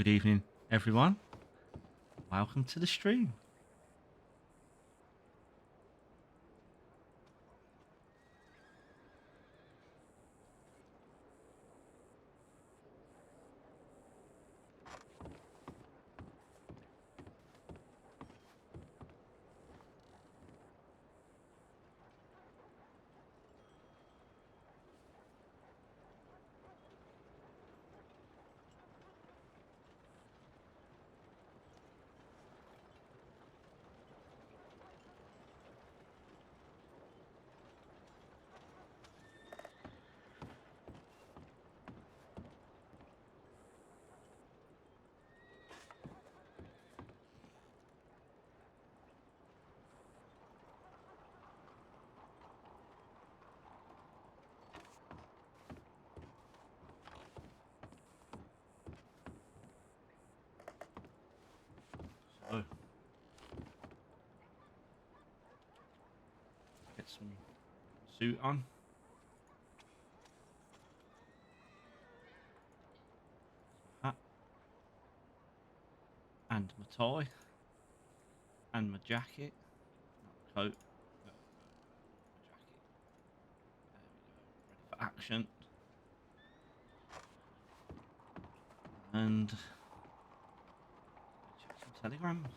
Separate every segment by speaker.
Speaker 1: Good evening, everyone. Welcome to the stream. So, get some suit on. Hat. And my tie. And my jacket. Not coat. No, my jacket. There we go. Ready for action. And check some telegrams.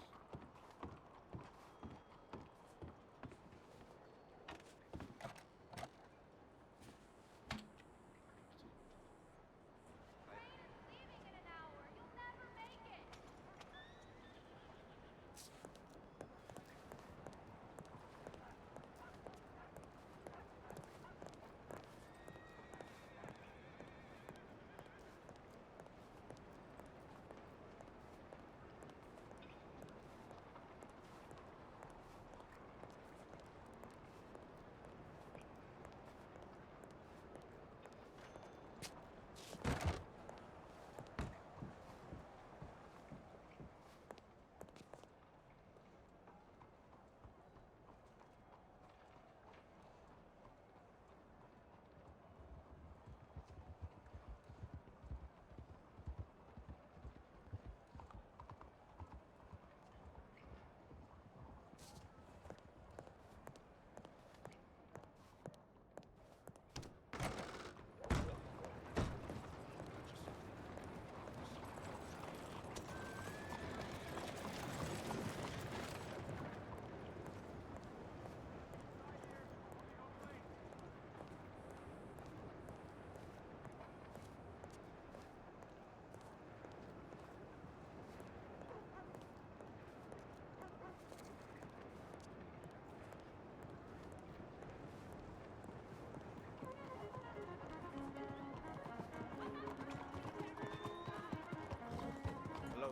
Speaker 2: Hello.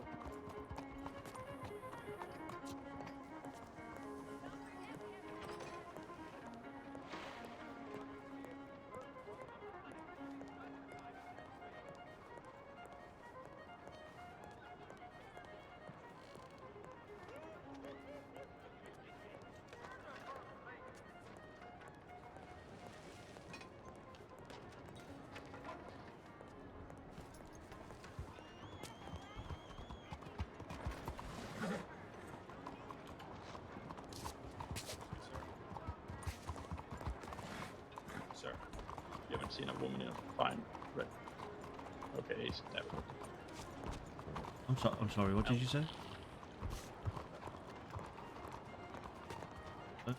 Speaker 2: Sir, you haven't seen a woman in a fine red. Okay, he's never.
Speaker 1: I'm sorry. What did you say? Uh,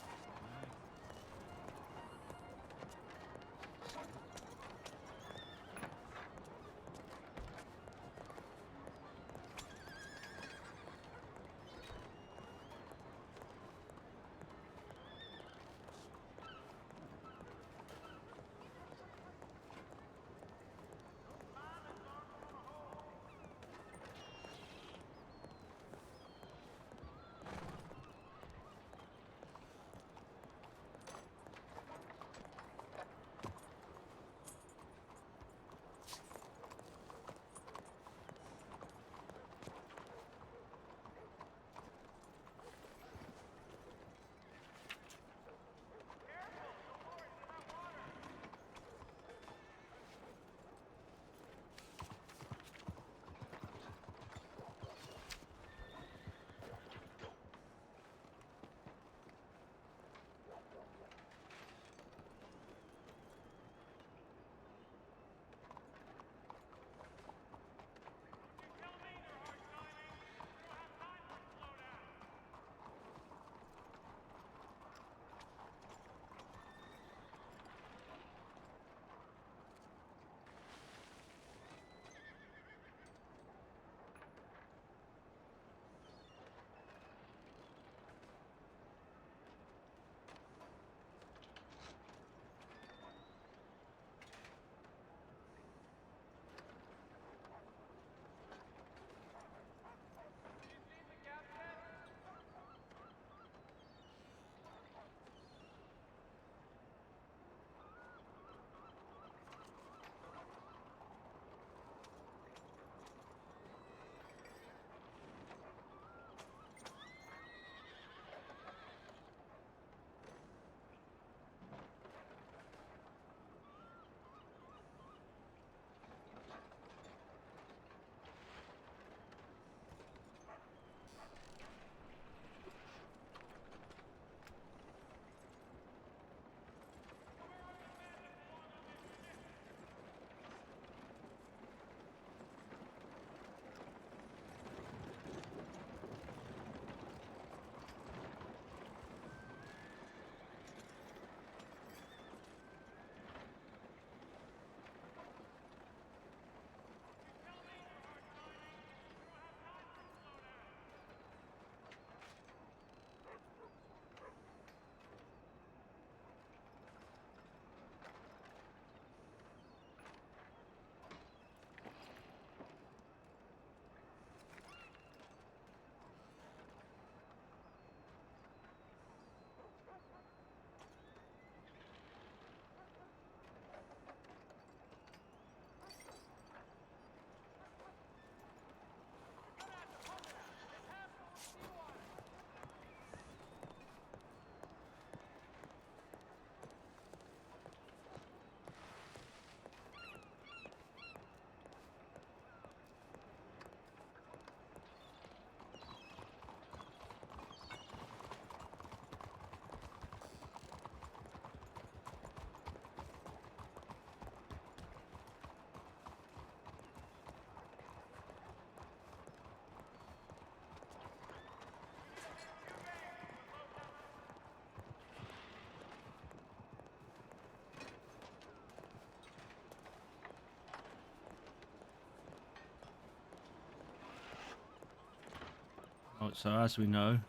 Speaker 1: Right, so as we know,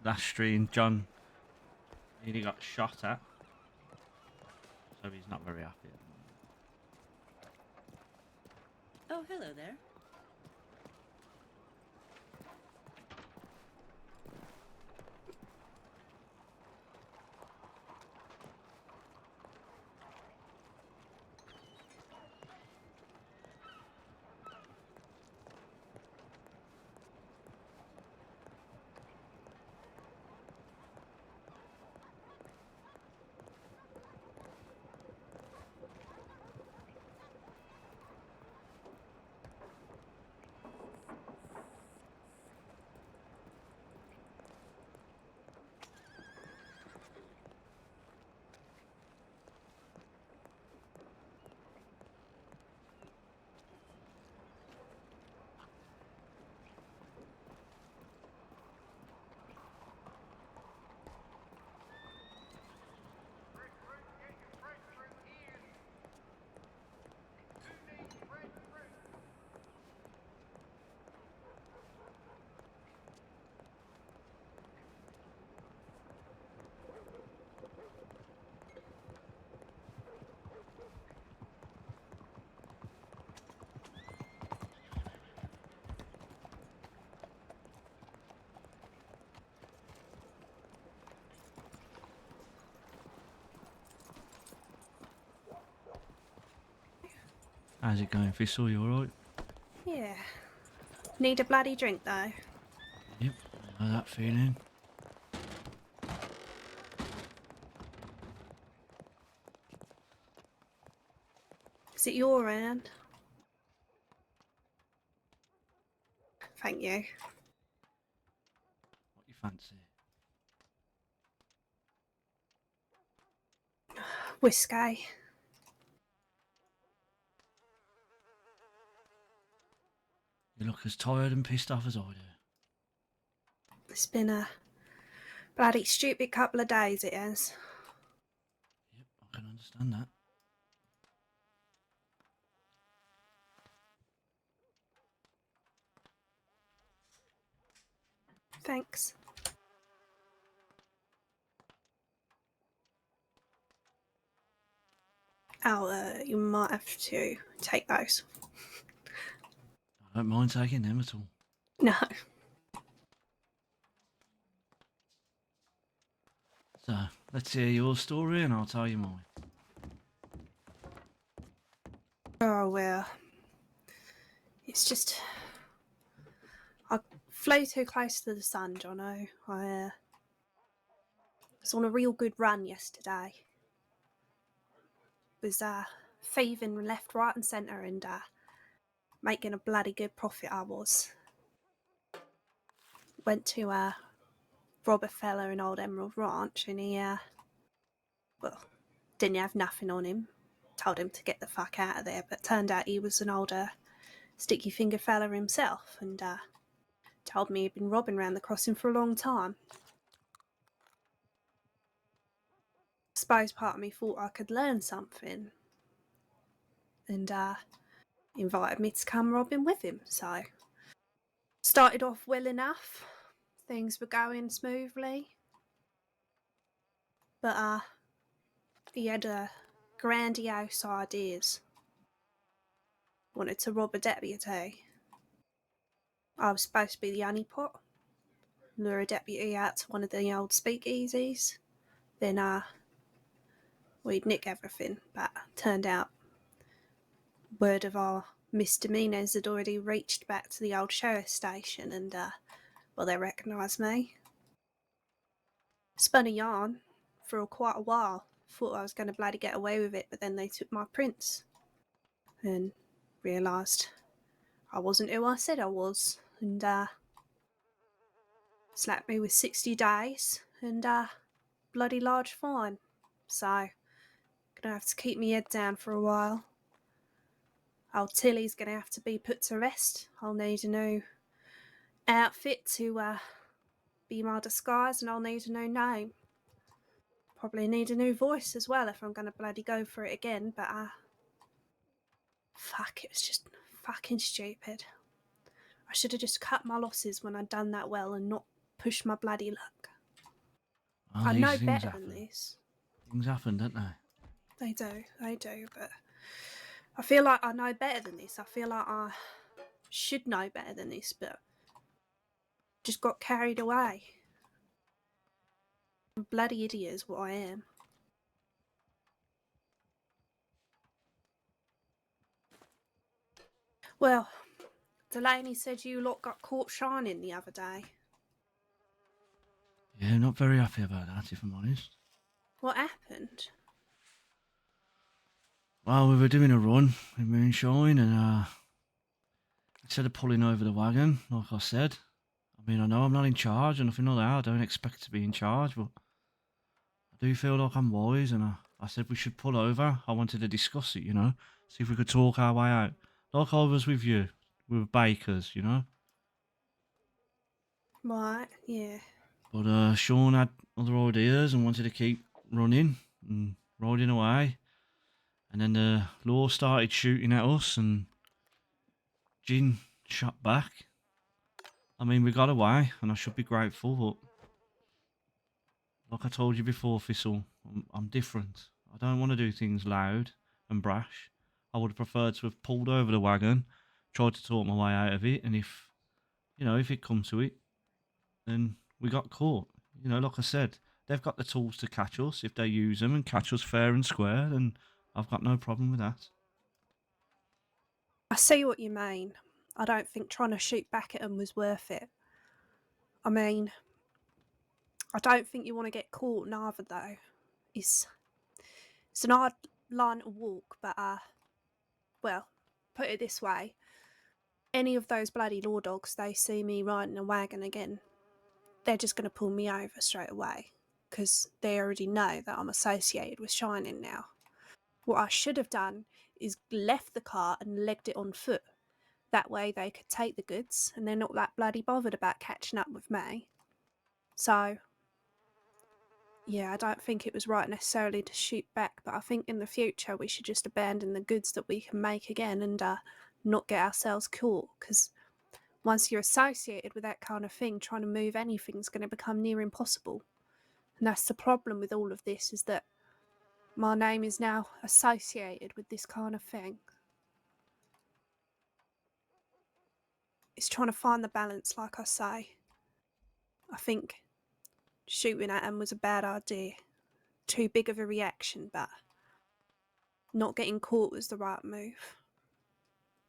Speaker 1: last stream John nearly got shot at, so he's not very happy at the moment.
Speaker 3: Oh, hello there.
Speaker 1: How's it going, Thistle? You alright?
Speaker 4: Yeah. Need a bloody drink though.
Speaker 1: Yep, I know that feeling.
Speaker 4: Is it your end? Thank you.
Speaker 1: What you fancy?
Speaker 4: Whiskey.
Speaker 1: You look as tired and pissed off as I do.
Speaker 4: It's been a bloody stupid couple of days, it has.
Speaker 1: Yep, I can understand that.
Speaker 4: Thanks. You might have to take those.
Speaker 1: I don't mind taking them at all.
Speaker 4: No.
Speaker 1: So, let's hear your story and I'll tell you mine.
Speaker 4: Oh well. It's just I flew too close to the sun, Jono. I was on a real good run yesterday. Was thieving left, right and centre and making a bloody good profit I was. Went to rob a fella in Old Emerald Ranch and he well, didn't have nothing on him. Told him to get the fuck out of there, but turned out he was an older sticky finger fella himself and told me he'd been robbing round the crossing for a long time. Suppose part of me thought I could learn something and invited me to come robbing with him. So started off well enough. Things were going smoothly. But he had grandiose ideas. Wanted to rob a deputy. I was supposed to be the honeypot. Lure a deputy out to one of the old speakeasies. Then we'd nick everything. But turned out word of our misdemeanours had already reached back to the old sheriff's station and well, they recognised me. Spun a yarn for quite a while. Thought I was going to bloody get away with it, but then they took my prints and realised I wasn't who I said I was and slapped me with 60 days and bloody large fine. So, gonna have to keep my head down for a while. Old Tilly's gonna have to be put to rest. I'll need a new outfit to be my disguise and I'll need a new name. Probably need a new voice as well if I'm gonna bloody go for it again, but fuck, it was just fucking stupid. I should have just cut my losses when I'd done that well and not pushed my bloody luck.
Speaker 1: Oh,
Speaker 4: I
Speaker 1: these
Speaker 4: know
Speaker 1: things
Speaker 4: better
Speaker 1: happen.
Speaker 4: than this.
Speaker 1: Things happen, don't they?
Speaker 4: They do, but I feel like I know better than this. I feel like I should know better than this, but just got carried away. I'm a bloody idiot is what I am. Well, Delaney said you lot got caught shining the other day.
Speaker 1: Yeah, not very happy about that, if I'm honest.
Speaker 4: What happened?
Speaker 1: Well, we were doing a run in moonshine, and instead of pulling over the wagon, like I said, I mean, I know I'm not in charge or nothing like that. I don't expect to be in charge, but I do feel like I'm wise, and I said we should pull over. I wanted to discuss it, see if we could talk our way out. Like I was with you, we were bakers.
Speaker 4: Right, yeah.
Speaker 1: But Sean had other ideas and wanted to keep running and riding away. And then the law started shooting at us, and Jin shot back. I mean, we got away, and I should be grateful, but like I told you before, Thistle, I'm different. I don't want to do things loud and brash. I would have preferred to have pulled over the wagon, tried to talk my way out of it, and if it comes to it, then we got caught. Like I said, they've got the tools to catch us if they use them and catch us fair and square, and I've got no problem with that.
Speaker 4: I see what you mean. I don't think trying to shoot back at them was worth it. I mean, I don't think you want to get caught neither, though. It's an hard line to walk, but well, put it this way: any of those bloody law dogs, they see me riding a wagon again, they're just going to pull me over straight away because they already know that I'm associated with Shining now. What I should have done is left the car and legged it on foot. That way they could take the goods and they're not that bloody bothered about catching up with me. So, yeah, I don't think it was right necessarily to shoot back, but I think in the future we should just abandon the goods that we can make again and not get ourselves caught, because once you're associated with that kind of thing, trying to move anything is going to become near impossible. And that's the problem with all of this, is that my name is now associated with this kind of thing. It's trying to find the balance, like I say. I think shooting at him was a bad idea. Too big of a reaction, but not getting caught was the right move.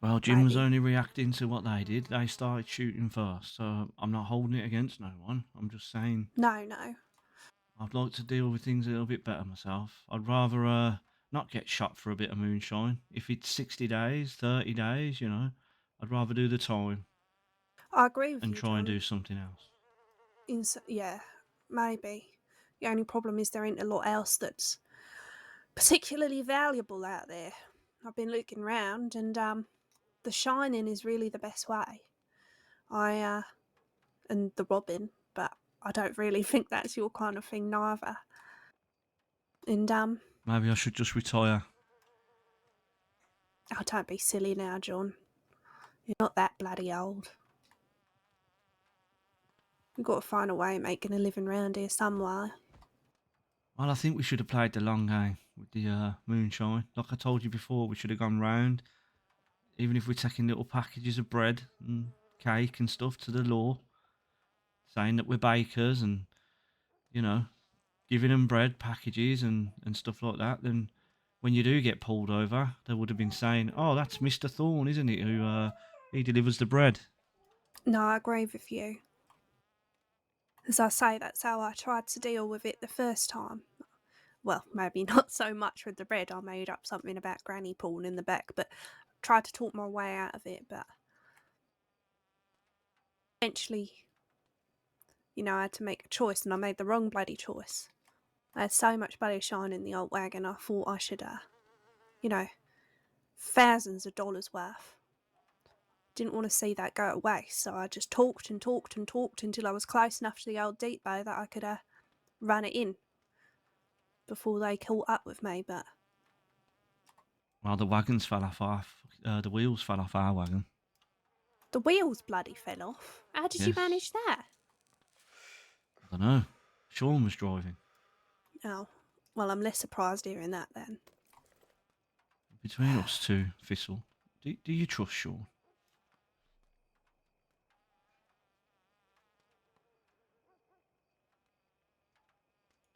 Speaker 1: Well, Jim was
Speaker 4: Maybe.
Speaker 1: only reacting to what they did. They started shooting first, so I'm not holding it against no one. I'm just saying
Speaker 4: No.
Speaker 1: I'd like to deal with things a little bit better myself. I'd rather not get shot for a bit of moonshine. If it's 60 days, 30 days, I'd rather do the time
Speaker 4: I agree with
Speaker 1: and
Speaker 4: you,
Speaker 1: try and
Speaker 4: John.
Speaker 1: do something else.
Speaker 4: Yeah, maybe. The only problem is there ain't a lot else that's particularly valuable out there. I've been looking round, and the Shining is really the best way. And the Robin, but I don't really think that's your kind of thing neither. And
Speaker 1: Maybe I should just retire.
Speaker 4: oh, don't be silly now, John. You're not that bloody old. We've got to find a way of making a living round here somewhere.
Speaker 1: Well, I think we should have played the long game with the moonshine. Like I told you before, we should have gone round. Even if we're taking little packages of bread and cake and stuff to the law, saying that we're bakers and, you know, giving them bread packages and stuff like that, then when you do get pulled over, they would have been saying, "Oh, that's Mr. Thorne, isn't it? Who he delivers the bread."
Speaker 4: No, I agree with you. As I say, that's how I tried to deal with it the first time. Well, maybe not so much with the bread. I made up something about Granny porn in the back, but tried to talk my way out of it. But eventually, I had to make a choice, and I made the wrong bloody choice. I had so much bloody shine in the old wagon, I thought I should, thousands of dollars worth. Didn't want to see that go to waste, so I just talked and talked and talked until I was close enough to the old depot that I could run it in before they caught up with me. But
Speaker 1: Well, the wagons fell off the wheels fell off our wagon.
Speaker 4: The wheels bloody fell off. How did you
Speaker 1: Yes.
Speaker 4: manage that?
Speaker 1: I don't know. Sean was driving.
Speaker 4: Oh, well, I'm less surprised hearing that then.
Speaker 1: Between us two, Thistle, do you trust Sean?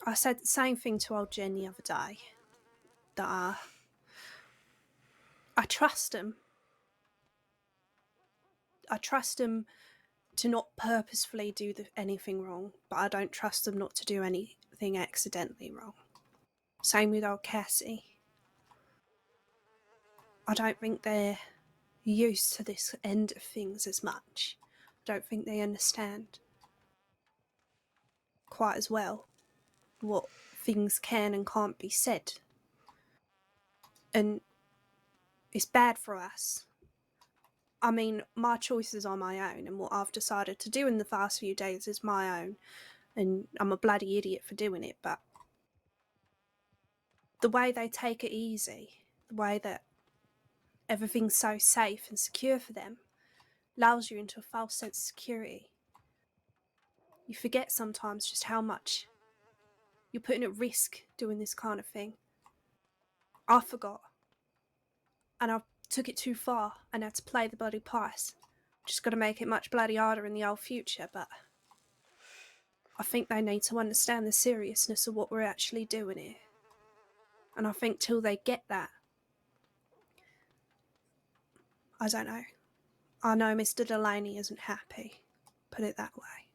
Speaker 4: I said the same thing to old Jen the other day. That I trust him. I trust him to not purposefully do anything wrong, but I don't trust them not to do anything accidentally wrong. Same with old Cassie. I don't think they're used to this end of things as much. I don't think they understand quite as well what things can and can't be said. And it's bad for us. I mean, my choices are my own, and what I've decided to do in the past few days is my own, and I'm a bloody idiot for doing it, but the way they take it easy, the way that everything's so safe and secure for them, lulls you into a false sense of security. You forget sometimes just how much you're putting at risk doing this kind of thing. I forgot. And I took it too far and had to pay the bloody price. Just got to make it much bloody harder in the old future, but I think they need to understand the seriousness of what we're actually doing here. And I think till they get that, I don't know. I know Mr. Delaney isn't happy. Put it that way.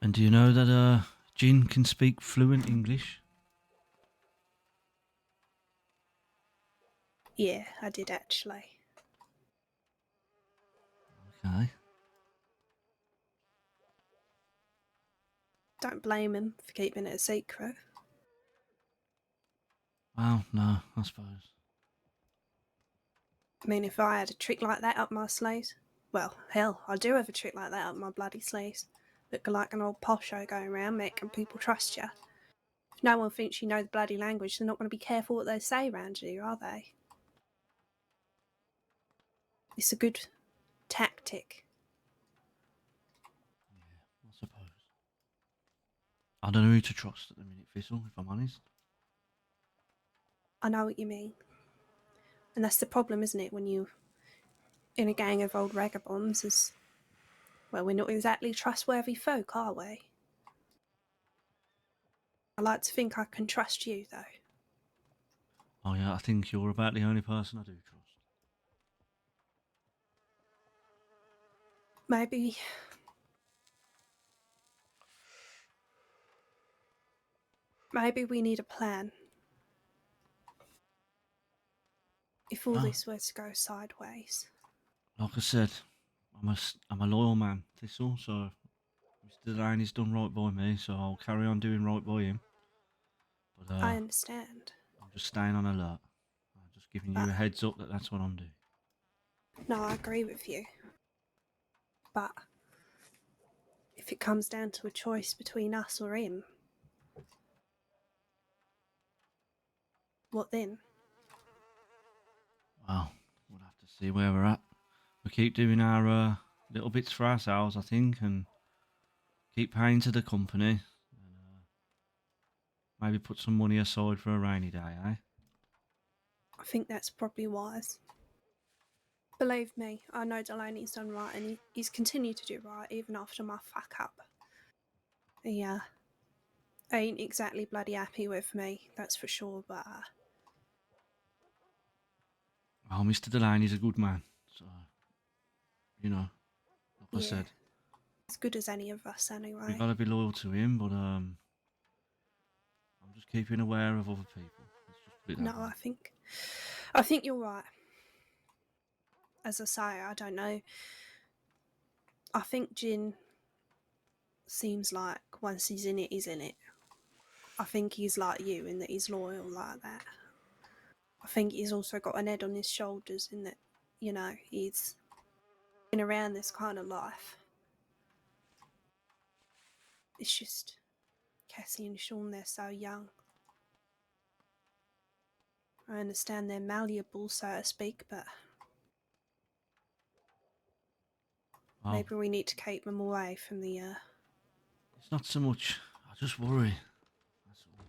Speaker 1: And do you know that Jin can speak fluent English?
Speaker 4: Yeah, I did actually.
Speaker 1: Okay.
Speaker 4: Don't blame him for keeping it a secret.
Speaker 1: Well, no, I suppose.
Speaker 4: I mean, if I had a trick like that up my sleeves, well, hell, I do have a trick like that up my bloody sleeves. Looking like an old posho going around making people trust you. If no one thinks you know the bloody language, they're not going to be careful what they say around you, are they? It's a good tactic.
Speaker 1: Yeah, I suppose. I don't know who to trust at the minute, Thistle, if I'm honest.
Speaker 4: I know what you mean. And that's the problem, isn't it, when you in a gang of old ragabonds is, well, we're not exactly trustworthy folk, are we? I like to think I can trust you, though.
Speaker 1: Oh yeah, I think you're about the only person I do trust.
Speaker 4: Maybe we need a plan. If all
Speaker 1: Well,
Speaker 4: this were to go sideways.
Speaker 1: like I said, I'm a loyal man, Thistle, so Mr. Delaney's done right by me, so I'll carry on doing right by him. But
Speaker 4: I understand.
Speaker 1: I'm just staying on alert. I'm just giving you a heads up that that's what I'm doing.
Speaker 4: No, I agree with you. But if it comes down to a choice between us or him, what then?
Speaker 1: Well, we'll have to see where we're at. We keep doing our little bits for ourselves, I think, and keep paying to the company. And, maybe put some money aside for a rainy day, eh?
Speaker 4: I think that's probably wise. Believe me, I know Delaney's done right and he's continued to do right even after my fuck up. He ain't exactly bloody happy with me, that's for sure, but
Speaker 1: Well, Mr. Delaney's a good man, so, you know, like I
Speaker 4: yeah,
Speaker 1: said,
Speaker 4: as good as any of us
Speaker 1: we
Speaker 4: anyway.
Speaker 1: got to be loyal to him, but I'm just keeping aware of other people. Let's just put it that
Speaker 4: No,
Speaker 1: way.
Speaker 4: I think you're right. As I say, I don't know. I think Jin seems like once he's in it, he's in it. I think he's like you in that he's loyal like that. I think he's also got an head on his shoulders in that, you know, he's been around this kind of life. It's just Cassie and Sean, they're so young. I understand they're malleable, so to speak, but
Speaker 1: Well,
Speaker 4: Maybe we need to keep them away from the.
Speaker 1: it's not so much. I just worry. That's all.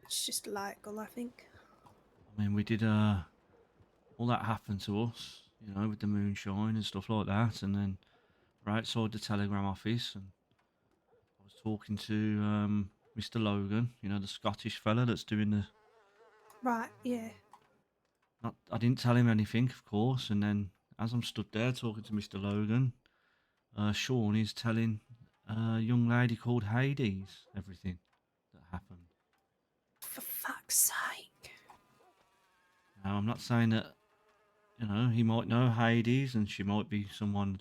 Speaker 4: It's just illegal, I think.
Speaker 1: I mean, we did all that happened to us, you know, with the moonshine and stuff like that, and then we're outside the telegram office, and I was talking to Mr. Logan, you know, the Scottish fella that's doing the.
Speaker 4: Right, yeah.
Speaker 1: Not, I didn't tell him anything, of course, and then as I'm stood there talking to Mr. Logan, Sean is telling a young lady called Hades everything that happened.
Speaker 4: For fuck's sake.
Speaker 1: Now, I'm not saying that, you know, he might know Hades and she might be someone,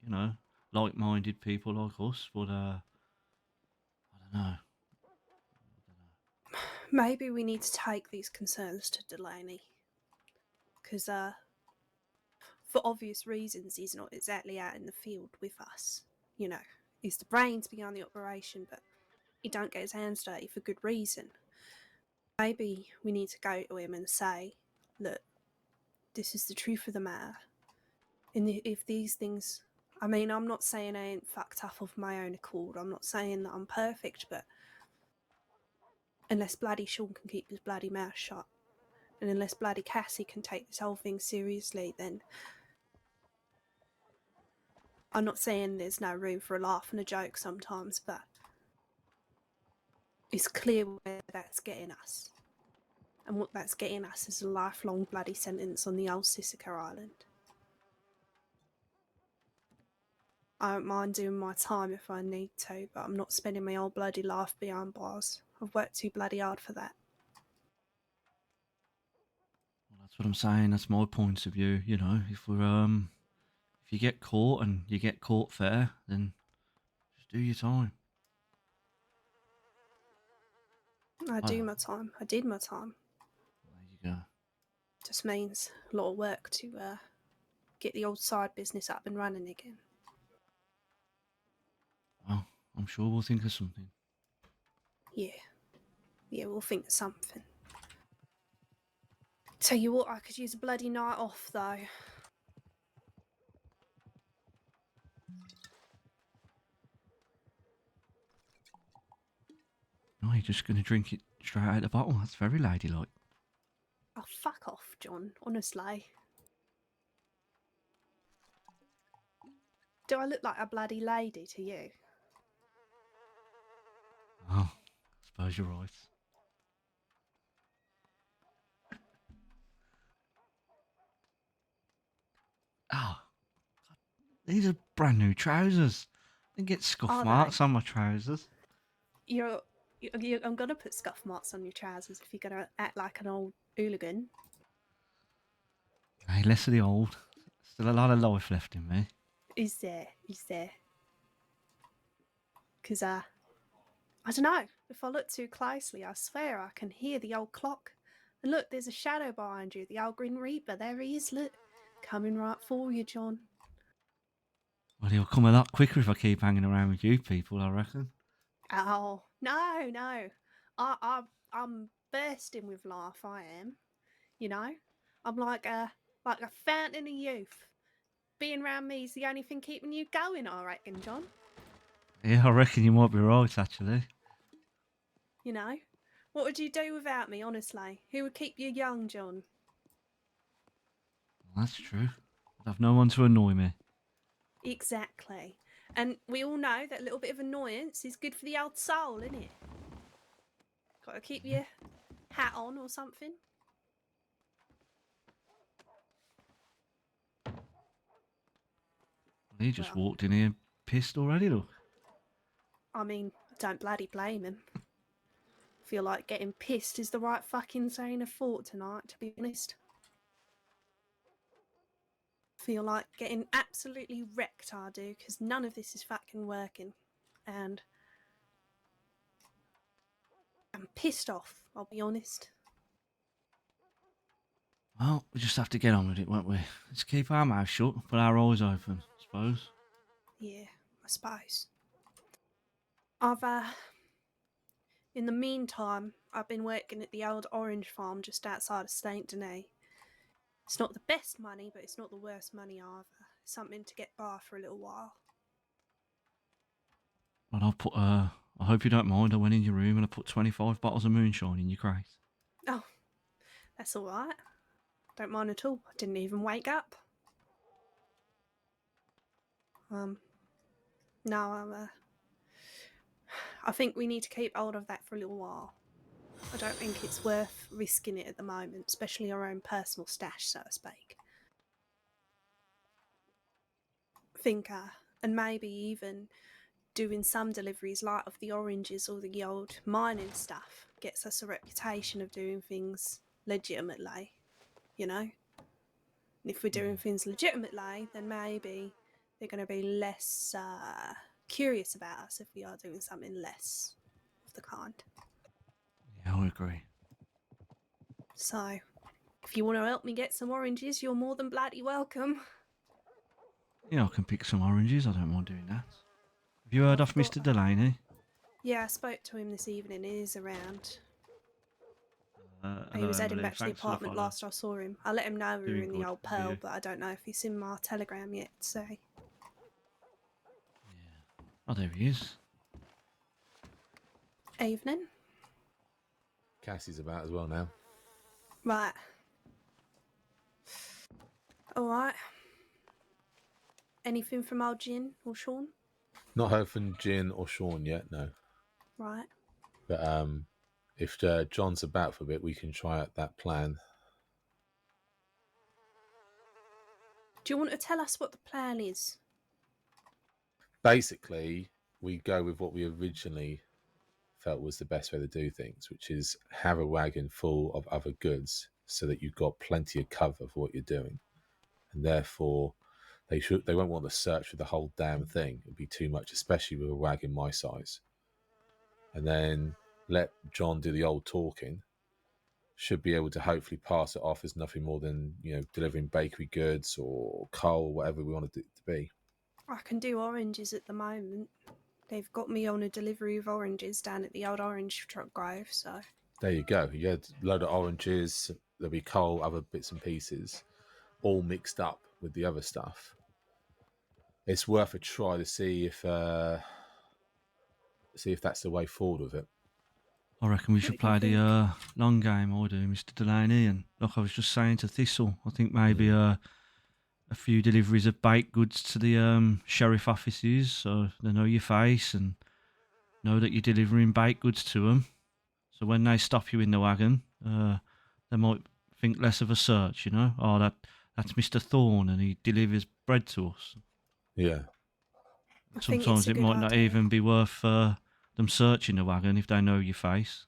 Speaker 1: you know, like-minded people like us, but I don't know.
Speaker 4: Maybe we need to take these concerns to Delaney. Because, for obvious reasons, he's not exactly out in the field with us. You know, he's the brains behind the operation, but he don't get his hands dirty for good reason. Maybe we need to go to him and say, look, this is the truth of the matter. And if these things, I mean, I'm not saying I ain't fucked up of my own accord. I'm not saying that I'm perfect, but unless bloody Sean can keep his bloody mouth shut, and unless bloody Cassie can take this whole thing seriously, then I'm not saying there's no room for a laugh and a joke sometimes, but it's clear where that's getting us. And what that's getting us is a lifelong bloody sentence on the old Sisika Island. I don't mind doing my time if I need to, but I'm not spending my whole bloody life behind bars. I've worked too bloody hard for that.
Speaker 1: Well, that's what I'm saying. That's my point of view. You know, if if you get caught and you get caught fair, then just do your time.
Speaker 4: I
Speaker 1: Oh,
Speaker 4: do my time. I did my time.
Speaker 1: there you go.
Speaker 4: Just means a lot of work to get the old side business up and running again.
Speaker 1: Well, I'm sure we'll think of something.
Speaker 4: Yeah. Yeah, we'll think of something. Tell you what, I could use a bloody night off, though.
Speaker 1: No, you're just going to drink it straight out of the bottle. That's very ladylike.
Speaker 4: Oh, fuck off, John, honestly. Do I look like a bloody lady to you?
Speaker 1: Oh, I suppose you're right. Oh, these are brand new trousers. I didn't get scuff
Speaker 4: Are
Speaker 1: marks
Speaker 4: they?
Speaker 1: on my trousers.
Speaker 4: I'm gonna put scuff marks on your trousers if you're gonna act like an old hooligan.
Speaker 1: Hey, less of the old. Still a lot of life left in me.
Speaker 4: Is there? Because, I don't know. If I look too closely, I swear I can hear the old clock. And look, there's a shadow behind you, the old Grim Reaper. There he is, look. Coming right for you, John.
Speaker 1: Well, he'll come a lot quicker if I keep hanging around with you people, I reckon.
Speaker 4: Oh, no. I'm bursting with laugh, I am. You know? I'm like a fountain of youth. Being around me is the only thing keeping you going, I reckon, John.
Speaker 1: Yeah, I reckon you might be right, actually.
Speaker 4: You know? What would you do without me, honestly? Who would keep you young, John?
Speaker 1: Well, that's true. I'd have no one to annoy me.
Speaker 4: Exactly. And we all know that a little bit of annoyance is good for the old soul, isn't it? Gotta keep your hat on or something.
Speaker 1: Well, he just
Speaker 4: Well,
Speaker 1: walked in here pissed already, look.
Speaker 4: I mean, I don't bloody blame him. Feel like getting pissed is the right fucking saying of thought tonight, to be honest. Feel like getting absolutely wrecked, I do, because none of this is fucking working. And I'm pissed off, I'll be honest.
Speaker 1: Well, we just have to get on with it, won't we? Let's keep our mouth shut, but our eyes open, I suppose.
Speaker 4: Yeah, I suppose. I've In the meantime, I've been working at the old orange farm just outside of Saint Denis. It's not the best money, but it's not the worst money either. Something to get by for a little while.
Speaker 1: And I hope you don't mind. I went in your room and I put 25 bottles of moonshine in your crate.
Speaker 4: Oh, that's all right. Don't mind at all. I didn't even wake up. No, I think we need to keep hold of that for a little while. I don't think it's worth risking it at the moment, especially our own personal stash, so to speak. And maybe even doing some deliveries like of the oranges or the old mining stuff gets us a reputation of doing things legitimately, you know? And if we're doing things legitimately, then maybe they're going to be less curious about us if we are doing something less of the kind.
Speaker 1: Yeah, I agree.
Speaker 4: So, if you want to help me get some oranges, you're more than bloody welcome.
Speaker 1: Yeah, I can pick some oranges. I don't mind doing that. Have you heard
Speaker 4: I've
Speaker 1: of
Speaker 4: got-
Speaker 1: Mr. Delaney?
Speaker 4: Yeah, I spoke to him this evening. He is around. He
Speaker 1: Hello,
Speaker 4: was heading
Speaker 1: Emily.
Speaker 4: back to the
Speaker 1: Thanks for the
Speaker 4: apartment
Speaker 1: follow.
Speaker 4: last I saw him. I let him know we were
Speaker 1: Doing
Speaker 4: in the
Speaker 1: good.
Speaker 4: old
Speaker 1: How are
Speaker 4: Pearl,
Speaker 1: you?
Speaker 4: but I don't know if he's seen my telegram yet, so.
Speaker 1: Oh, there he is.
Speaker 4: Evening.
Speaker 3: Cassie's about as well now.
Speaker 4: Right. Alright. Anything from old Jin or Sean?
Speaker 3: Not heard from Jin or Sean yet, no.
Speaker 4: Right.
Speaker 3: But if John's about for a bit, we can try out that plan.
Speaker 4: Do you want to tell us what the plan is?
Speaker 3: Basically, we go with what we originally felt was the best way to do things, which is have a wagon full of other goods so that you've got plenty of cover for what you're doing. And therefore, they won't want to search for the whole damn thing. It'd be too much, especially with a wagon my size. And then let John do the old talking. Should be able to hopefully pass it off as nothing more than, delivering bakery goods or coal, whatever we want it to be.
Speaker 4: I can do oranges at the moment. They've got me on a delivery of oranges down at the old orange truck grove, so.
Speaker 3: There you go. You had a load of oranges, there'll be coal, other bits and pieces, all mixed up with the other stuff. It's worth a try to see if that's the way forward with it.
Speaker 1: I reckon we
Speaker 4: What
Speaker 1: should
Speaker 4: do you
Speaker 1: play
Speaker 4: think?
Speaker 1: the long game, I do, Mr. Delaney. And like I was just saying to Thistle, I think maybe a few deliveries of baked goods to the sheriff offices so they know your face and know that you're delivering baked goods to them. So when they stop you in the wagon, they might think less of a search, Oh, that's Mr. Thorne and he delivers bread to us.
Speaker 3: Yeah.
Speaker 4: I think it's
Speaker 1: Sometimes
Speaker 4: a
Speaker 1: it
Speaker 4: good
Speaker 1: might not
Speaker 4: idea.
Speaker 1: even be worth them searching the wagon if they know your face.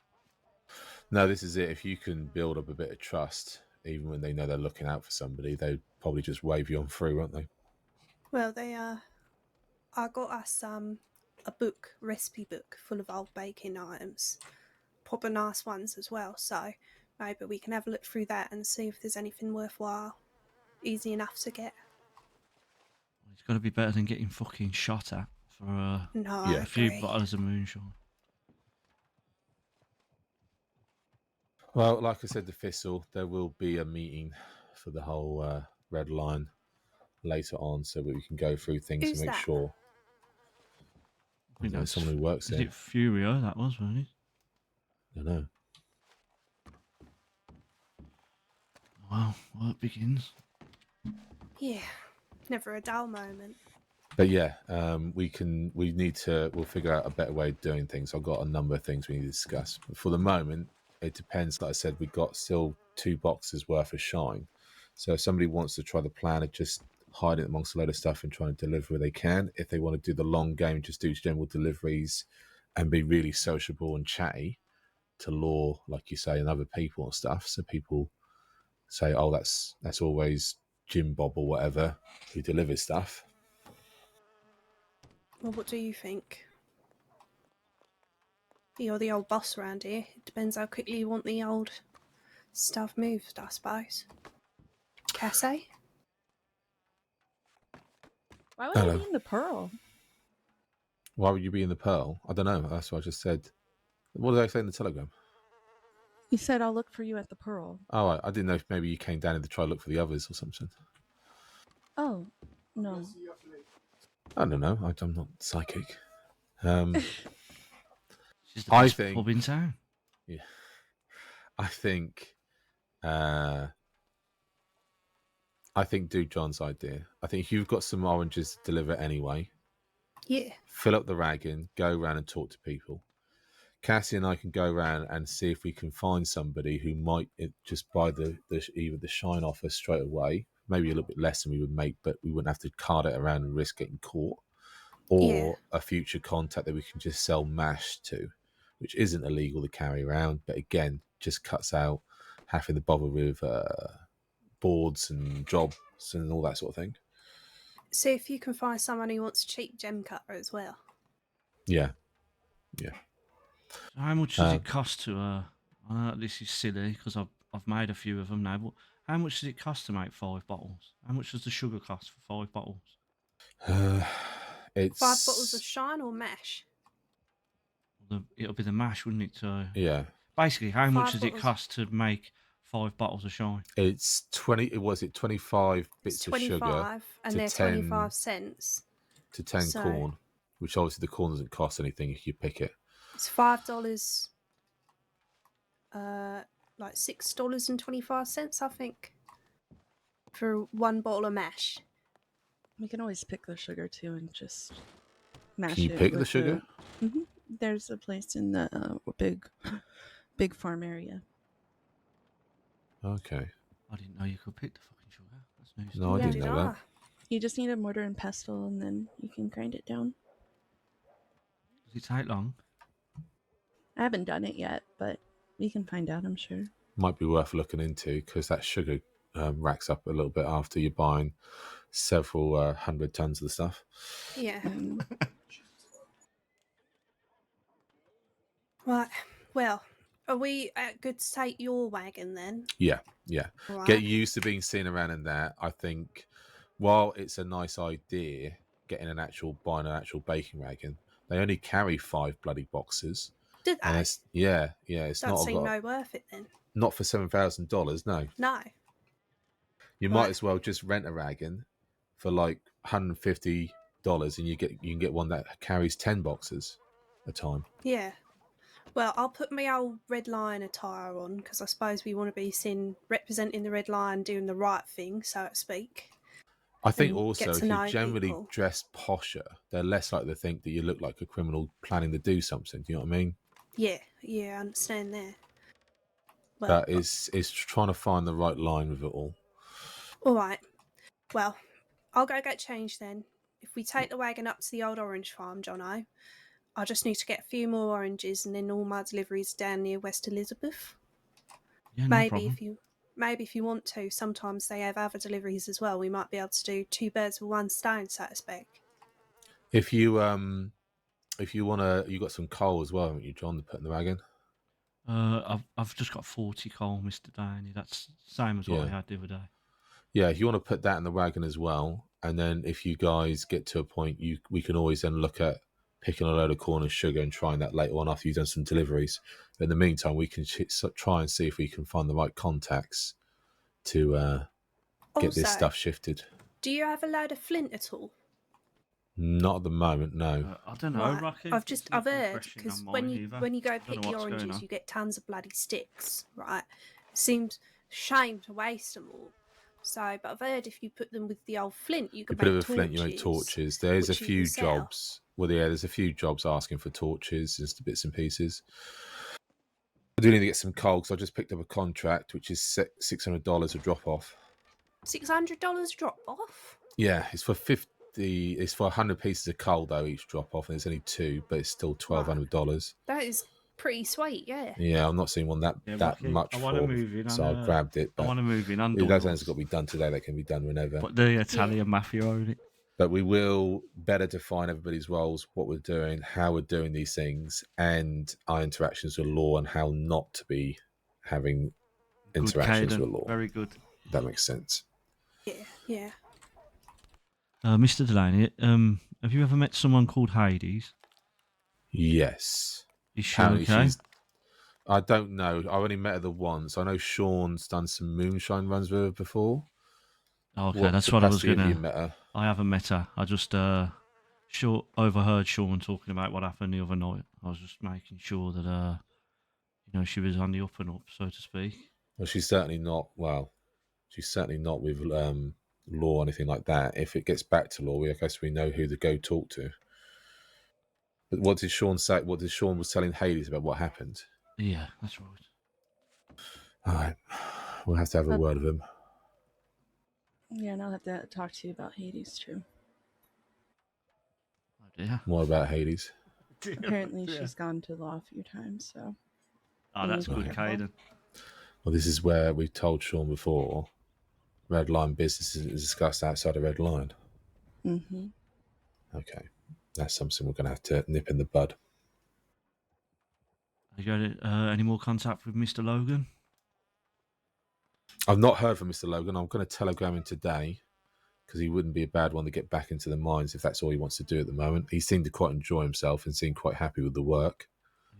Speaker 3: No, this is it. If you can build up a bit of trust, even when they know they're looking out for somebody, they'd probably just wave you on through, won't they?
Speaker 4: Well, I got us a recipe book full of old baking items. Proper nice ones as well, so maybe we can have a look through that and see if there's anything worthwhile. Easy enough to get.
Speaker 1: It's got to be better than getting fucking shot at for
Speaker 4: No,
Speaker 3: Yeah.
Speaker 4: I
Speaker 1: a few
Speaker 4: agree.
Speaker 1: bottles of moonshine.
Speaker 3: Well, like I said to Thistle, there will be a meeting for the whole Red Line later on so that we can go through things
Speaker 4: Who's
Speaker 3: and make
Speaker 4: that?
Speaker 3: sure.
Speaker 1: I think that's
Speaker 3: Someone who works
Speaker 1: is
Speaker 3: there.
Speaker 1: it Furio? That was, wasn't it?
Speaker 3: I don't know.
Speaker 1: Well, work begins.
Speaker 4: Yeah, never a dull moment.
Speaker 3: But yeah, we'll figure out a better way of doing things. I've got a number of things we need to discuss. But for the moment, it depends. Like I said, we've got still 2 boxes worth of shine. So if somebody wants to try the plan of just hiding it amongst a load of stuff and trying to deliver where they can, if they want to do the long game, just do general deliveries and be really sociable and chatty to lure, like you say, and other people and stuff. So people say, oh, that's always Jim Bob or whatever who delivers stuff.
Speaker 4: Well, what do you think? You're the old boss around here. It depends how quickly you want the old stuff moved, I suppose. Cassie?
Speaker 5: Why would I be in the Pearl?
Speaker 3: Why would you be in the Pearl? I don't know. That's what I just said. What did I say in the telegram?
Speaker 5: You said I'll look for you at the Pearl.
Speaker 3: Oh, I didn't know if maybe you came down and to try to look for the others or something.
Speaker 5: Oh, no.
Speaker 3: I don't know. I'm not psychic.
Speaker 1: She's the
Speaker 3: I
Speaker 1: best
Speaker 3: think-
Speaker 1: pub in town.
Speaker 3: Yeah. I think do John's idea. I think if you've got some oranges to deliver anyway,
Speaker 4: Yeah.
Speaker 3: fill up the wagon, go around and talk to people. Cassie and I can go around and see if we can find somebody who might just buy either the shine offer straight away, maybe a little bit less than we would make, but we wouldn't have to cart it around and risk getting caught, or a future contact that we can just sell mash to, which isn't illegal to carry around, but again, just cuts out having to bother with boards and jobs and all that sort of thing.
Speaker 4: See if you can find someone who wants a cheap gem cutter as well.
Speaker 3: Yeah.
Speaker 1: So how much does it cost to? I know this is silly because I've made a few of them now. But how much does it cost to make 5 bottles? How much does the sugar cost for 5 bottles?
Speaker 3: It's
Speaker 4: 5 bottles of shine or mash?
Speaker 1: It'll be the mash, wouldn't it? So
Speaker 3: yeah.
Speaker 1: basically, how much
Speaker 4: 5
Speaker 1: does it
Speaker 4: bottles.
Speaker 1: cost to make 5 bottles of shine?
Speaker 3: It's 20. Was it 25
Speaker 4: It's
Speaker 3: bits of sugar
Speaker 4: 25 and
Speaker 3: to
Speaker 4: they're
Speaker 3: 10
Speaker 4: 25 cents.
Speaker 3: to 10
Speaker 4: So-
Speaker 3: corn, which obviously the corn doesn't cost anything if you pick it.
Speaker 4: It's $5, like $6.25, I think, for 1 bottle of mash.
Speaker 5: We can always pick the sugar too and just mash
Speaker 3: Can you
Speaker 5: it
Speaker 3: pick the
Speaker 5: with
Speaker 3: sugar?
Speaker 5: Mhm. There's a place in the big farm area.
Speaker 3: Okay.
Speaker 1: I didn't know you could pick the fucking sugar. That's news.
Speaker 3: No, I
Speaker 5: Yeah.
Speaker 3: didn't know that.
Speaker 5: You just need a mortar and pestle, and then you can grind it down.
Speaker 1: Does it take long?
Speaker 5: I haven't done it yet, but we can find out, I'm sure.
Speaker 3: Might be worth looking into because that sugar racks up a little bit after you're buying several 100 tons of the stuff.
Speaker 4: Yeah.
Speaker 5: Mm.
Speaker 4: Right. Well, are we good to take your wagon then?
Speaker 3: Yeah.
Speaker 4: Right.
Speaker 3: Get used to being seen around in that. I think while it's a nice idea buying an actual baking wagon, they only carry 5 bloody boxes.
Speaker 4: Did
Speaker 3: And
Speaker 4: they?
Speaker 3: it's
Speaker 4: Don't
Speaker 3: not
Speaker 4: seem no worth it then.
Speaker 3: not for $7,000. No,
Speaker 4: No.
Speaker 3: you
Speaker 4: Right.
Speaker 3: might as well just rent a wagon for like $150, and you can get one that carries 10 boxes a time.
Speaker 4: Yeah. Well, I'll put my old Red Lion attire on because I suppose we want to be seen representing the Red Lion, doing the right thing, so to speak.
Speaker 3: I think
Speaker 4: And
Speaker 3: also
Speaker 4: get
Speaker 3: if
Speaker 4: to
Speaker 3: you
Speaker 4: know
Speaker 3: generally
Speaker 4: people.
Speaker 3: dress posher, they're less likely to think that you look like a criminal planning to do something. Do you know what I mean?
Speaker 4: Yeah, I understand there. Well,
Speaker 3: But it's trying to find the right line with it all.
Speaker 4: all right. Well, I'll go get changed then. If we take the wagon up to the old orange farm, Jono, I just need to get a few more oranges, and then all my deliveries down near West Elizabeth.
Speaker 1: Yeah, no
Speaker 4: Maybe
Speaker 1: problem.
Speaker 4: if you want to, sometimes they have other deliveries as well. We might be able to do 2 birds with 1 stone, so to speak.
Speaker 3: If you wanna, you got some coal as well, haven't you, John, to put in the wagon?
Speaker 1: I've just got 40 coal, Mr. Downey. That's the same as what I
Speaker 3: Yeah.
Speaker 1: had the other day.
Speaker 3: Yeah, if you want to put that in the wagon as well, and then if you guys get to a point, we can always then look at picking a load of corn and sugar and trying that later on after you've done some deliveries. But in the meantime, we can try and see if we can find the right contacts to get this
Speaker 4: Also,
Speaker 3: stuff shifted.
Speaker 4: Do you have a load of flint at all?
Speaker 3: Not at the moment, no.
Speaker 1: I don't know,
Speaker 4: Right.
Speaker 1: Rocky.
Speaker 4: I've
Speaker 1: It's not
Speaker 4: heard
Speaker 1: refreshing
Speaker 4: because
Speaker 1: on
Speaker 4: when
Speaker 1: mine
Speaker 4: you
Speaker 1: either.
Speaker 4: when you go
Speaker 1: I don't
Speaker 4: pick
Speaker 1: know
Speaker 4: the
Speaker 1: what's going
Speaker 4: oranges,
Speaker 1: on.
Speaker 4: you get tons of bloody sticks, right? Seems shame to waste them all. So, but I've heard if you put them with the old flint, you
Speaker 3: You
Speaker 4: can
Speaker 3: put it
Speaker 4: make
Speaker 3: with flint, you make torches. There's a
Speaker 4: which you
Speaker 3: few
Speaker 4: can sell.
Speaker 3: jobs. Well, yeah, there's a few jobs asking for torches, just bits and pieces. I do need to get some coal because I just picked up a contract, which is $600 a drop off.
Speaker 4: $600 drop off.
Speaker 3: Yeah, it's for 50. It's for 100 pieces of coal though each drop off, and there's only 2, but it's still $1,200.
Speaker 4: That is pretty sweet, yeah.
Speaker 3: Yeah, I'm not seeing one that
Speaker 1: Rocky,
Speaker 3: much
Speaker 1: I want to
Speaker 3: for,
Speaker 1: move in.
Speaker 3: so I grabbed it.
Speaker 1: I
Speaker 3: But
Speaker 1: want to move in on
Speaker 3: it doesn't
Speaker 1: Doyle's.
Speaker 3: have got to be done today. That can be done whenever.
Speaker 1: But the Italian mafia own it.
Speaker 3: But we will better define everybody's roles, what we're doing, how we're doing these things, and our interactions with law, and how not to be having
Speaker 1: Good,
Speaker 3: interactions
Speaker 1: Caden.
Speaker 3: with law.
Speaker 1: Very good.
Speaker 3: That makes sense.
Speaker 4: Yeah.
Speaker 1: Mr. Delaney, have you ever met someone called Hades?
Speaker 3: Yes.
Speaker 1: Is she
Speaker 3: Apparently
Speaker 1: okay?
Speaker 3: she's I don't know. I've only met her the once. I know Sean's done some moonshine runs with her before.
Speaker 1: Okay,
Speaker 3: What
Speaker 1: that's what I was
Speaker 3: capacity have you
Speaker 1: gonna.
Speaker 3: met her?
Speaker 1: I haven't met her. I just overheard Sean talking about what happened the other night. I was just making sure that she was on the up and up, so to speak.
Speaker 3: Well, she's certainly not. Well, she's certainly not with law or anything like that. If it gets back to law, I guess we know who to go talk to. But what did Sean say? What did Sean was telling Hades about what happened?
Speaker 1: Yeah, that's right.
Speaker 3: All right, we'll have to have a word with him.
Speaker 5: Yeah, and I'll have to talk to you about Hades too.
Speaker 1: Oh dear.
Speaker 3: More about Hades.
Speaker 5: Apparently, she's gone to law a few times, so.
Speaker 1: Oh, that's
Speaker 5: Be
Speaker 1: good,
Speaker 5: careful.
Speaker 1: Caden.
Speaker 3: Well, this is where we told Sean before. Red line business is discussed outside a red line.
Speaker 5: Mm-hmm.
Speaker 3: Okay, that's something we're going to have to nip in the bud.
Speaker 1: Have you got any more contact with Mr. Logan?
Speaker 3: I've not heard from Mr. Logan. I'm going to telegram him today because he wouldn't be a bad one to get back into the mines if that's all he wants to do at the moment. He seemed to quite enjoy himself and seemed quite happy with the work.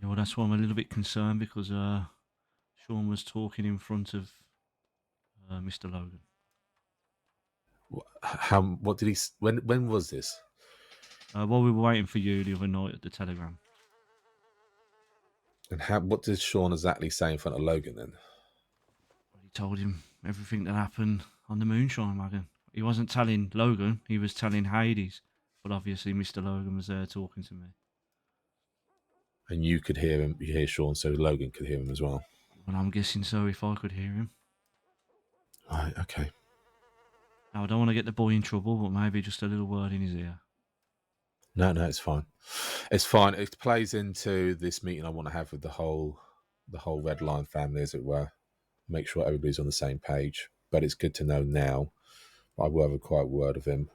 Speaker 1: Yeah, well, that's why I'm a little bit concerned because Sean was talking in front of Mr. Logan.
Speaker 3: What did he? When was this?
Speaker 1: While we were waiting for you the other night at the telegram.
Speaker 3: And what did Sean exactly say in front of Logan then?
Speaker 1: He told him everything that happened on the moonshine wagon. He wasn't telling Logan, he was telling Hades. But obviously Mr. Logan was there talking to me.
Speaker 3: And you could hear him, you hear Sean, so Logan could hear him as well.
Speaker 1: Well, I'm guessing so if I could hear him.
Speaker 3: Right, okay.
Speaker 1: Now, I don't want to get the boy in trouble, but maybe just a little word in his ear.
Speaker 3: No, it's fine. It's fine. It plays into this meeting I want to have with the whole Red Line family, as it were. Make sure everybody's on the same page. But it's good to know now. I will have a quiet word of him.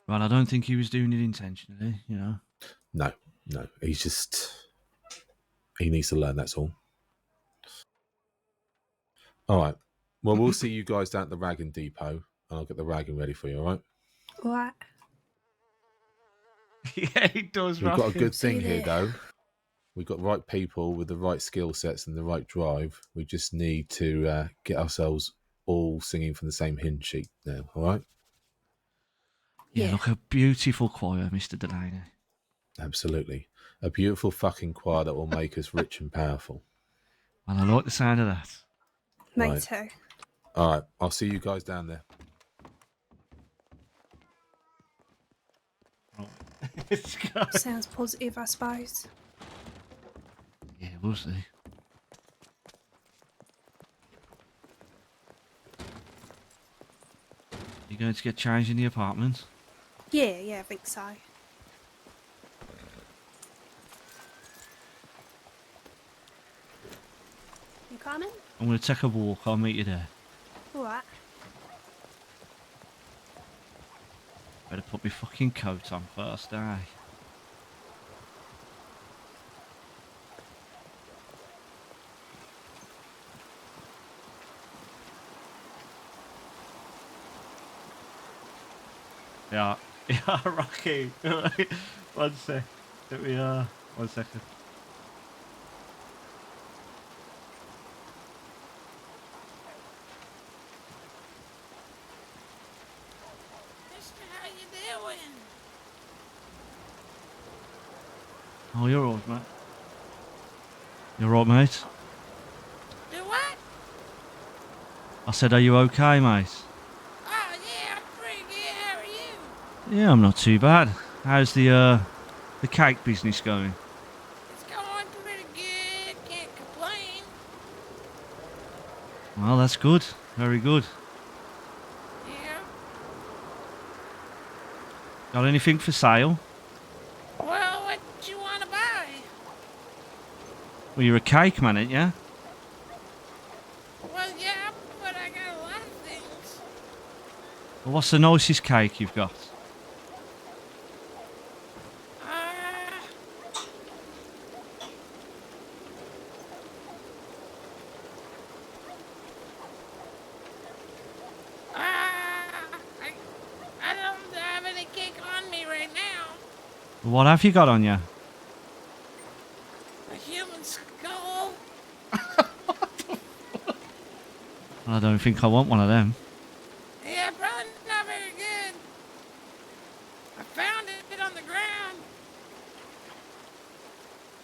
Speaker 1: Well, I don't think he was doing it intentionally, you know.
Speaker 3: No. He's he needs to learn, that's all. All right. Well, we'll see you guys down at the Wagon Depot, and I'll get the wagon ready for you, all right?
Speaker 4: What?
Speaker 1: Yeah, he does,
Speaker 3: We've got a good
Speaker 4: See
Speaker 3: thing here,
Speaker 4: there.
Speaker 3: though. We've got the right people with the right skill sets and the right drive. We just need to get ourselves all singing from the same hymn sheet now, all right?
Speaker 1: Yeah,
Speaker 4: Yeah.
Speaker 1: look, a beautiful choir, Mr. Delaney.
Speaker 3: Absolutely. A beautiful fucking choir that will make us rich and powerful.
Speaker 1: Well, I like the sound of that.
Speaker 4: Me
Speaker 3: Right.
Speaker 4: too.
Speaker 3: All right. I'll see you guys down there.
Speaker 1: Let's go.
Speaker 4: Sounds positive, I suppose.
Speaker 1: Yeah, we'll see. You going to get changed in the apartment?
Speaker 4: Yeah, I think so. You coming?
Speaker 1: I'm going to take a walk. I'll meet you there.
Speaker 4: Alright.
Speaker 1: Better put my fucking coat on first, eh? Yeah, Rocky. One sec. Let me, 1 second.
Speaker 6: Mister, how you doing?
Speaker 1: Oh, you're all right, mate. You're all right, mate?
Speaker 6: Do what?
Speaker 1: I said, are you okay, mate?
Speaker 6: Oh, yeah, I'm pretty good. How are you?
Speaker 1: Yeah, I'm not too bad. How's the cake business going?
Speaker 6: It's going pretty good. Can't complain.
Speaker 1: Well, that's good. Very good.
Speaker 6: Yeah.
Speaker 1: Got anything for sale?
Speaker 6: Well, what you want to buy?
Speaker 1: Well, you're a cake man, ain't ya?
Speaker 6: Well, yeah, but I got a lot of things.
Speaker 1: Well, what's the nicest cake you've got?
Speaker 6: I don't have any cake on me right now.
Speaker 1: What have you got on you?
Speaker 6: A human skull.
Speaker 1: I don't think I want one of them.
Speaker 6: Yeah, probably not very good. I found it on the ground.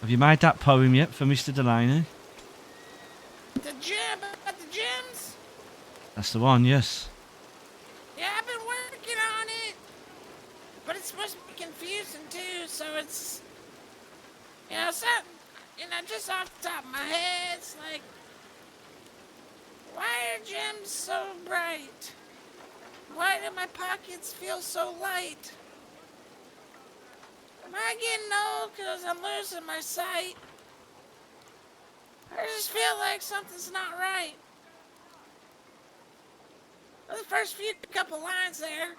Speaker 1: Have you made that poem yet for Mr. Delaney?
Speaker 6: The gym, about the gyms?
Speaker 1: That's the one, yes.
Speaker 6: Yeah, I've been working on it. But it's supposed to be confusing too, so it's, something, just off the top of my head, it's like, why are gyms so bright? Why do my pockets feel so light? Am I getting old because I'm losing my sight? I just feel like something's not right. The first few couple lines there.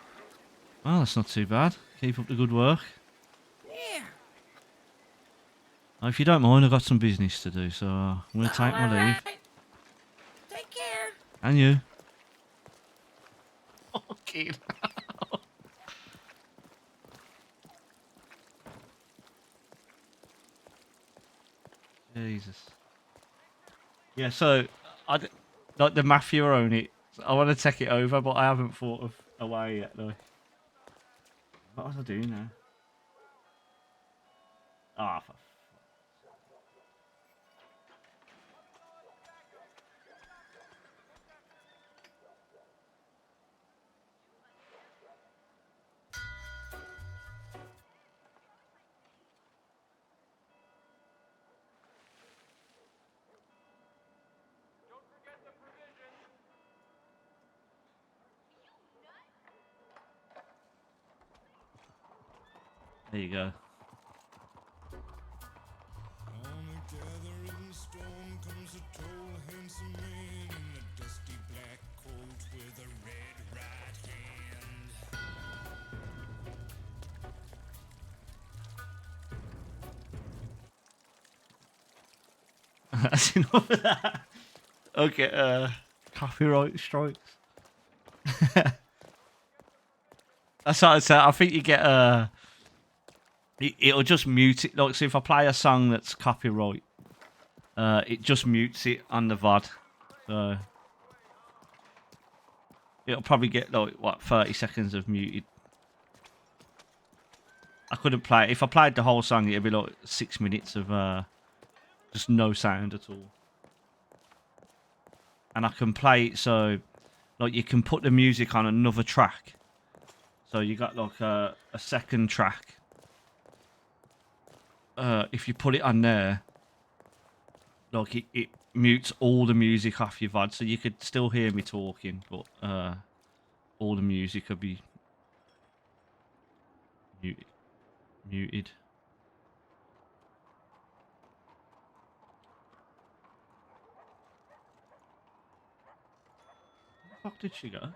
Speaker 1: Well, that's not too bad. Keep up the good work.
Speaker 6: Yeah.
Speaker 1: If you don't mind, I've got some business to do, so I'm going to take my leave.
Speaker 6: Alright. Take care.
Speaker 1: And you. Okay. Jesus. Yeah, so like the mafia own it. I want to take it over, but I haven't thought of a way yet, though. What was I doing now? Ah, for there you go.
Speaker 7: On a gathering storm comes a tall, handsome man in a dusty black coat with a red right hand.
Speaker 1: That's enough of that. Okay, copyright strikes. That's what I said. I think you get it'll just mute it. Like, so if I play a song that's copyright, it just mutes it on the VOD. So it'll probably get like 30 seconds of muted. I couldn't play it. If I played the whole song, it'd be like 6 minutes of just no sound at all. And I can play it so, like, you can put the music on another track. So you got like a second track. If you put it on there, like it mutes all the music off your VOD, so you could still hear me talking, but all the music would be muted. Where the fuck did she go?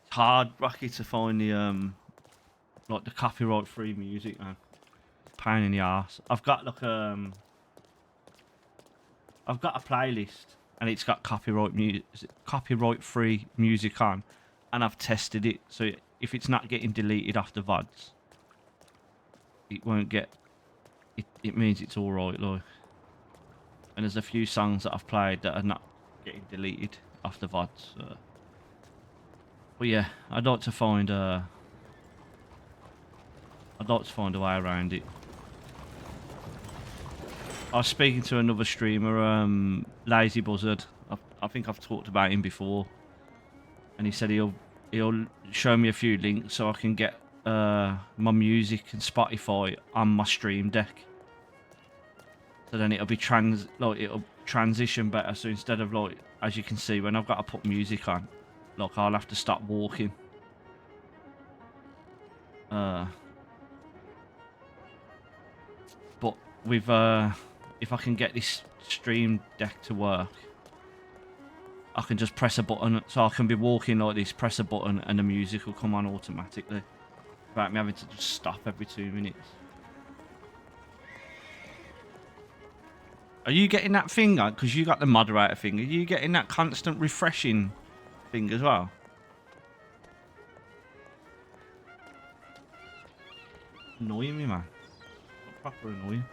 Speaker 1: It's hard, Rocky, to find the like the copyright free music, man. Pain in the arse. I've got like I've got a playlist and it's got copyright free music on, and I've tested it, so if it's not getting deleted off the VODs, it won't get it means it's alright, like. And there's a few songs that I've played that are not getting deleted off the VODs. So. But yeah, I'd like to find a way around it. I was speaking to another streamer, Lazy Buzzard. I think I've talked about him before, and he said he'll show me a few links so I can get my music and Spotify on my Stream Deck. So then it'll be it'll transition better. So instead of, like, as you can see, when I've got to put music on, like, I'll have to stop walking. But with if I can get this Stream Deck to work, I can just press a button, so I can be walking like this, press a button, and the music will come on automatically without me having to just stop every 2 minutes. Are you getting that thing on? Because you got the moderator thing. Are you getting that constant refreshing thing as well? Annoying me, man. Proper annoying.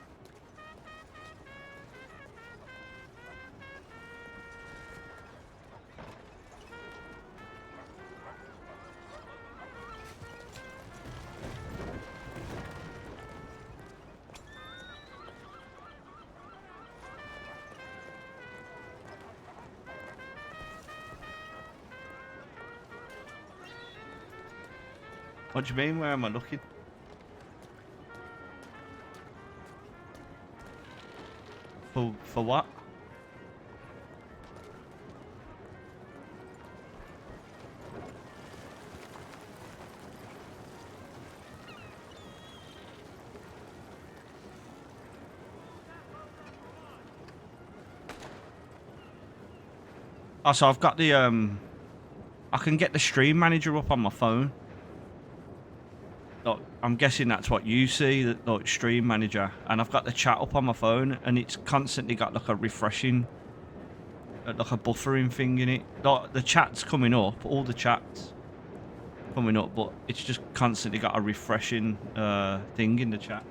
Speaker 1: What do you mean? Where am I looking? For what? Oh, so I've got the I can get the stream manager up on my phone. Like, I'm guessing that's what you see, that like stream manager, and I've got the chat up on my phone, and it's constantly got like a refreshing, like a buffering thing in it. Like, the chat's coming up, all the chats coming up, but it's just constantly got a refreshing thing in the chat.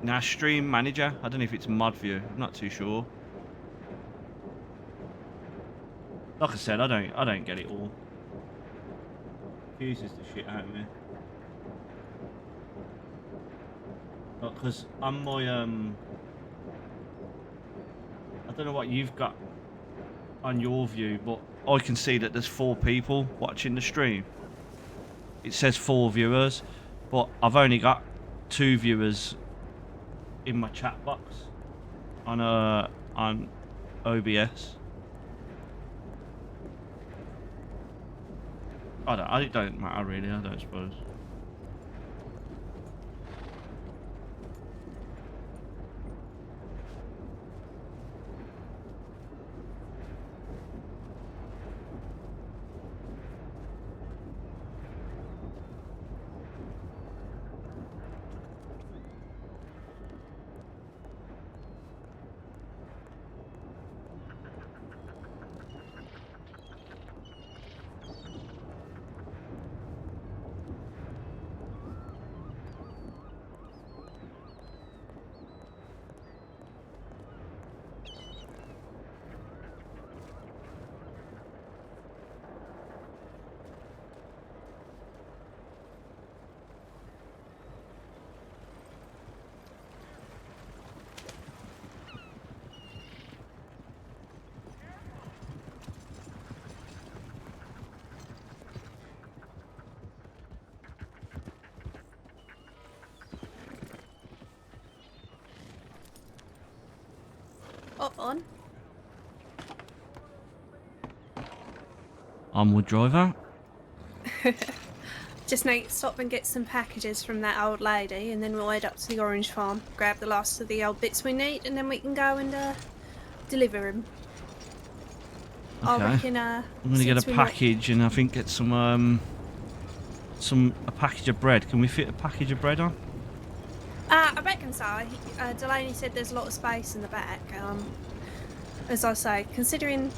Speaker 1: Now stream manager. I don't know if it's mod view. I'm not too sure. Like I said, I don't get it all. Confuses the shit out of me. Because on my I don't know what you've got on your view, but I can see that there's 4 people watching the stream. It says 4 viewers, but I've only got 2 viewers in my chat box on OBS. It don't matter really. I don't suppose.
Speaker 4: On.
Speaker 1: Onward driver.
Speaker 4: Just need to stop and get some packages from that old lady, and then we'll head up to the orange farm, grab the last of the old bits we need, and then we can go and deliver them.
Speaker 1: Okay.
Speaker 4: I reckon,
Speaker 1: I'm gonna get a package, and I think get a package of bread. Can we fit a package of bread on?
Speaker 4: I reckon so. Delaney said there's a lot of space in the back. As I say, considering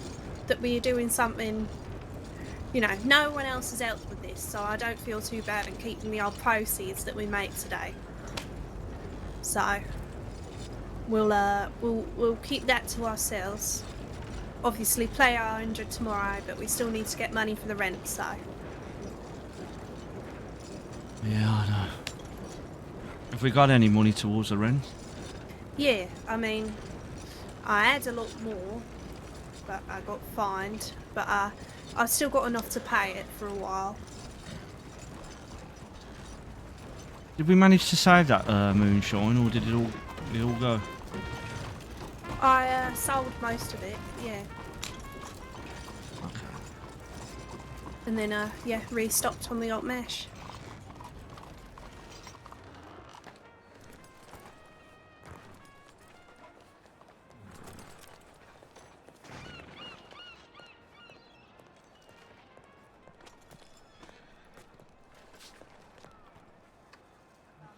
Speaker 4: that we are doing something, you know, no one else has helped with this, so I don't feel too bad in keeping the old proceeds that we make today. So we'll keep that to ourselves. Obviously, play our 100 tomorrow, but we still need to get money for the rent. So
Speaker 1: Yeah, I know. Have we got any money towards the rent?
Speaker 4: yeah, I mean, I had a lot more, but I got fined. But I've still got enough to pay it for a while.
Speaker 1: Did we manage to save that moonshine, or did it all go?
Speaker 4: I sold most of it, yeah.
Speaker 1: Okay.
Speaker 4: And then, yeah, restocked on the old mesh.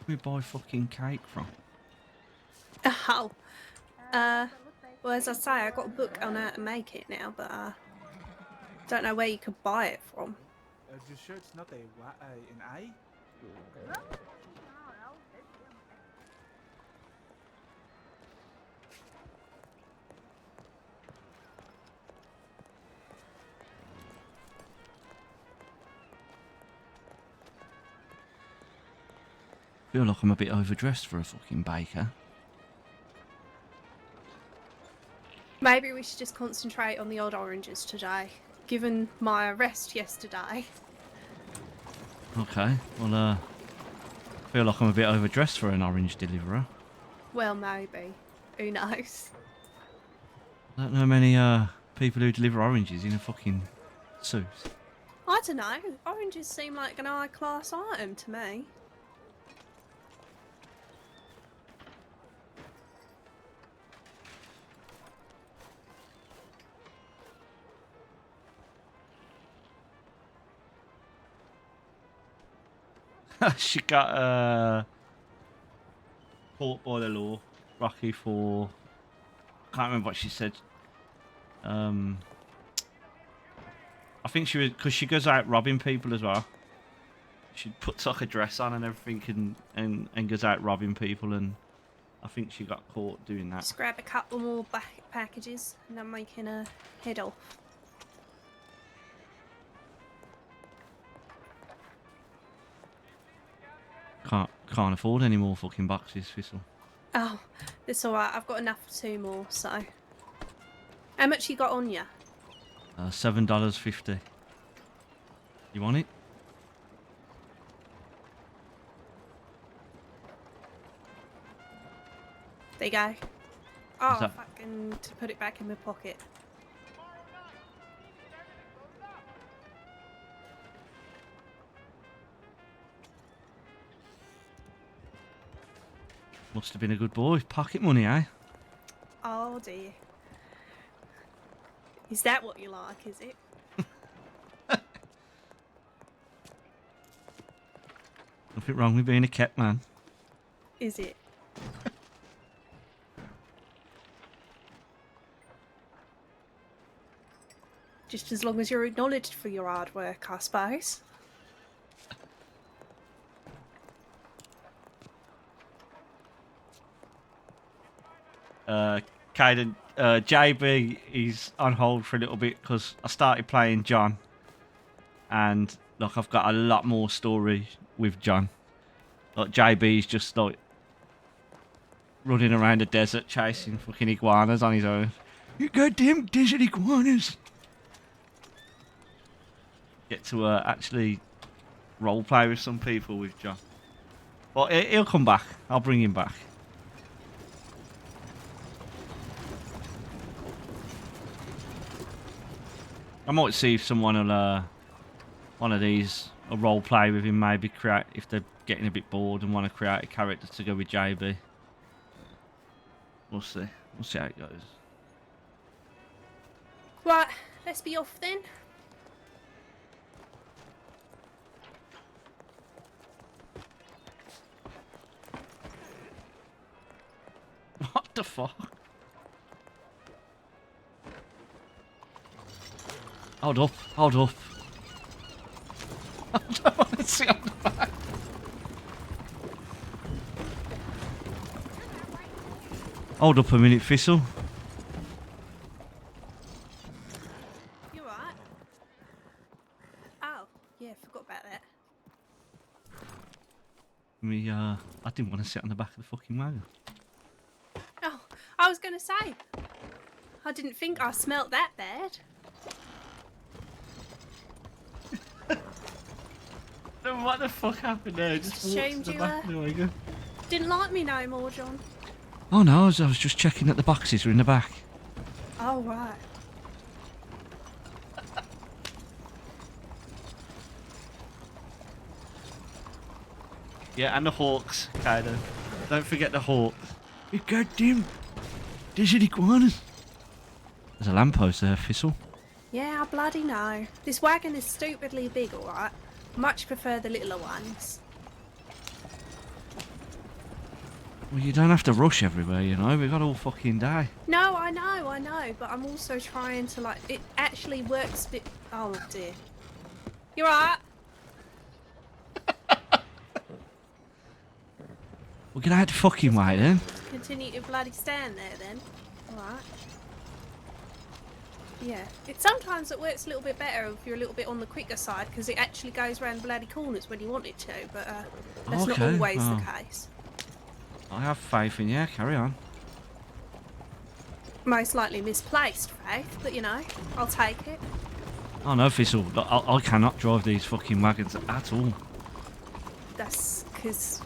Speaker 1: Where do we buy fucking cake from?
Speaker 4: Oh. Well, as I say, I got a book on how to make it now, but don't know where you could buy it from.
Speaker 8: You sure it's not an A?
Speaker 1: Feel like I'm a bit overdressed for a fucking baker.
Speaker 4: Maybe we should just concentrate on the odd oranges today, given my arrest yesterday.
Speaker 1: Okay, well, I feel like I'm a bit overdressed for an orange deliverer.
Speaker 4: Well, maybe. Who knows?
Speaker 1: I don't know many people who deliver oranges in a fucking suit.
Speaker 4: I don't know. Oranges seem like an high-class item to me.
Speaker 1: She got caught by the law, Rocky, for I can't remember what she said. I think she was because she goes out robbing people as well. She puts like a dress on and everything, and goes out robbing people, and I think she got caught doing that.
Speaker 4: Just grab a couple more packages and I'm making a head off.
Speaker 1: Can't afford any more fucking boxes, Thistle.
Speaker 4: Oh, it's alright. I've got enough for 2 more, so... How much you got on you?
Speaker 1: $7.50. You want it?
Speaker 4: There you go. Oh,
Speaker 1: that-
Speaker 4: fucking to put it back in my pocket.
Speaker 1: Must have been a good boy. Pocket money, eh?
Speaker 4: Oh dear. Is that what you like, is it?
Speaker 1: Nothing wrong with being a kept man.
Speaker 4: Is it? Just as long as you're acknowledged for your hard work, I suppose.
Speaker 1: Caden, JB is on hold for a little bit because I started playing John, and like I've got a lot more story with John. Like JB's just like running around the desert chasing fucking iguanas on his own. You goddamn desert iguanas! Get to actually roleplay with some people with John. But he'll come back. I'll bring him back. I might see if someone will, one of these, a role play with him, maybe create, if they're getting a bit bored and want to create a character to go with JB. We'll see. We'll see how it goes.
Speaker 4: Right, let's be off then.
Speaker 1: What the fuck? Hold up, hold up. I don't want to see on the back. Hold up a minute, Thistle.
Speaker 4: You alright? Oh, yeah, forgot about that.
Speaker 1: I didn't want to sit on the back of the fucking wagon.
Speaker 4: Oh, I was going to say. I didn't think I smelt that bad.
Speaker 1: Then what the fuck happened there?
Speaker 4: Just
Speaker 1: walked to
Speaker 4: assumed
Speaker 1: the
Speaker 4: you,
Speaker 1: back of the wagon.
Speaker 4: Didn't like me no more, John.
Speaker 1: Oh no, I was just checking that the boxes were in the back.
Speaker 4: Oh, right.
Speaker 1: Yeah, and the hawks, kind of. Don't forget the hawks. You goddamn desert iguanas. There's a lamppost there, Thistle.
Speaker 4: Yeah, I bloody know. This wagon is stupidly big, alright? Much prefer the littler ones.
Speaker 1: Well, you don't have to rush everywhere, you know. We've got all fucking day.
Speaker 4: No, I know, but I'm also trying to, like, it actually works bit. Oh dear. You alright?
Speaker 1: We'll get out the fucking way then.
Speaker 4: Continue to bloody stand there then. Alright. Yeah. Sometimes it works a little bit better if you're a little bit on the quicker side because it actually goes around bloody corners when you want it to, but that's not
Speaker 1: Okay,
Speaker 4: always the
Speaker 1: oh.
Speaker 4: case.
Speaker 1: I have faith in you. Carry on.
Speaker 4: Most likely misplaced, Faith, but you know, I'll take it.
Speaker 1: Oh no, Thistle. I cannot drive these fucking wagons at all.
Speaker 4: That's because,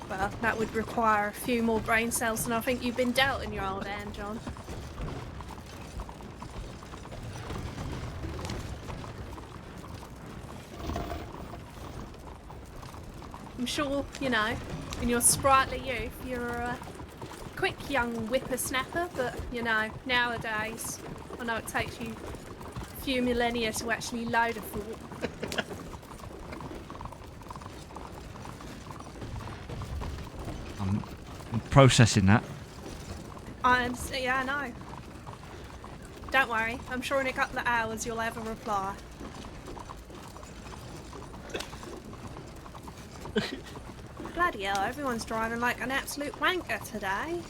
Speaker 4: well, that would require a few more brain cells than I think you've been dealt in your old hand, John. I'm sure, you know, in your sprightly youth, you're a quick young whippersnapper, but, you know, nowadays, I know it takes you a few millennia to actually load a thought.
Speaker 1: I'm processing that.
Speaker 4: Yeah, I know. Don't worry, I'm sure in a couple of hours you'll have a reply. Bloody hell, everyone's driving like an absolute wanker today.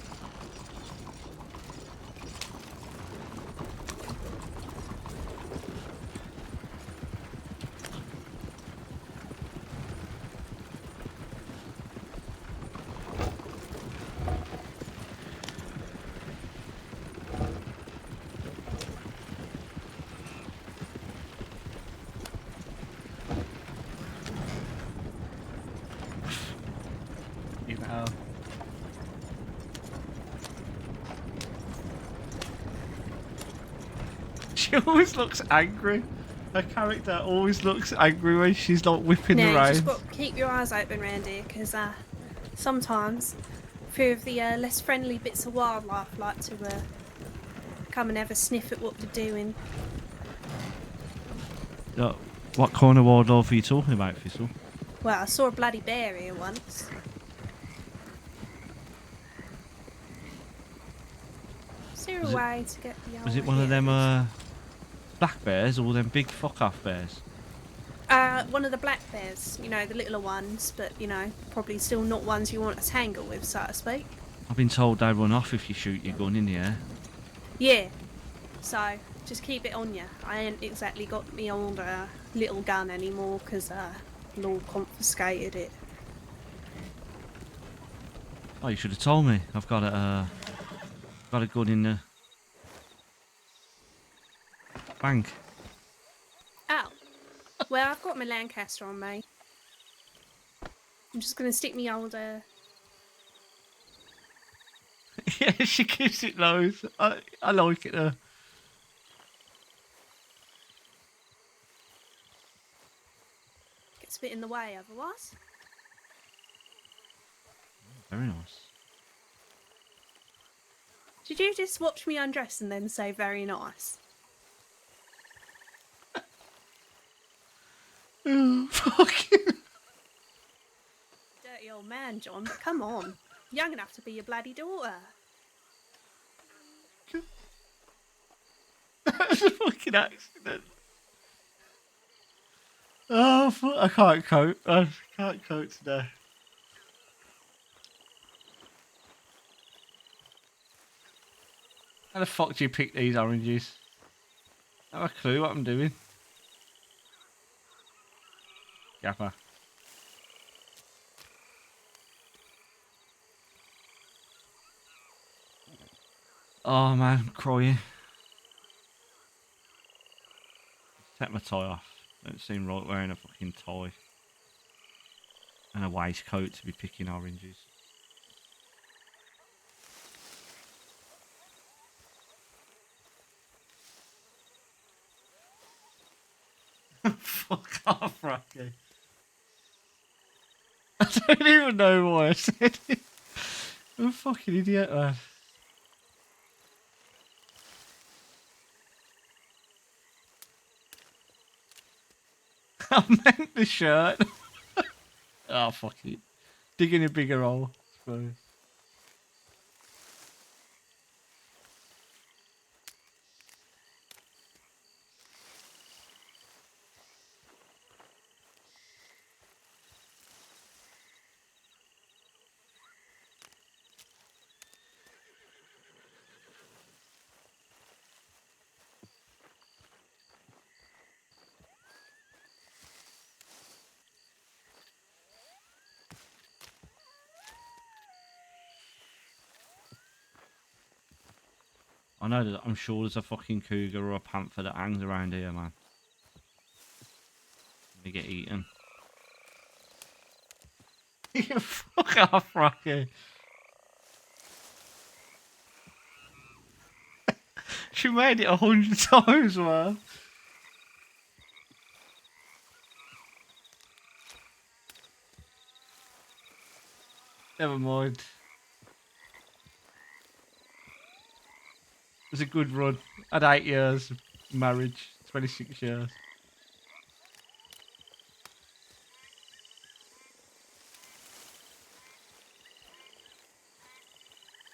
Speaker 1: You know. She always looks angry. Her character always looks angry when she's not whipping
Speaker 4: Now,
Speaker 1: the
Speaker 4: you
Speaker 1: reins.
Speaker 4: just got to keep your eyes open round here, because sometimes a few of the less friendly bits of wildlife like to come and have a sniff at what we're doing.
Speaker 1: What kind of wildlife are you talking about, Thistle?
Speaker 4: Well, I saw a bloody bear here once. Is there a way to get the
Speaker 1: Was it one of them black bears or them big fuck off bears?
Speaker 4: One of the black bears, you know, the littler ones, but, you know, probably still not ones you want to tangle with, so to speak.
Speaker 1: I've been told they run off if you shoot your gun in the air.
Speaker 4: Yeah, so just keep it on you. I ain't exactly got me old little gun anymore, because law confiscated it.
Speaker 1: Oh, you should have told me. I've got a gun in the bank.
Speaker 4: Oh, well, I've got my Lancaster on me. I'm just going to stick me old
Speaker 1: Yeah, she gives it loads. I like it.
Speaker 4: gets a bit in the way otherwise.
Speaker 1: Very nice.
Speaker 4: Did you just watch me undress and then say very nice?
Speaker 1: Oh, fucking.
Speaker 4: Dirty old man, John, but come on. Young enough to be your bloody daughter.
Speaker 1: That was a fucking accident. Oh, I can't cope. I can't cope today. How the fuck do you pick these oranges? I have a clue what I'm doing. Gapper. Oh man, I'm crying. Take my tie off. Don't seem right wearing a fucking tie. And a waistcoat to be picking oranges. Fuck off, Rocky. I don't even know why I said it. I'm a fucking idiot, man. I meant the shirt. Oh, fuck it. Digging a bigger hole, I suppose. I know that I'm sure there's a fucking cougar or a panther that hangs around here, man. They get eaten. Fuck off, Rocky. She made it 100 times, man. Never mind. It was a good run. I had 8 years of marriage, 26 years.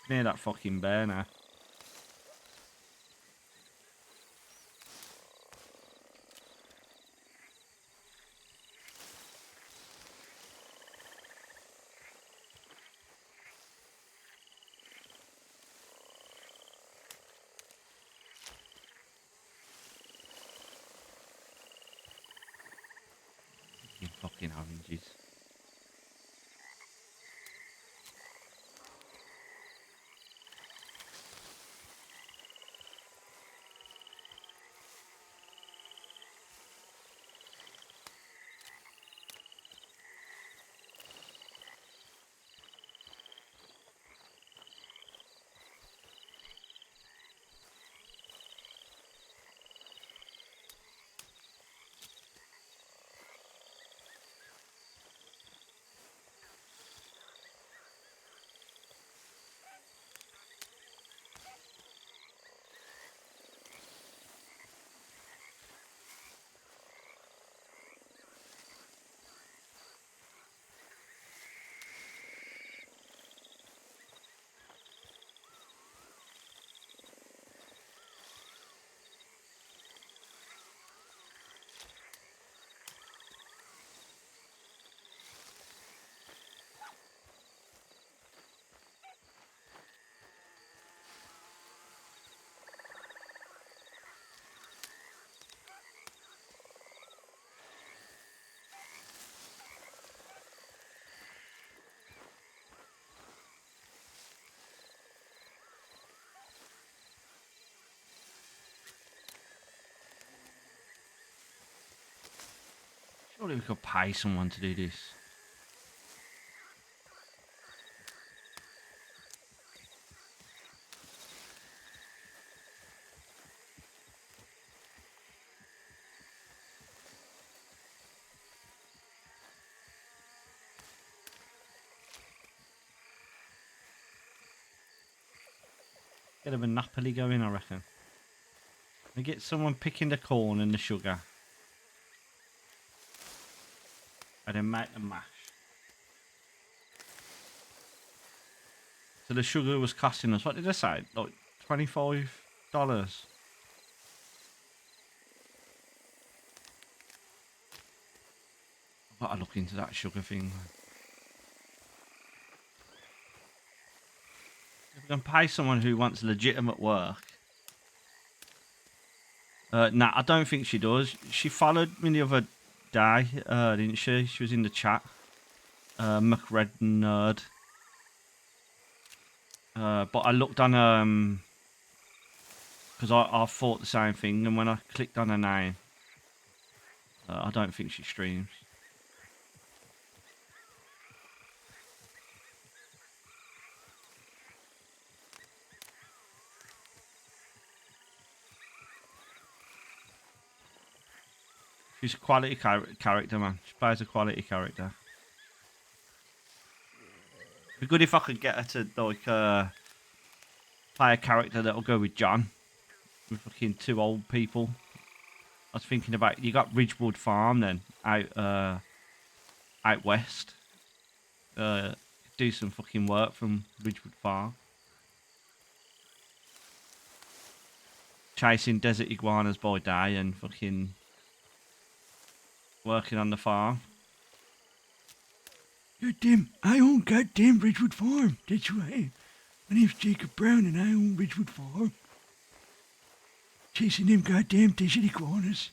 Speaker 1: Near that fucking bear now. You fucking oranges. Surely we could pay someone to do this. Get a monopoly going, I reckon. We get someone picking the corn and the sugar. And then make the mash. So the sugar was costing us, what did I say? Like $25. I've got to look into that sugar thing, man. If we can pay someone who wants legitimate work. Nah, I don't think she does. She followed me the other day, didn't she? She was in the chat. McRed Nerd. But I looked on because I thought the same thing, and when I clicked on her name, I don't think she streams. She's a quality character, man. She plays a quality character. It'd be good if I could get her to like play a character that'll go with John. With fucking 2 old people. I was thinking about you got Ridgewood Farm then out west. Do some fucking work from Ridgewood Farm. Chasing desert iguanas by day and fucking working on the farm. Goddamn, I own goddamn Ridgewood Farm. That's who I am. My name's Jacob Brown and I own Ridgewood Farm. Chasing them goddamn desert iguanas.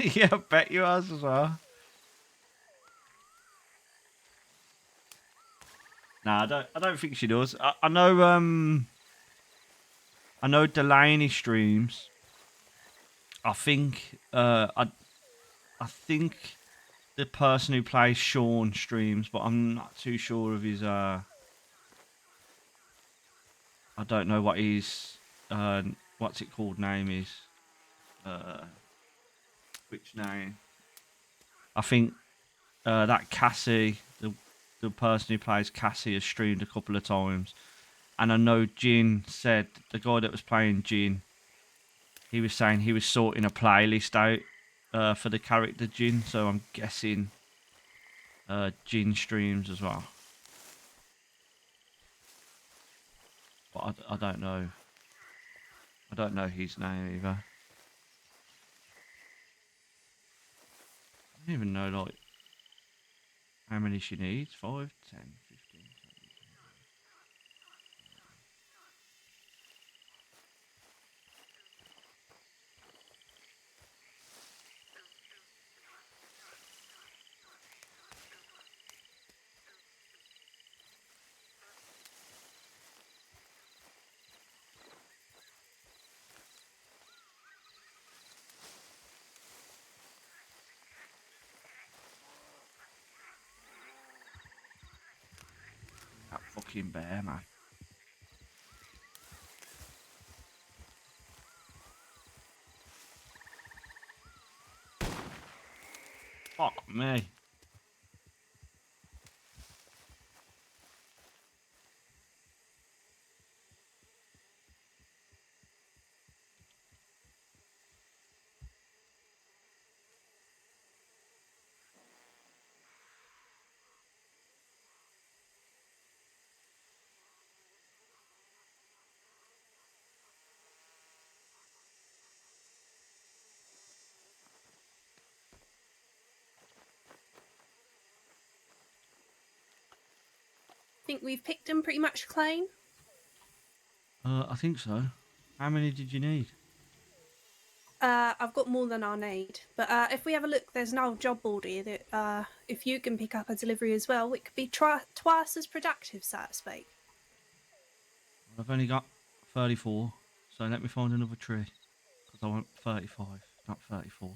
Speaker 1: Yeah, I bet you has as well. Nah, I don't think she does. I know. I know Delaney streams. I think. I think the person who plays Sean streams, but I'm not too sure of his. I don't know what his. What's it called? Name is. Which name? I think that Cassie, the person who plays Cassie, has streamed a couple of times, and I know Jin said the guy that was playing Jin. He was saying he was sorting a playlist out for the character Jin, so I'm guessing Jin streams as well. But I don't know. I don't know his name either. I don't even know like how many she needs. 5, 10, 15. That fucking bear, man. Fuck me.
Speaker 4: Think we've picked them pretty much clean.
Speaker 1: I think so. How many did you need?
Speaker 4: I've got more than I need, but if we have a look, there's an old job board here that if you can pick up a delivery as well, it could be twice as productive, so to speak.
Speaker 1: I've only got 34, so let me find another tree. Because I want 35, not 34.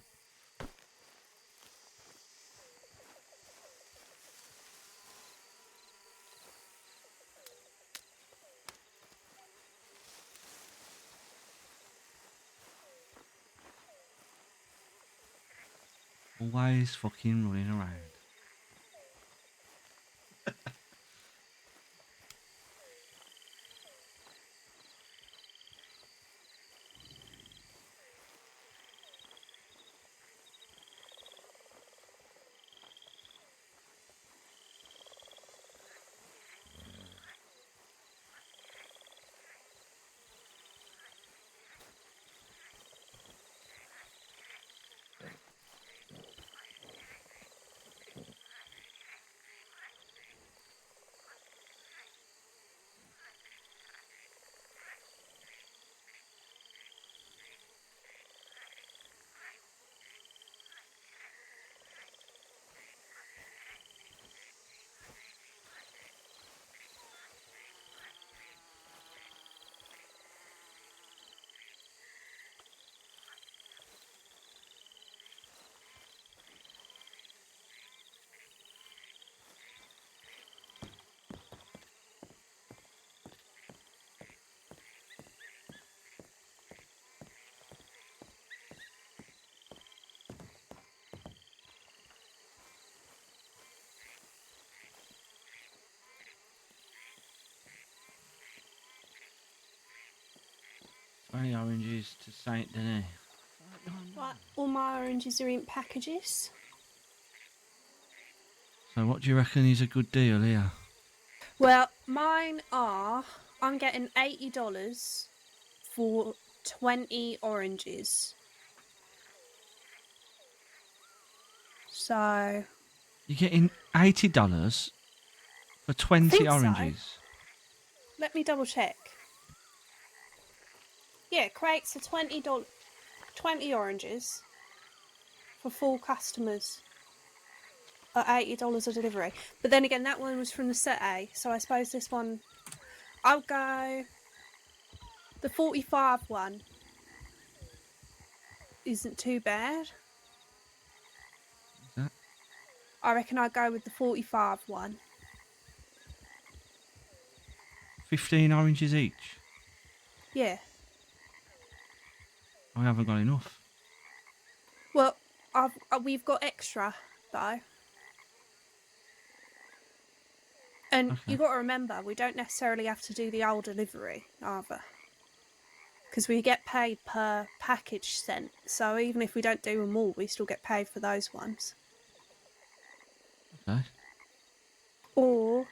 Speaker 1: Always fucking running around. Only oranges to Saint Denis.
Speaker 4: Right, all my oranges are in packages.
Speaker 1: So what do you reckon is a good deal here?
Speaker 4: Well, mine are. I'm getting $80 for 20 oranges. So
Speaker 1: You're getting $80 for 20
Speaker 4: think so.
Speaker 1: oranges.
Speaker 4: Let me double check. Yeah, crates for $20, 20 oranges for 4 customers at $80 a delivery. But then again, that one was from the set A, so I suppose this one, I'll go. The 45 one isn't too bad.
Speaker 1: What's that?
Speaker 4: I reckon I'll go with the 45 one.
Speaker 1: 15 oranges each.
Speaker 4: Yeah.
Speaker 1: I haven't got enough.
Speaker 4: Well, we've got extra though. And
Speaker 1: Okay.
Speaker 4: you got to remember, we don't necessarily have to do the old delivery either, because we get paid per package sent. So even if we don't do them all, we still get paid for those ones.
Speaker 1: Okay.
Speaker 4: Or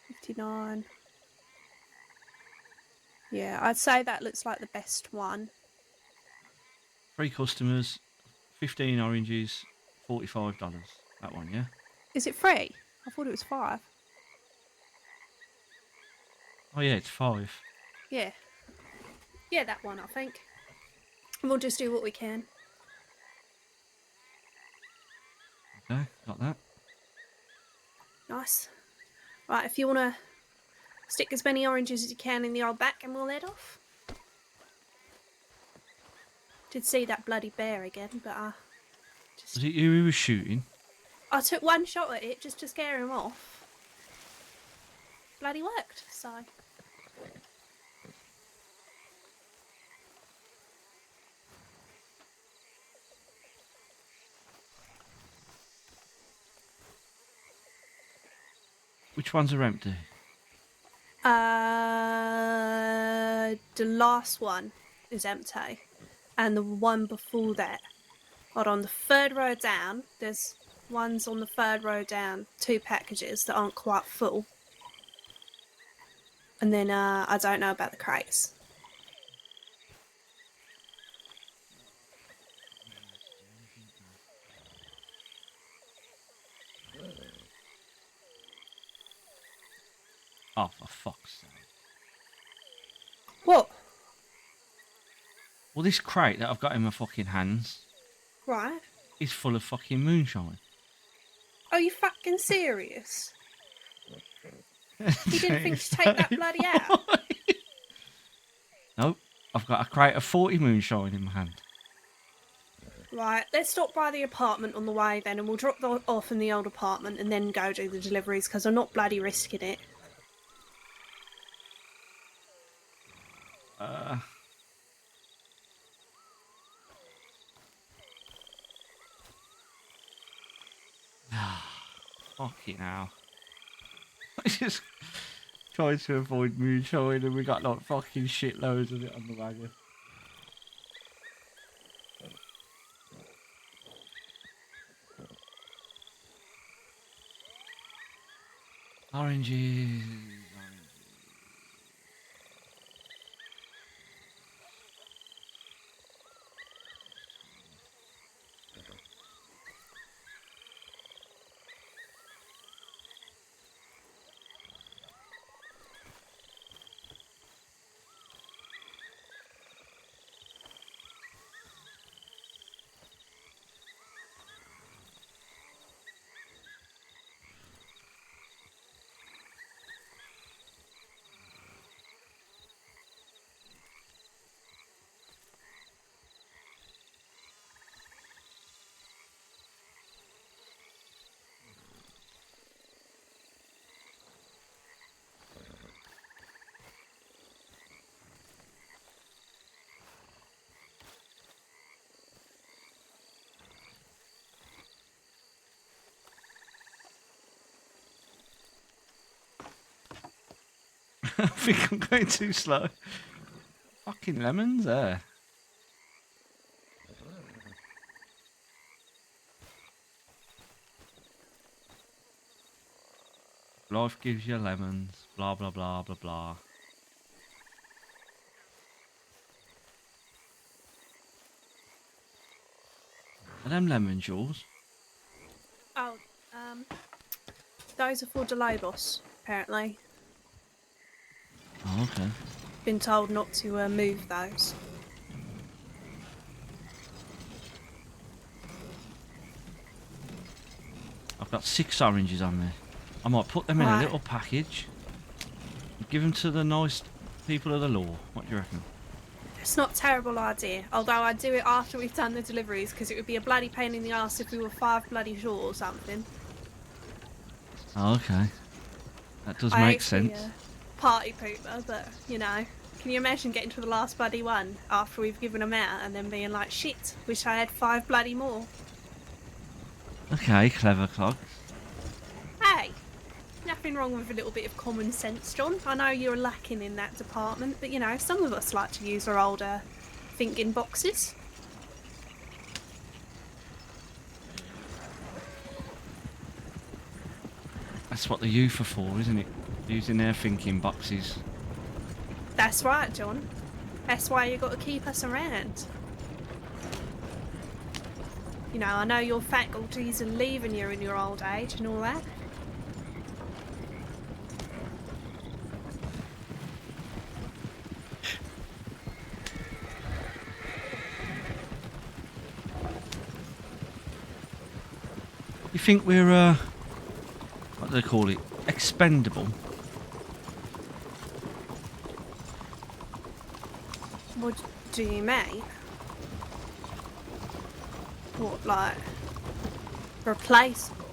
Speaker 4: 59. Yeah, I'd say that looks like the best one.
Speaker 1: 3 customers, 15 oranges, $45. That one, yeah?
Speaker 4: Is it free? I thought it was 5.
Speaker 1: Oh, yeah, it's 5.
Speaker 4: Yeah. Yeah, that one, I think. We'll just do what we can.
Speaker 1: Okay, got that.
Speaker 4: Nice. Right, if you want to stick as many oranges as you can in the old back and we'll head off. Did see that bloody bear again, but
Speaker 1: Was it you who was shooting?
Speaker 4: I took one shot at it just to scare him off. Bloody worked, so.
Speaker 1: Which ones are empty?
Speaker 4: The last one is empty, and the one before that. Hold on, the 3rd row down, there's ones on the 3rd row down, 2 packages that aren't quite full. And then I don't know about the crates.
Speaker 1: Oh, for fuck's sake.
Speaker 4: What?
Speaker 1: Well, this crate that I've got in my fucking hands
Speaker 4: Right.
Speaker 1: is full of fucking moonshine.
Speaker 4: Are you fucking serious? You didn't think to take that bloody out?
Speaker 1: Nope. I've got a crate of 40 moonshine in my hand.
Speaker 4: Right, let's stop by the apartment on the way then, and we'll drop that off in the old apartment and then go do the deliveries, because I'm not bloody risking it.
Speaker 1: Fucking hell. I just tried to avoid moonshine and we got like fucking shitloads of it on the wagon. Oranges. I think I'm going too slow. Fucking lemons there. Life gives you lemons, blah blah blah blah blah. Are them lemons yours?
Speaker 4: Oh, those are for Delobos, apparently.
Speaker 1: Oh, okay.
Speaker 4: Been told not to move those.
Speaker 1: I've got 6 oranges on me. I might put them in a
Speaker 4: Right.
Speaker 1: little package and give them to the nice people of the law. What do you reckon?
Speaker 4: It's not a terrible idea, although I'd do it after we've done the deliveries because it would be a bloody pain in the arse if we were 5 bloody short or something.
Speaker 1: Oh, okay. That does
Speaker 4: I
Speaker 1: make
Speaker 4: hate to be
Speaker 1: sense.
Speaker 4: a party pooper, but you know, can you imagine getting to the last bloody one after we've given them out and then being like, shit, wish I had 5 bloody more?
Speaker 1: Okay, clever clogs.
Speaker 4: Hey, nothing wrong with a little bit of common sense, John. I know you're lacking in that department, but you know, some of us like to use our older thinking boxes.
Speaker 1: That's what the youth are for, isn't it? Using their thinking boxes.
Speaker 4: That's right, John. That's why you got to keep us around. You know, I know your faculties are leaving you in your old age and all that.
Speaker 1: You think we're, what do they call it? Expendable?
Speaker 4: What do you mean? What, like, replaceable?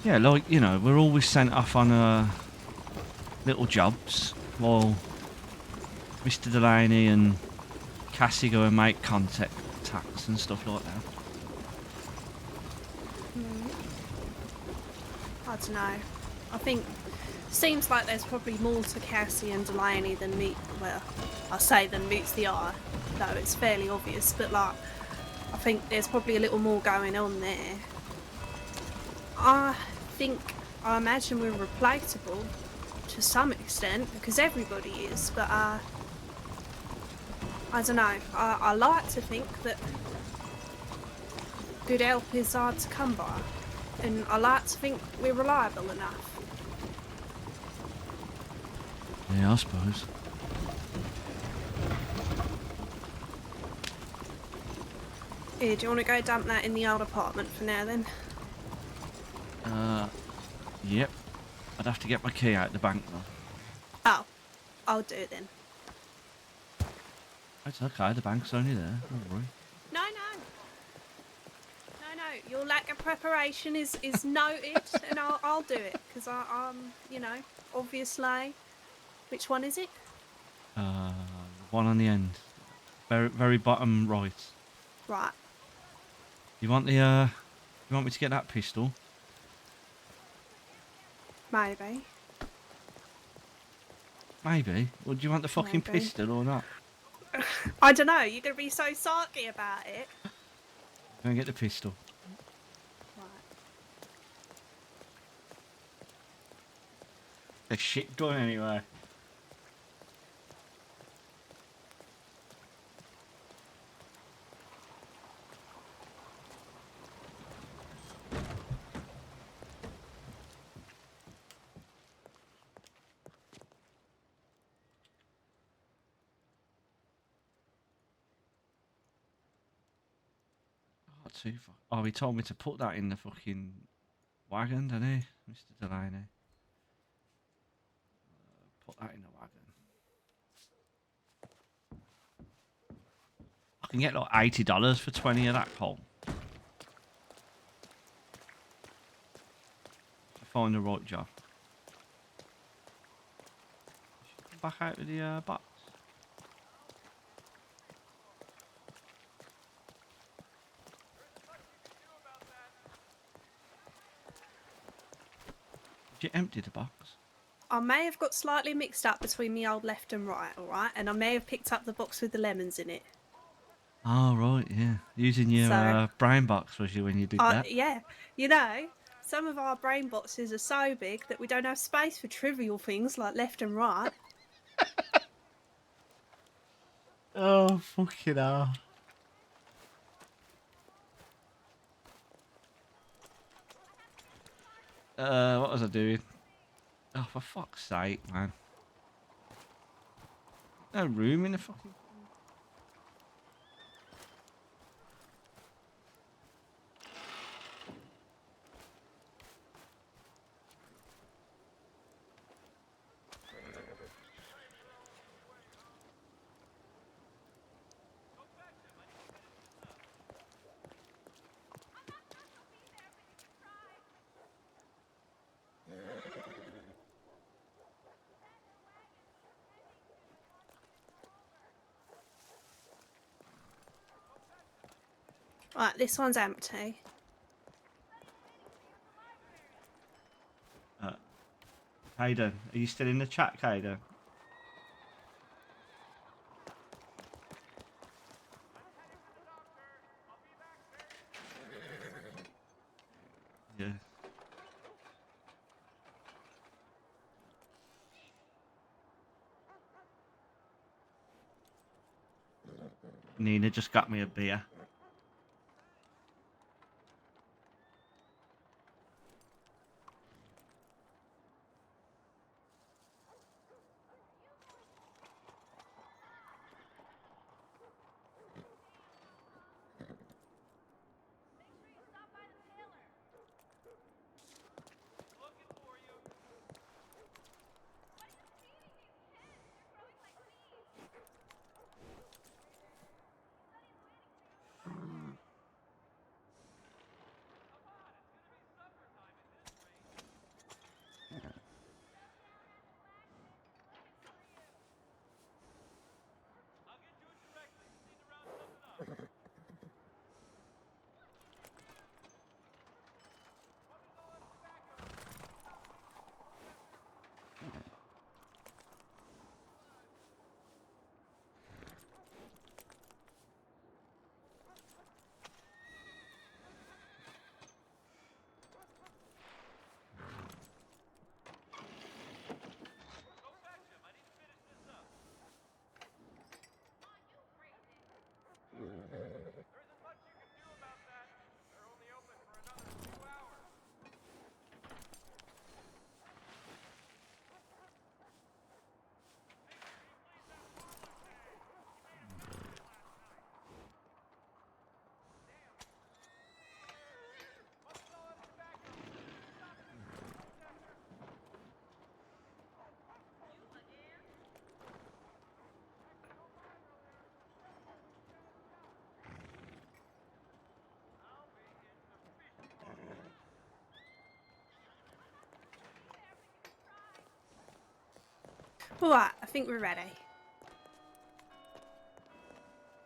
Speaker 1: Yeah, like, you know, we're always sent off on little jobs while Mr. Delaney and Cassie go and make contacts and stuff like that.
Speaker 4: I don't know. I think seems like there's probably more to Cassie and Delaney than meet. Well, I say than meets the eye, though it's fairly obvious. But like, I think there's probably a little more going on there. I imagine we're replaceable to some extent because everybody is. But I don't know. I like to think that good help is hard to come by. And I like to think we're reliable enough.
Speaker 1: Yeah, I suppose.
Speaker 4: Here, do you want to go dump that in the old apartment for now then?
Speaker 1: Yep. I'd have to get my key out the bank though.
Speaker 4: Oh, I'll do it then.
Speaker 1: It's okay, the bank's only there. Don't worry.
Speaker 4: No, your lack of preparation is noted, and I'll do it because I'm, you know, obviously. Which one is it?
Speaker 1: One on the end. Very bottom right.
Speaker 4: Right.
Speaker 1: You want me to get that pistol?
Speaker 4: Maybe.
Speaker 1: Maybe. Or do you want the fucking
Speaker 4: Maybe.
Speaker 1: pistol or not?
Speaker 4: I don't know. You're gonna be so sarky about it.
Speaker 1: Go and get the pistol.
Speaker 4: Right.
Speaker 1: The shit done anyway. Not too far. Oh, he told me to put that in the fucking wagon, didn't he, Mr. Delaney? Put that in the wagon. I can get like $80 for 20 of that coal. If I find the right job. Come back out with the box. Did you empty the box?
Speaker 4: I may have got slightly mixed up between the old left and right, alright? And I may have picked up the box with the lemons in it.
Speaker 1: Oh, right, yeah. Using your
Speaker 4: So-
Speaker 1: brain box, was you, when you did that?
Speaker 4: Yeah. You know, some of our brain boxes are so big that we don't have space for trivial things like left and right.
Speaker 1: Oh, fucking hell. What was I doing? Oh, for fuck's sake, man. No room in the fucking...
Speaker 4: Right, this one's empty.
Speaker 1: Hayden, are you still in the chat, Hayden? Yeah. Nina just got me a beer.
Speaker 4: Alright, I think we're ready.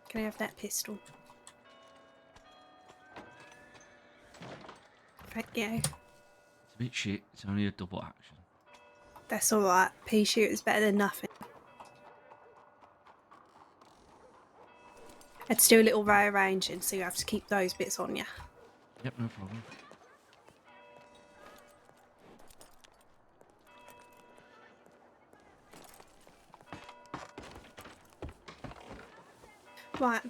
Speaker 4: Can I have that pistol? Thank you.
Speaker 1: It's a bit shit. It's only a double action.
Speaker 4: That's alright. Pea shooter's better than nothing. Let's do a little rearranging, so you have to keep those bits on you.
Speaker 1: Yep, no problem.
Speaker 4: Right.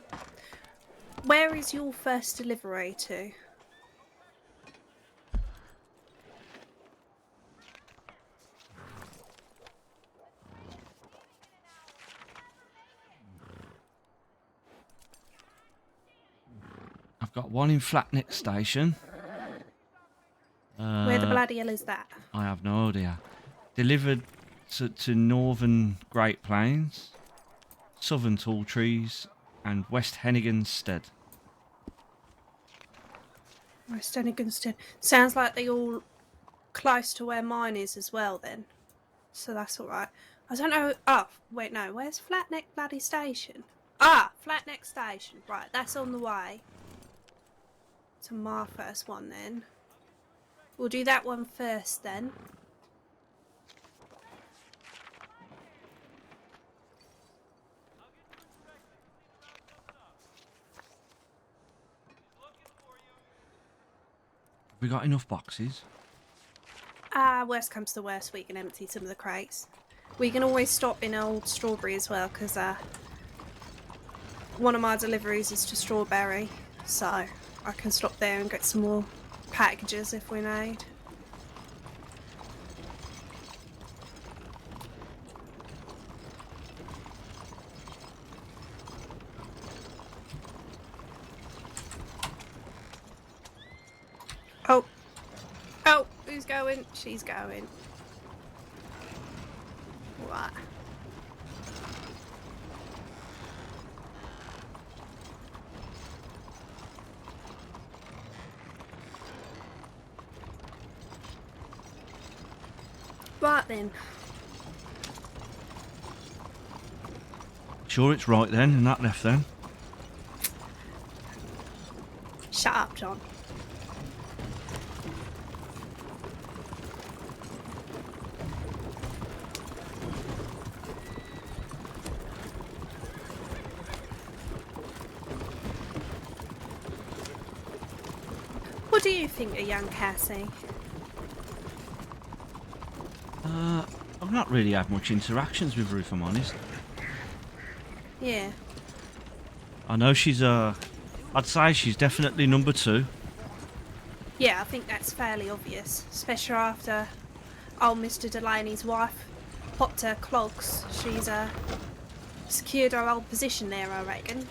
Speaker 4: Where is your first delivery to?
Speaker 1: I've got one in Flatneck Station.
Speaker 4: Where the bloody hell is that?
Speaker 1: I have no idea. Delivered to Northern Great Plains, Southern Tall Trees, and West Henniganstead.
Speaker 4: West Henniganstead. Sounds like they all close to where mine is as well then. So that's alright. I don't know. Oh, wait, no. Where's Flatneck bloody station? Ah, Flatneck station. Right, that's on the way. To my first one then. We'll do that one first then.
Speaker 1: Have we got enough boxes?
Speaker 4: Worst comes to worst, we can empty some of the crates. We can always stop in Old Strawberry as well, because one of my deliveries is to Strawberry, so I can stop there and get some more packages if we need. Oh. Oh, who's going? She's going. What? Right then.
Speaker 1: Sure it's right then, and that left then.
Speaker 4: Shut up, John. What do you think of young Cassie?
Speaker 1: I've not really had much interactions with her, if I'm honest.
Speaker 4: Yeah.
Speaker 1: I know she's I'd say she's definitely number 2.
Speaker 4: Yeah, I think that's fairly obvious, especially after old Mr. Delaney's wife popped her clogs. She's secured her old position there, I reckon.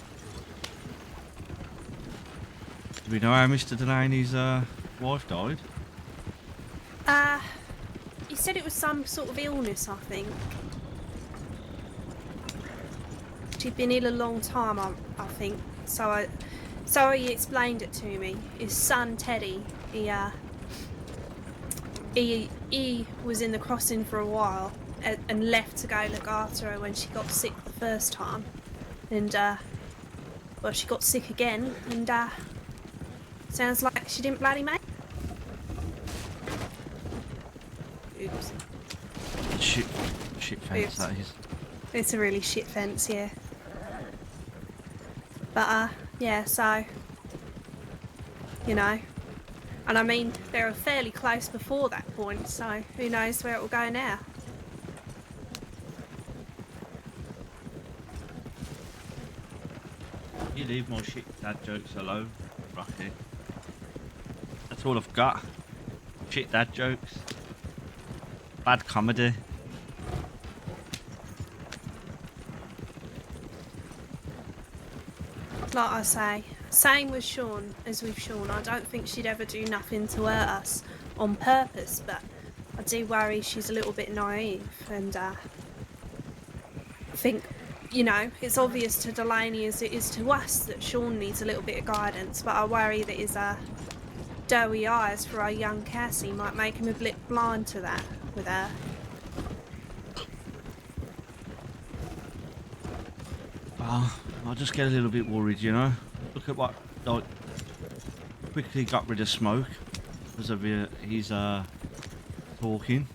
Speaker 1: Do we know how Mr. Delaney's wife died?
Speaker 4: He said it was some sort of illness, I think. She'd been ill a long time, I think. So he explained it to me. His son Teddy, he was in the crossing for a while and left to go look after her when she got sick the first time, and well, she got sick again, and sounds like she didn't bloody make. Oops.
Speaker 1: Shit fence,
Speaker 4: Oops.
Speaker 1: that is.
Speaker 4: It's a really shit fence, yeah. But, yeah, so, you know. And I mean, they were fairly close before that point, so who knows where it will go now.
Speaker 1: You leave my shit dad jokes alone, Rocky. That's all I've got. Shit dad jokes. Bad comedy.
Speaker 4: Like I say, same with Sean as with Sean. I don't think she'd ever do nothing to hurt us on purpose, but I do worry she's a little bit naive, and I think, you know, it's obvious to Delaney as it is to us that Sean needs a little bit of guidance, but I worry that his doughy eyes for our young Cassie might make him a bit blind to that with her.
Speaker 1: I just get a little bit worried, you know. Look at what, like, quickly got rid of Smoke because of his talking.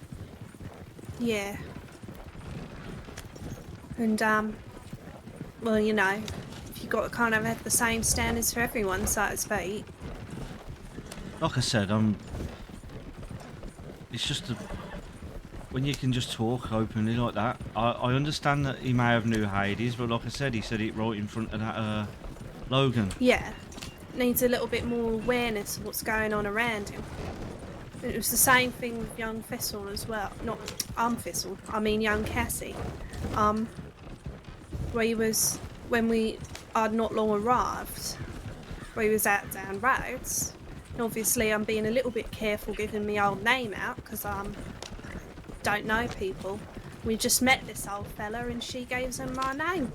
Speaker 4: Yeah. And, well, you know, if you've got to kind of have the same standards for everyone, so to speak.
Speaker 1: Like I said, it's just when you can just talk openly like that. I understand that he may have knew Hades, but like I said, he said it right in front of that Logan.
Speaker 4: Yeah. Needs a little bit more awareness of what's going on around him. It was the same thing with young Thistle as well. Not Thistle, I mean young Cassie. Where he was, when we had not long arrived, where he was out down roads. And obviously I'm being a little bit careful giving my old name out, because don't know people. We just met this old fella and she gave him my name.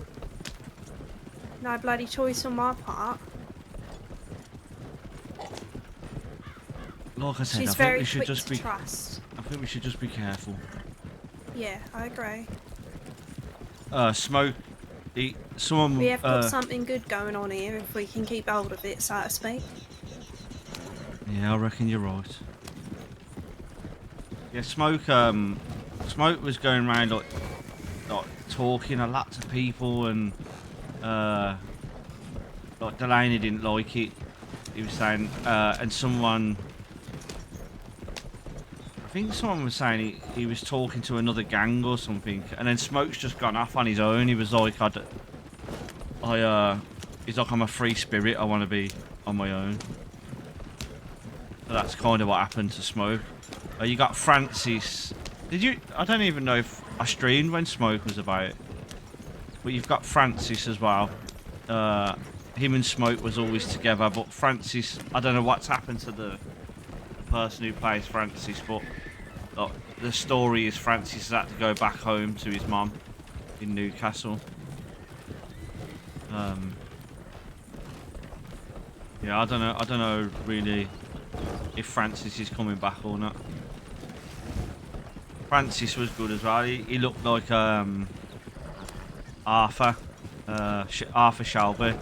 Speaker 4: No bloody choice on my part.
Speaker 1: Like I said,
Speaker 4: She's
Speaker 1: I think
Speaker 4: very
Speaker 1: we should
Speaker 4: quick
Speaker 1: just
Speaker 4: to
Speaker 1: be.
Speaker 4: trust.
Speaker 1: I think we should just be careful.
Speaker 4: Yeah, I agree.
Speaker 1: Smoke. Someone.
Speaker 4: We have got something good going on here if we can keep hold of it, so to speak.
Speaker 1: Yeah, I reckon you're right. Yeah, Smoke. Smoke was going around like talking a lot to people, and like Delaney didn't like it. He was saying, and someone. I think someone was saying he was talking to another gang or something, and then Smoke's just gone off on his own. He was like, he's like, I'm a free spirit. I want to be on my own. So that's kind of what happened to Smoke. You got Francis. Did you? I don't even know if I streamed when Smoke was about, but you've got Francis as well. Him and Smoke was always together, but Francis, I don't know what's happened to the person who plays Francis, but the story is Francis has had to go back home to his mum in Newcastle. Yeah, I don't know really if Francis is coming back or not. Francis was good as well. He looked like Arthur Shelby.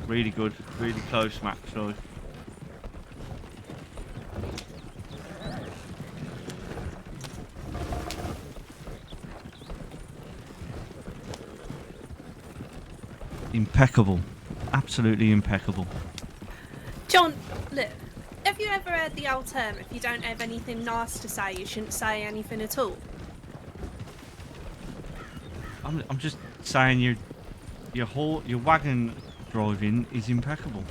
Speaker 1: Really good, really close match. So impeccable, absolutely impeccable.
Speaker 4: John, look, have you ever heard the old term, if you don't have anything nice to say, you shouldn't say anything at all?
Speaker 1: I'm just saying your wagon driving is impeccable.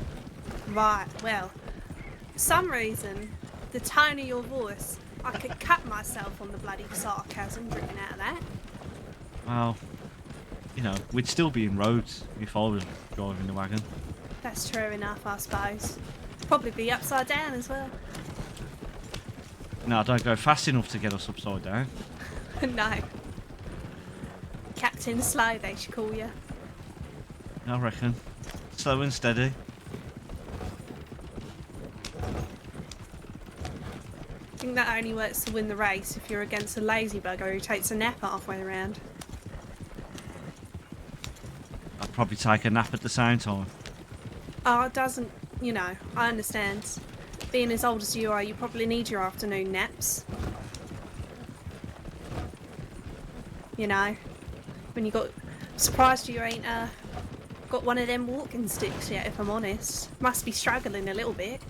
Speaker 4: Right, well, for some reason, the tone of your voice, I could cut myself on the bloody sarcasm dripping out of that.
Speaker 1: Well, you know, we'd still be in roads if I was driving the wagon.
Speaker 4: That's true enough, I suppose. Probably be upside down as well.
Speaker 1: No, don't go fast enough to get us upside down.
Speaker 4: No. Captain Slow, they should call you.
Speaker 1: I reckon. Slow and steady.
Speaker 4: I think that only works to win the race if you're against a lazy bugger who takes a nap halfway around.
Speaker 1: I'd probably take a nap at the same time.
Speaker 4: Oh, it doesn't, you know, I understand. Being as old as you are, you probably need your afternoon naps. You know, when you got... Surprised you ain't got one of them walking sticks yet, if I'm honest. Must be struggling a little bit.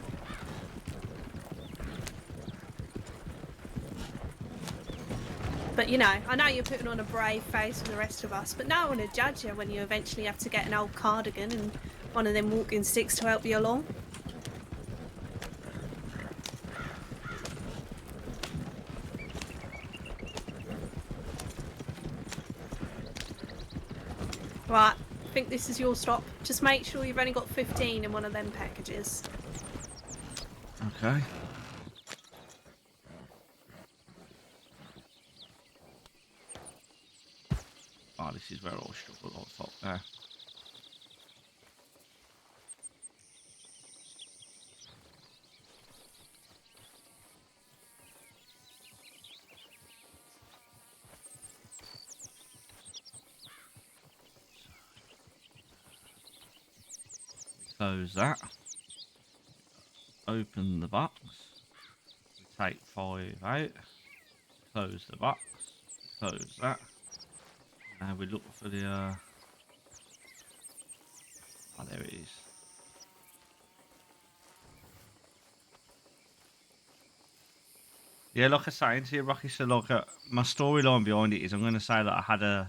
Speaker 4: But you know, I know you're putting on a brave face for the rest of us, but no one would judge you when you eventually have to get an old cardigan and one of them walking sticks to help you along. Right, I think this is your stop. Just make sure you've only got 15 in one of them packages.
Speaker 1: Okay. Oh, this is where I struggle. Oh, fuck there. Close that. Open the box. We take 5 out. Close the box. Close that. Now we look for the oh, there it is. Yeah, like I was saying to you, Rocky, so like my storyline behind it is I'm going to say that I had a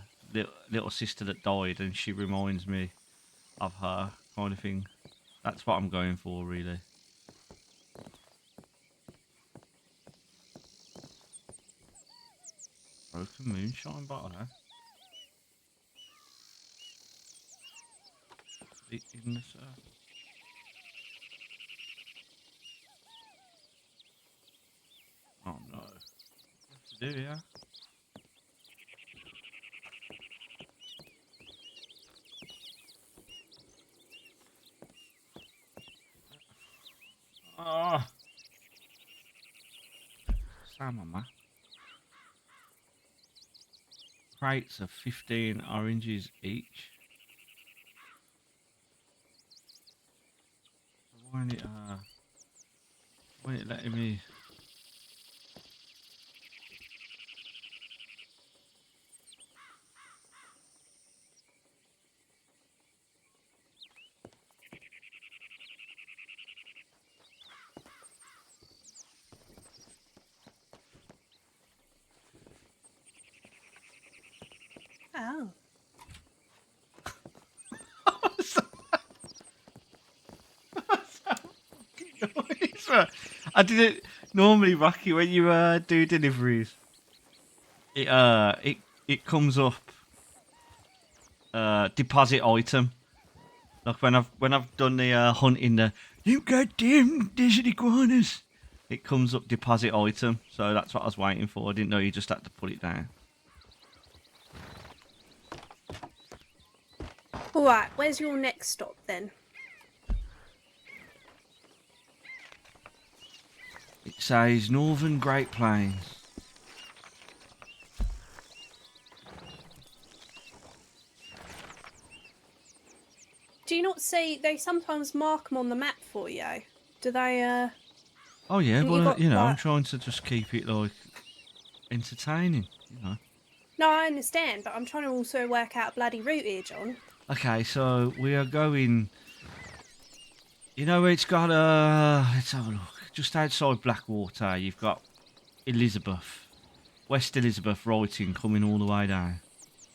Speaker 1: little sister that died and she reminds me of her, kind of thing. That's what I'm going for, really. Broken moonshine bottle, eh? In the surf. Oh no. What to do, yeah? Oh. Sam on that. Crates of 15 oranges each. Why ain't it letting me?
Speaker 4: Oh.
Speaker 1: I did it normally, Rocky. When you do deliveries, it comes up deposit item. Like when I've done the hunting, you goddamn desert iguanas, it comes up deposit item. So that's what I was waiting for. I didn't know you just had to put it down.
Speaker 4: Alright, where's your next stop then?
Speaker 1: It says Northern Great Plains.
Speaker 4: Do you not see they sometimes mark them on the map for you. Do they?
Speaker 1: Oh yeah,
Speaker 4: And you
Speaker 1: well,
Speaker 4: got,
Speaker 1: I'm
Speaker 4: like-
Speaker 1: trying to just keep it like entertaining, you know.
Speaker 4: No, I understand, but I'm trying to also work out a bloody route here, John.
Speaker 1: Okay, so we are going. You know, it's got let's have a look. Just outside Blackwater, you've got Elizabeth, West Elizabeth, Wrighting coming all the way down,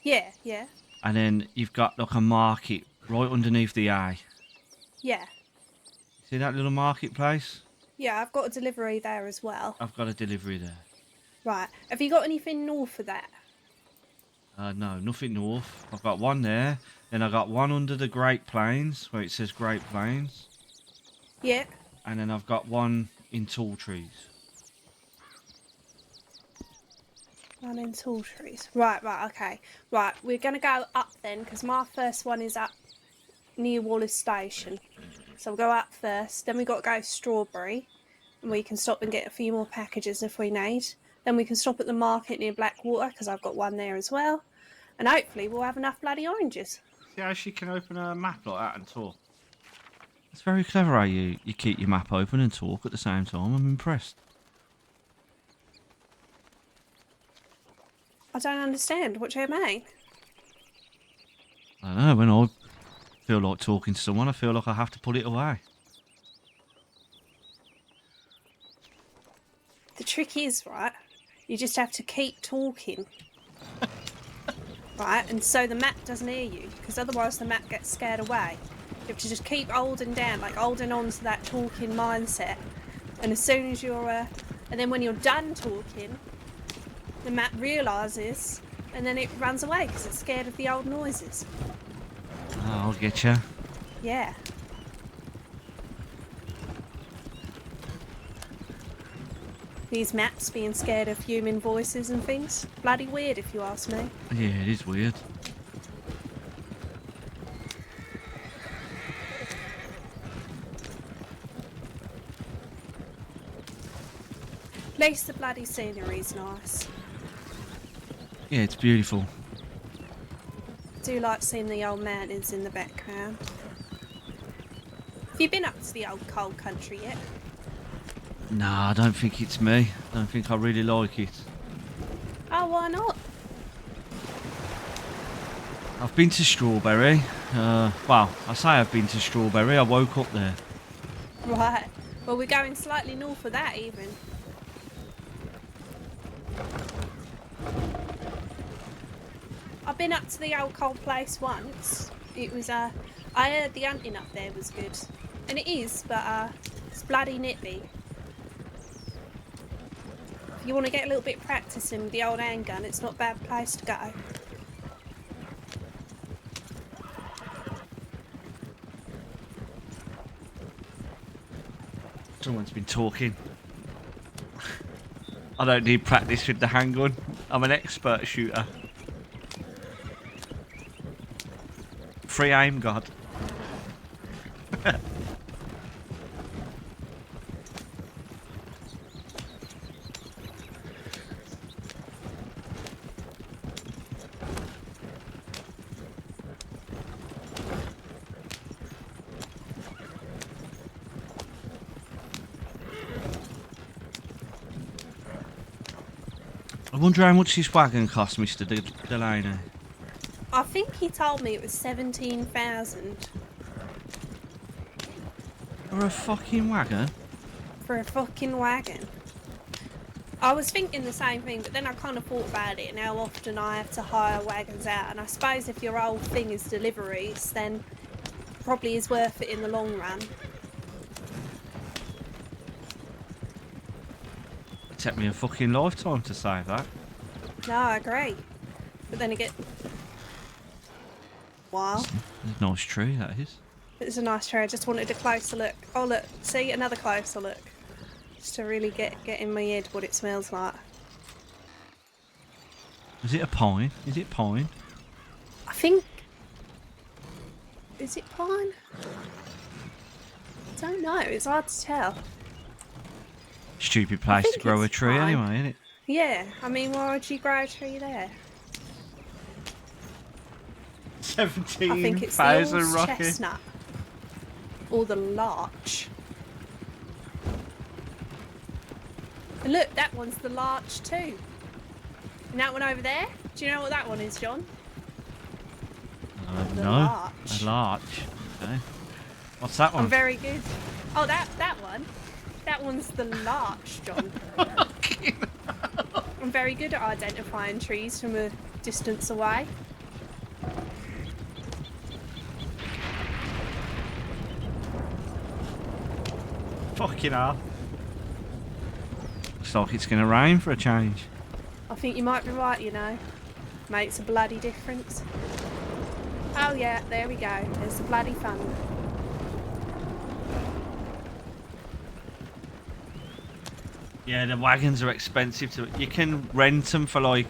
Speaker 4: Yeah, yeah,
Speaker 1: and then you've got like a market right underneath the A.
Speaker 4: yeah,
Speaker 1: See that little marketplace?
Speaker 4: yeah. I've got a delivery there as well.
Speaker 1: I've got a delivery there.
Speaker 4: Right. Have you got anything north of that?
Speaker 1: No, nothing north. I've got one there. Then I got one under the Great Plains where it says Great Plains,
Speaker 4: Yeah.
Speaker 1: and then I've got one in Tall Trees.
Speaker 4: One in tall trees. Right, okay. Right, we're going to go up then, because my first one is up near Wallace Station. So we'll go up first, then we've got to go Strawberry, and we can stop and get a few more packages if we need. Then we can stop at the market near Blackwater, because I've got one there as well. And hopefully we'll have enough bloody oranges.
Speaker 1: See how she can open a map like that and talk? It's very clever how you keep your map open and talk at the same time. I'm impressed.
Speaker 4: I don't understand. What do you mean?
Speaker 1: I don't know, when I feel like talking to someone, I feel like I have to put it away.
Speaker 4: The trick is, right, you just have to keep talking. Right, and so the map doesn't hear you, because otherwise the map gets scared away. You have to just keep holding down, like holding on to that talking mindset. And as soon as you're, and then when you're done talking, the map realises, and then it runs away because it's scared of the old noises.
Speaker 1: Oh, I'll get you.
Speaker 4: Yeah. These maps being scared of human voices and things. Bloody weird if you ask me.
Speaker 1: Yeah, it is weird.
Speaker 4: At least the bloody scenery's nice.
Speaker 1: Yeah, it's beautiful.
Speaker 4: I do like seeing the old mountains in the background. Have you been up to the old coal country yet?
Speaker 1: Nah, I don't think it's me. I don't think I really like it.
Speaker 4: Oh, why not?
Speaker 1: I've been to Strawberry. Well, I say I've been to Strawberry. I woke up there.
Speaker 4: Right. Well, we're going slightly north of that even. I've been up to the old coal place once. It was, I heard the hunting up there was good. And it is, but, it's bloody nippy. If you want to get a little bit of practicing with the old handgun, it's not a bad place to go.
Speaker 1: Someone's been talking. I don't need practice with the handgun. I'm an expert shooter. Free aim god. I wonder how much this wagon cost, Mr. Delaney.
Speaker 4: I think he told me it was 17,000
Speaker 1: For a fucking wagon?
Speaker 4: for a fucking wagon. I was thinking the same thing, but then I kind of thought about it and how often I have to hire wagons out. And I suppose if your whole thing is deliveries, then it probably is worth it in the long run.
Speaker 1: It took me a fucking lifetime to save that.
Speaker 4: No, I agree. But then again, wow,
Speaker 1: It's a nice tree, that is.
Speaker 4: it's a nice tree. I just wanted a closer look. Oh look, see, another closer look. Just to really get in my head what it smells like.
Speaker 1: Is it a pine? Is it pine?
Speaker 4: I think... Is it pine? I don't know, it's hard to tell.
Speaker 1: Stupid place to
Speaker 4: think
Speaker 1: grow a
Speaker 4: it's
Speaker 1: tree
Speaker 4: pine.
Speaker 1: anyway, isn't it?
Speaker 4: Yeah, I mean, why would you grow a tree there? I think it's the
Speaker 1: 17,000
Speaker 4: All's
Speaker 1: rocket.
Speaker 4: chestnut. Or the larch. And look, that one's the larch too. And that one over there? Do you know what that one is, John? The
Speaker 1: No.
Speaker 4: larch.
Speaker 1: A larch. Okay. What's that one?
Speaker 4: I'm very good. Oh, that one? That one's the larch, John. I'm very good at identifying trees from a distance away.
Speaker 1: Fucking hell. Looks like it's going to rain for a change.
Speaker 4: I think you might be right, you know. Makes a bloody difference. Oh yeah, there we go. There's the bloody thunder.
Speaker 1: Yeah, the wagons are expensive to. You can rent them for like,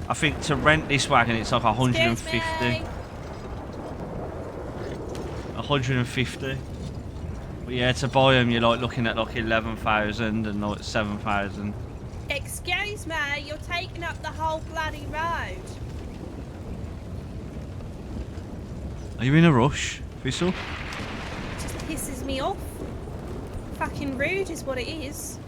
Speaker 1: I think to rent this wagon it's like 150.
Speaker 4: Excuse me.
Speaker 1: 150. But yeah, to buy them you're like looking at like 11,000 and like 7,000.
Speaker 4: Excuse me, you're taking up the whole bloody road.
Speaker 1: Are you in a rush, Thistle?
Speaker 4: It just pisses me off. Fucking rude is what it is.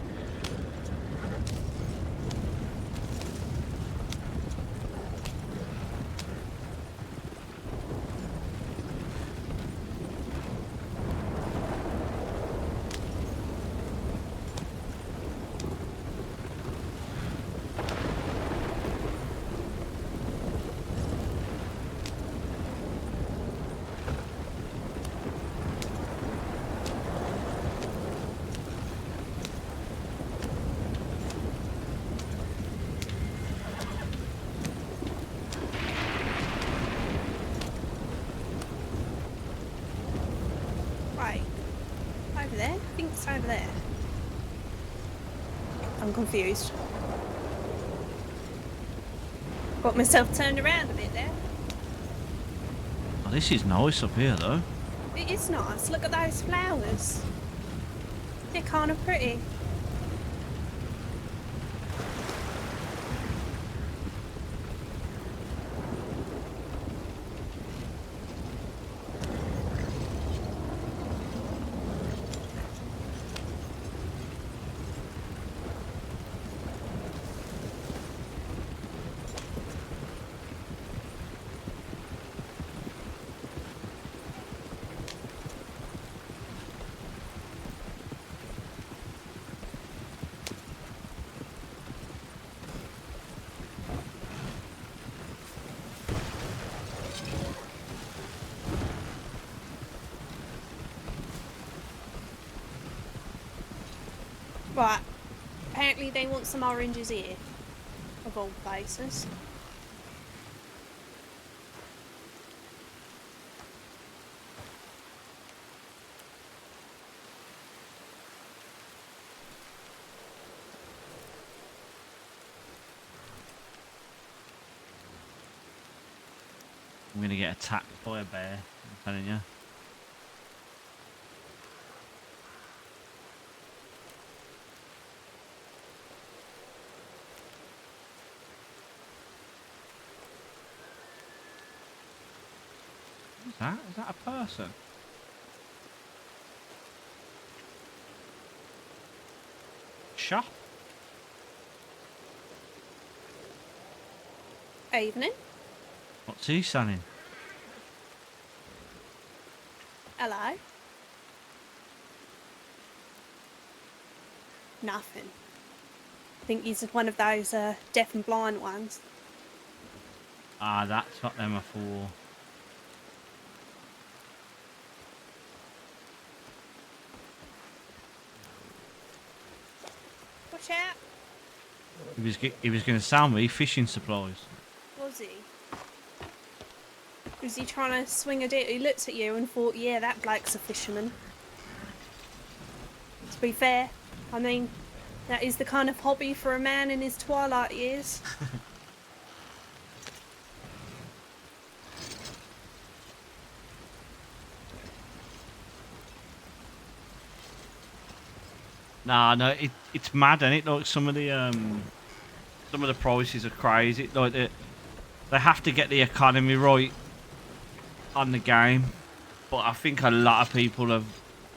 Speaker 4: Right. Over there? I think it's over there. I'm confused. Got myself turned around a bit there.
Speaker 1: Oh, this is nice up here though.
Speaker 4: It is nice. Look at those flowers. They're kind of pretty. Right. Apparently they want some oranges here. Of all places.
Speaker 1: I'm gonna get attacked by a bear, I'm telling you. What's that? Is that a person? Shop?
Speaker 4: Evening.
Speaker 1: What's he saying?
Speaker 4: Hello. Nothing. I think he's one of those deaf and blind ones.
Speaker 1: Ah, that's what them are for.
Speaker 4: Watch out.
Speaker 1: He was going to sell me fishing supplies.
Speaker 4: Was he? Was he trying to swing a deal? He looked at you and thought, yeah, that bloke's a fisherman. To be fair, I mean, that is the kind of hobby for a man in his twilight years.
Speaker 1: Nah, no, it's mad, isn't it? Like some of the prices are crazy. Like they have to get the economy right on the game, but I think a lot of people have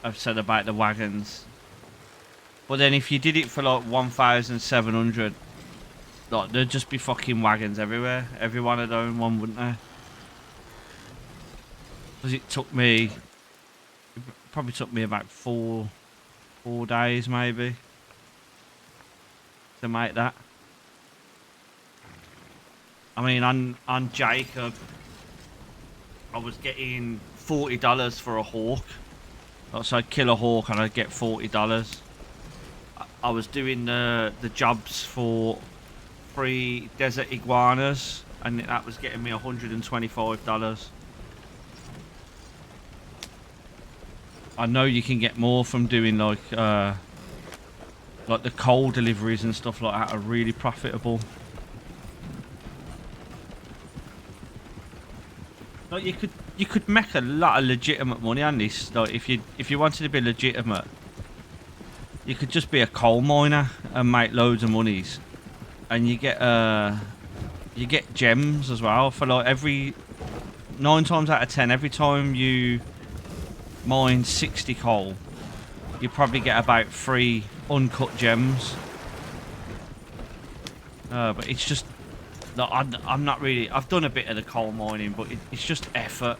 Speaker 1: I've said about the wagons. But then if you did it for like 1,700, like there'd just be fucking wagons everywhere. Everyone would own one, wouldn't they? Because it probably took me about four days maybe to make that. I mean, on Jacob, I was getting $40 for a hawk. So I'd kill a hawk and I'd get $40. I was doing the jobs for 3 desert iguanas, and that was getting me $125. I know you can get more from doing like the coal deliveries and stuff like that are really profitable. Like you could make a lot of legitimate money on this. Like if you wanted to be legitimate, you could just be a coal miner and make loads of monies, and you get gems as well for like 9 times out of 10, every time you mine 60 coal, you probably get about 3 uncut gems. But it's just, no, I'm not really. I've done a bit of the coal mining, but it's just effort.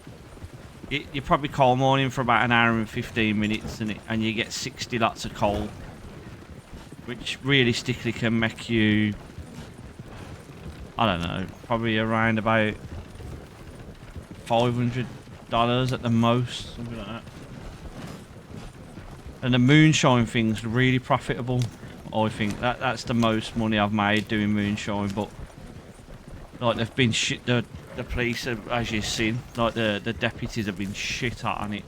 Speaker 1: You're probably coal mining for about an hour and 15 minutes, and you get 60 lots of coal, which realistically can make you, I don't know, probably around about $500 at the most, something like that. And the moonshine thing's really profitable. I think that's the most money I've made doing moonshine. But like they've been shit. The police, as you've seen, like the deputies have been shit at on it.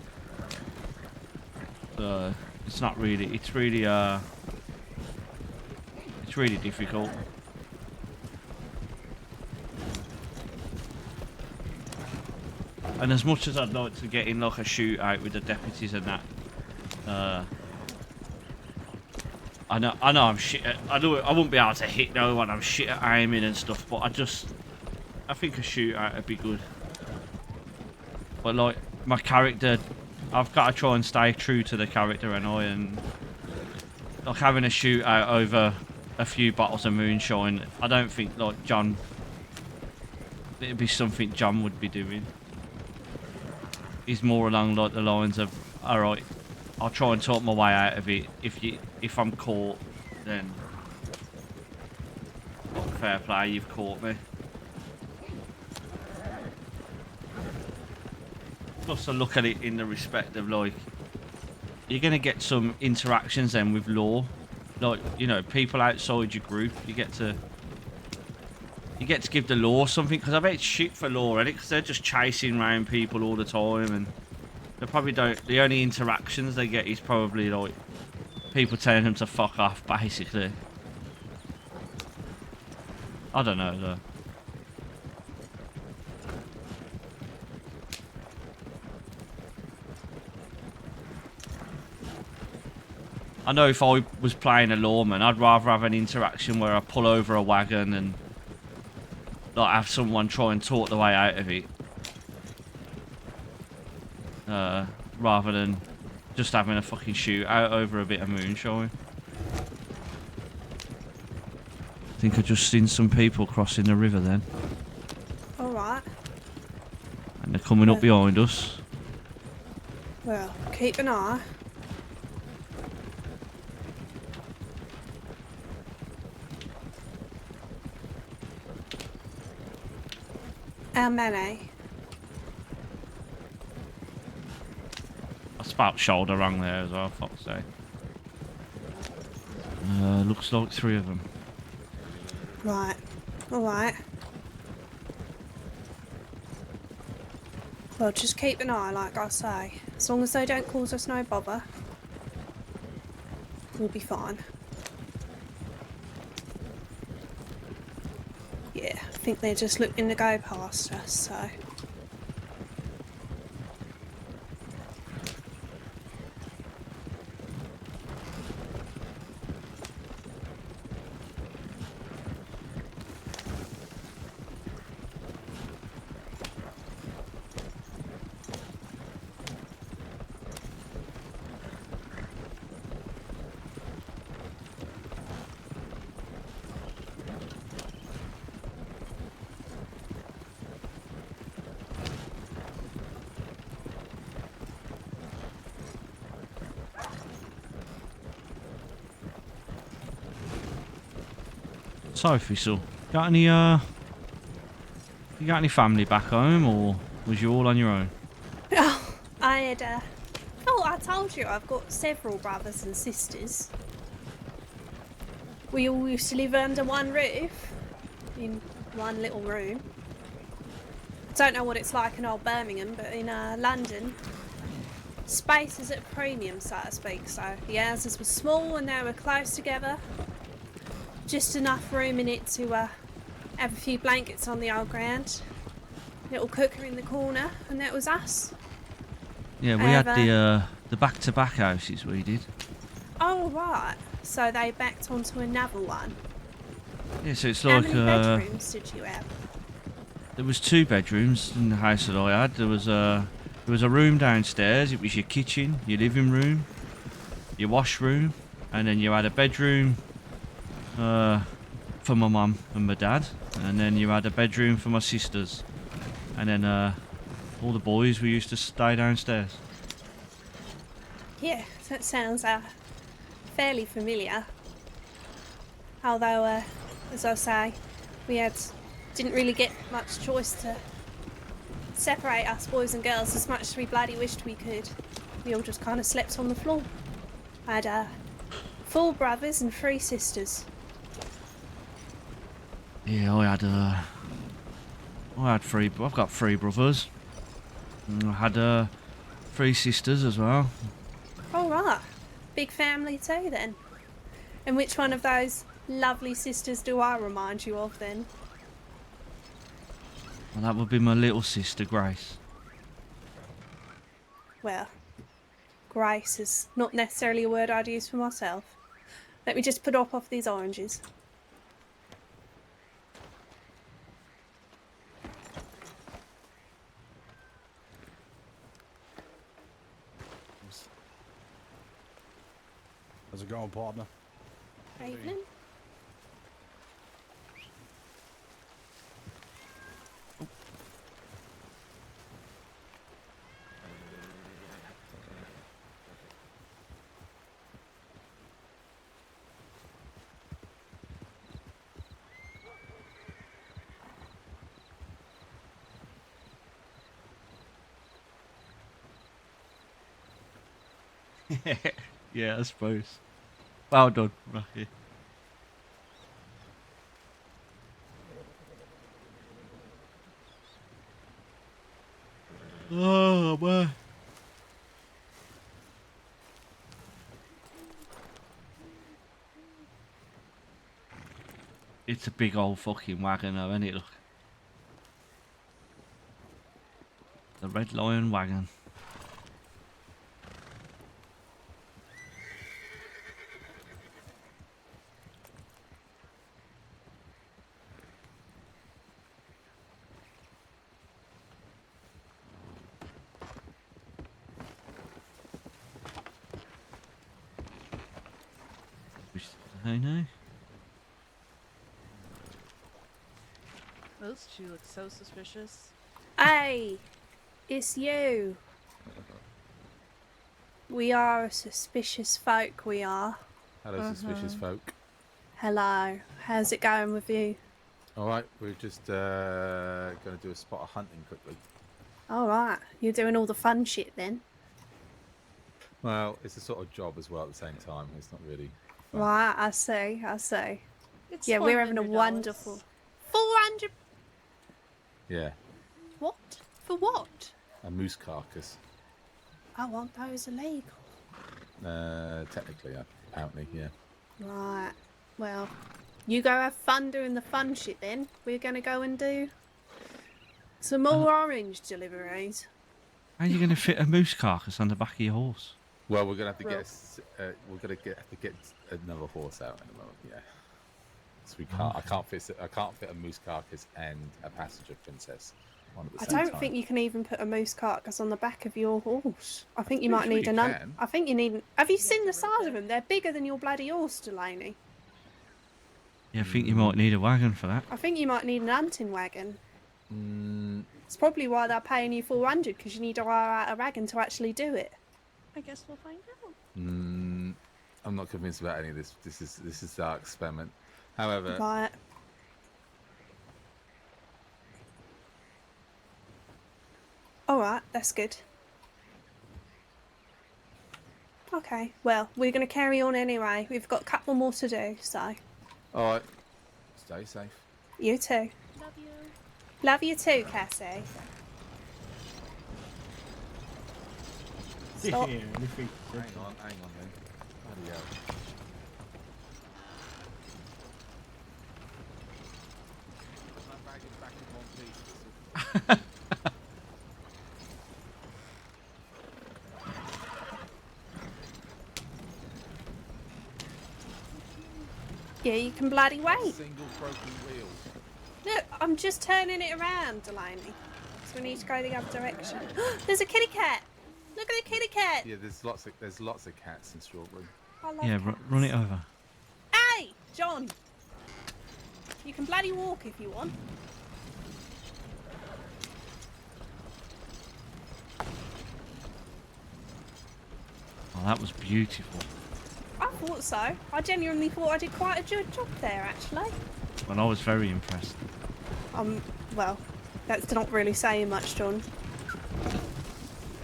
Speaker 1: So it's not really. It's really difficult. And as much as I'd like to get in like a shootout with the deputies and that, I know I'm shit at, I wouldn't be able to hit no one. I'm shit at aiming and stuff, but I think a shootout would be good. But like my character, I've got to try and stay true to the character, and like having a shootout over a few bottles of moonshine, I don't think like it'd be something John would be doing. He's more along like the lines of, alright, I'll try and talk my way out of it. If I'm caught, then fair play, you've caught me. Plus I look at it in the respect of like, you're gonna get some interactions then with law. Like, you know, people outside your group, you get to give the law something, because I bet it's shit for law, innit? Because they're just chasing around people all the time, and they probably don't. The only interactions they get is probably like people telling them to fuck off, basically. I don't know though. I know if I was playing a lawman, I'd rather have an interaction where I pull over a wagon and like have someone try and talk the way out of it, rather than just having a fucking shootout over a bit of moonshine. I think I just seen some people crossing the river then.
Speaker 4: Alright.
Speaker 1: And they're coming up behind us.
Speaker 4: Well, keep an eye. How many?
Speaker 1: I spout shoulder wrong there as well, fuck's sake. Looks like 3 of them.
Speaker 4: Right. Alright. Well, just keep an eye, like I say. As long as they don't cause us no bother, we'll be fine. Yeah, I think they're just looking to go past us, so...
Speaker 1: Sophie, so got any you got any family back home, or was you all on your own?
Speaker 4: Oh, I had, oh, I told you I've got several brothers and sisters. We all used to live under one roof, in one little room. I don't know what it's like in old Birmingham, but in London, space is at a premium, so to speak. So the houses were small and they were close together. Just enough room in it to have a few blankets on the old ground. Little cooker in the corner, and that was us.
Speaker 1: Yeah, we had the back-to-back houses. We did.
Speaker 4: Oh right, so they backed onto another one.
Speaker 1: Yeah, so it's
Speaker 4: How
Speaker 1: like
Speaker 4: many bedrooms did you have?
Speaker 1: there was 2 bedrooms in the house that I had. There was a room downstairs. It was your kitchen, your living room, your washroom, and then you had a bedroom for my mum and my dad, and then you had a bedroom for my sisters, and then all the boys we used to stay downstairs.
Speaker 4: Yeah, that sounds fairly familiar. Although, as I say, we didn't really get much choice to separate us boys and girls as much as we bloody wished we could. We all just kind of slept on the floor. I had 4 brothers and 3 sisters.
Speaker 1: Yeah, I had 3. I've got 3 brothers. And I had 3 sisters as well.
Speaker 4: All right, big family too then. And which one of those lovely sisters do I remind you of then?
Speaker 1: Well, that would be my little sister Grace.
Speaker 4: Well, grace is not necessarily a word I'd use for myself. Let me just put off these oranges.
Speaker 9: How's it going, partner?
Speaker 4: Evening.
Speaker 1: Yeah, I suppose. Well done, Rocky. Oh, man. It's a big old fucking wagon though, isn't it? Look. The Red Lion wagon. I know.
Speaker 5: Those 2 look so suspicious.
Speaker 4: Hey, it's you. We are a suspicious folk, we are.
Speaker 3: Hello, suspicious folk.
Speaker 4: Hello, how's it going with you?
Speaker 3: All right, we're just going to do a spot of hunting quickly.
Speaker 4: Alright, you're doing all the fun shit then.
Speaker 3: Well, it's a sort of job as well at the same time. It's not really fun.
Speaker 4: Right, I see.
Speaker 5: It's
Speaker 4: Yeah, we're having a
Speaker 5: $400.
Speaker 4: wonderful... 400...
Speaker 3: Yeah,
Speaker 4: What? For what?
Speaker 3: a moose carcass.
Speaker 4: Oh, aren't those illegal?
Speaker 3: Technically, apparently, yeah.
Speaker 4: Right, well, you go have fun doing the fun shit then. We're gonna go and do some more orange deliveries.
Speaker 1: How are you going to fit a moose carcass on the back of your horse?
Speaker 3: Well, we're gonna have to
Speaker 4: Well-
Speaker 3: have to get another horse out in a moment. Yeah, so we can't. I can't fit a moose carcass and a passenger princess on at the
Speaker 4: I
Speaker 3: same
Speaker 4: don't
Speaker 3: time.
Speaker 4: think you can even put a moose carcass on the back of your horse. I think you
Speaker 3: Pretty
Speaker 4: might
Speaker 3: sure
Speaker 4: need
Speaker 3: you
Speaker 4: an.
Speaker 3: can.
Speaker 4: I think you need. Have you seen the size of them? They're bigger than your bloody horse, Delaney.
Speaker 1: Yeah, I think you might need a wagon for that.
Speaker 4: I think you might need an hunting wagon.
Speaker 3: Mm,
Speaker 4: It's probably why they're paying you 400 because you need to hire out a wagon to actually do it.
Speaker 5: I guess we'll find out.
Speaker 3: I'm not convinced about any of this. This is our experiment. However,
Speaker 4: Right. That's good. Okay, well, we're going to carry on anyway. We've got a couple more to do, so.
Speaker 3: All right. Stay safe.
Speaker 4: You too.
Speaker 5: Love you.
Speaker 4: Love you too, Cassie. Stop.
Speaker 3: Hang on then. Bloody hell. My bag is back in one piece.
Speaker 4: Yeah, you can bloody wait.
Speaker 3: Single broken wheel.
Speaker 4: Look, I'm just turning it around, Delaney. So we need to go the other direction. There's a kitty cat. Look at the kitty cat.
Speaker 3: Yeah, there's lots of cats in Strawberry.
Speaker 4: I love
Speaker 1: Yeah,
Speaker 4: cats.
Speaker 1: run it over.
Speaker 4: Hey, John. You can bloody walk if you want.
Speaker 1: Oh, that was beautiful.
Speaker 4: I thought so. I genuinely thought I did quite a good job there, actually.
Speaker 1: Well, I was very impressed.
Speaker 4: Well, that's not really saying much, John. I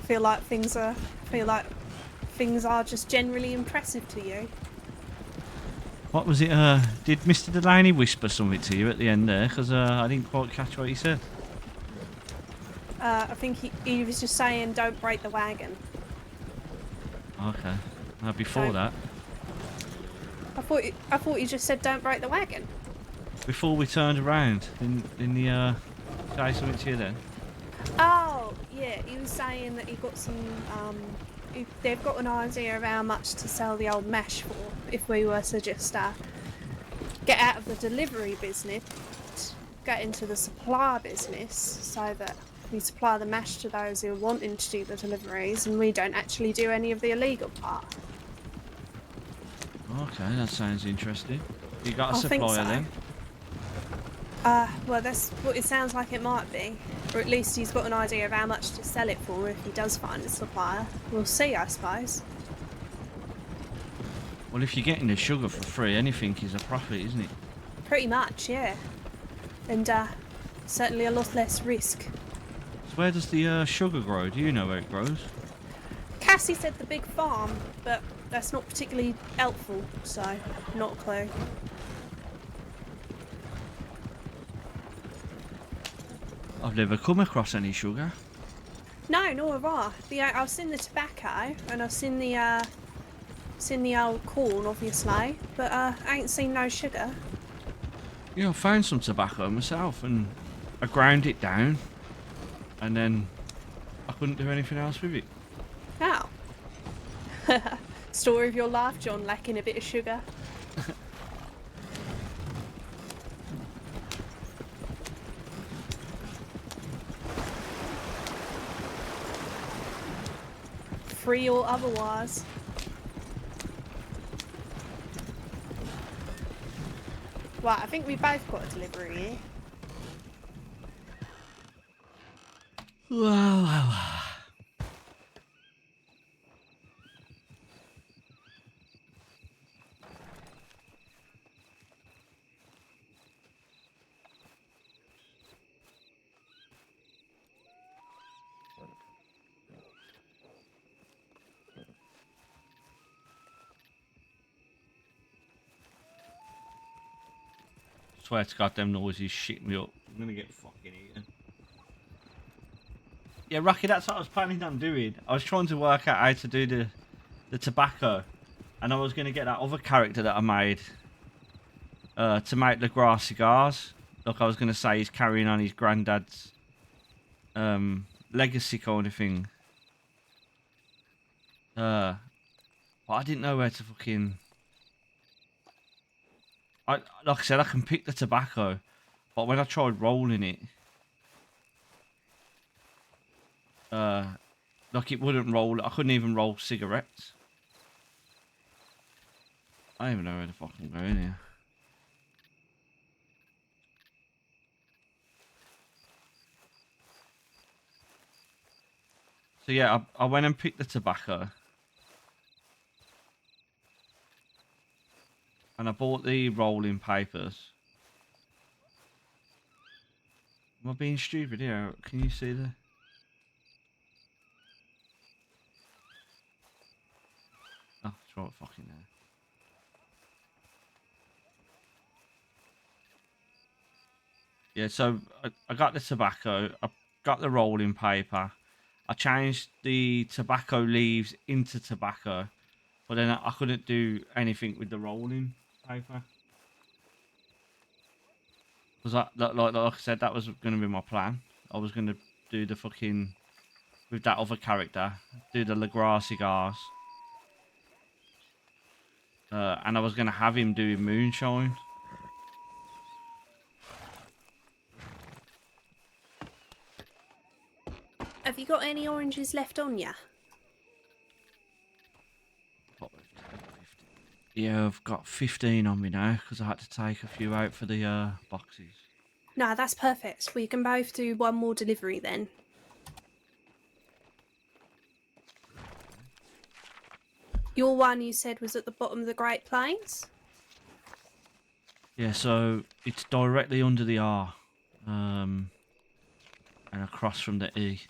Speaker 4: feel like things are just generally impressive to you.
Speaker 1: What was it? Did Mr. Delaney whisper something to you at the end there? Because I didn't quite catch what he said.
Speaker 4: I think he was just saying, don't break the wagon.
Speaker 1: Okay. Before that,
Speaker 4: I thought you just said, don't break the wagon.
Speaker 1: before we turned around, didn't he say something to you then?
Speaker 4: Oh, yeah, he was saying that he got some, they've got an idea of how much to sell the old mesh for if we were to just get out of the delivery business, get into the supply business so that we supply the mesh to those who are wanting to do the deliveries and we don't actually do any of the illegal part.
Speaker 1: Okay, that sounds interesting. You got a
Speaker 4: I think
Speaker 1: supplier
Speaker 4: so.
Speaker 1: then?
Speaker 4: Well, that's what it sounds like it might be. Or at least he's got an idea of how much to sell it for if he does find a supplier. We'll see, I suppose.
Speaker 1: Well, if you're getting the sugar for free, anything is a profit, isn't it?
Speaker 4: Pretty much, yeah. And certainly a lot less risk.
Speaker 1: So where does the sugar grow? Do you know where it grows?
Speaker 4: Cassie said the big farm, but that's not particularly helpful, so not a clue.
Speaker 1: I've never come across any sugar.
Speaker 4: No, nor have I. I've seen the tobacco and I've seen the old corn, obviously, but I ain't seen no sugar.
Speaker 1: Yeah, I found some tobacco myself and I ground it down and then I couldn't do anything else with it.
Speaker 4: How? Story of your life, John, lacking a bit of sugar. Free or otherwise. Right, I think we both got a delivery here.
Speaker 1: Wow. Swear to God, them noises shit me up. I'm gonna get fucking eaten. Yeah, Rocky, that's what I was planning on doing. I was trying to work out how to do the tobacco, and I was gonna get that other character that I made to make the grass cigars. Like I was gonna say, he's carrying on his granddad's legacy kind of thing. But I didn't know where to fucking. Like I said, I can pick the tobacco, but when I tried rolling it, like it wouldn't roll. I couldn't even roll cigarettes. I don't even know where the fuck I'm going here. So yeah, I went and picked the tobacco. And I bought the rolling papers. Am I being stupid here? Can you see the... Oh, fucking hell. Yeah, so I got the tobacco. I got the rolling paper. I changed the tobacco leaves into tobacco, but then I couldn't do anything with the rolling paper. Because like I said, that was going to be my plan. I was going to do the fucking, with that other character, do the LeGras cigars. And I was going to have him doing moonshine.
Speaker 4: Have you got any oranges left on ya?
Speaker 1: Yeah, I've got 15 on me now because I had to take a few out for the boxes.
Speaker 4: No, that's perfect. We can both do one more delivery then. Your one you said was at the bottom of the Great Plains?
Speaker 1: Yeah, so it's directly under the R, and across from the E.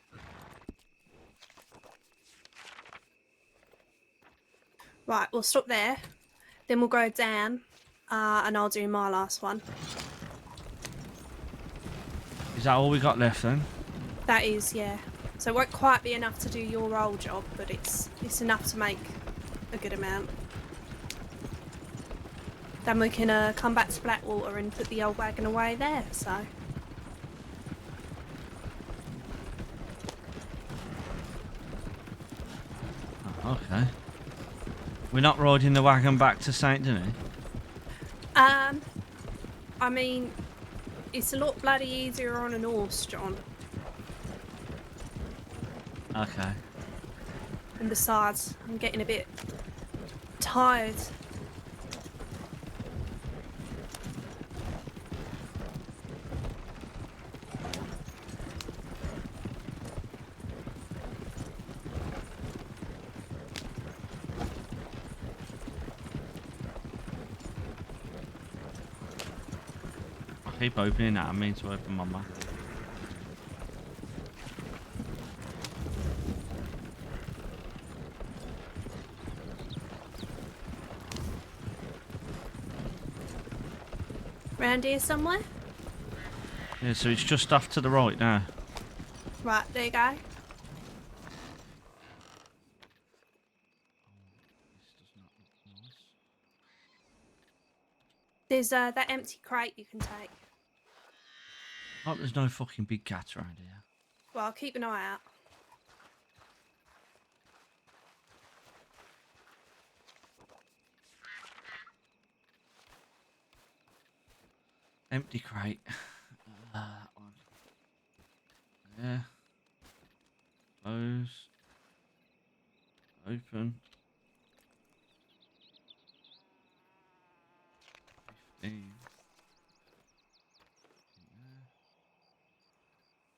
Speaker 4: Right, we'll stop there. Then we'll go down, and I'll do my last one.
Speaker 1: Is that all we got left then?
Speaker 4: That is, yeah. So it won't quite be enough to do your roll job, but it's enough to make a good amount. Then we can come back to Blackwater and put the old wagon away there, so...
Speaker 1: Oh, okay. We're not riding the wagon back to St. Denis?
Speaker 4: I mean, it's a lot bloody easier on an horse, John.
Speaker 1: Okay.
Speaker 4: And besides, I'm getting a bit tired.
Speaker 1: I keep opening that. I mean to open my map.
Speaker 4: Round here somewhere?
Speaker 1: Yeah, so it's just off to the right now.
Speaker 4: Right, there you go. There's that empty crate you can take.
Speaker 1: Oh, there's no fucking big cats around here.
Speaker 4: Well, I'll keep an eye out.
Speaker 1: Empty crate. That one. Yeah. Close. Open. 15.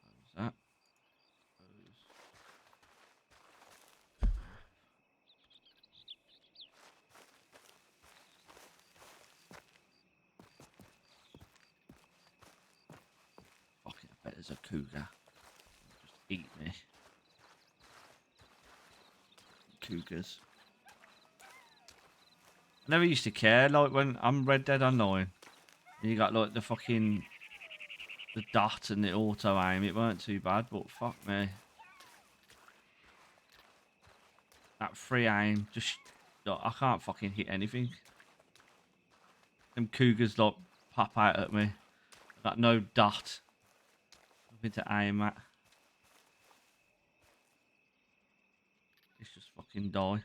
Speaker 1: Close that. Close. Fucking, I bet there's a cougar. Just eat me. Cougars. I never used to care, like when I'm Red Dead Online, and you got like the fucking the dot and the auto aim, it weren't too bad, but fuck me. That free aim, just like, I can't fucking hit anything. Them cougars like pop out at me. I got no dot. Nothing to aim at. It's just fucking die.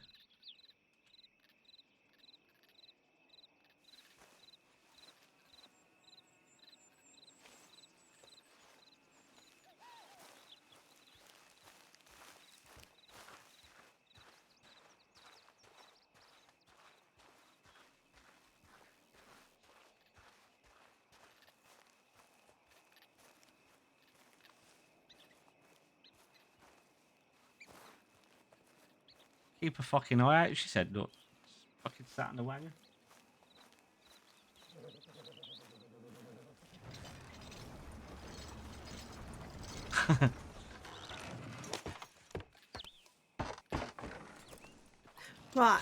Speaker 1: Keep a fucking eye out, she said. Look, fucking sat in the wagon.
Speaker 4: Right,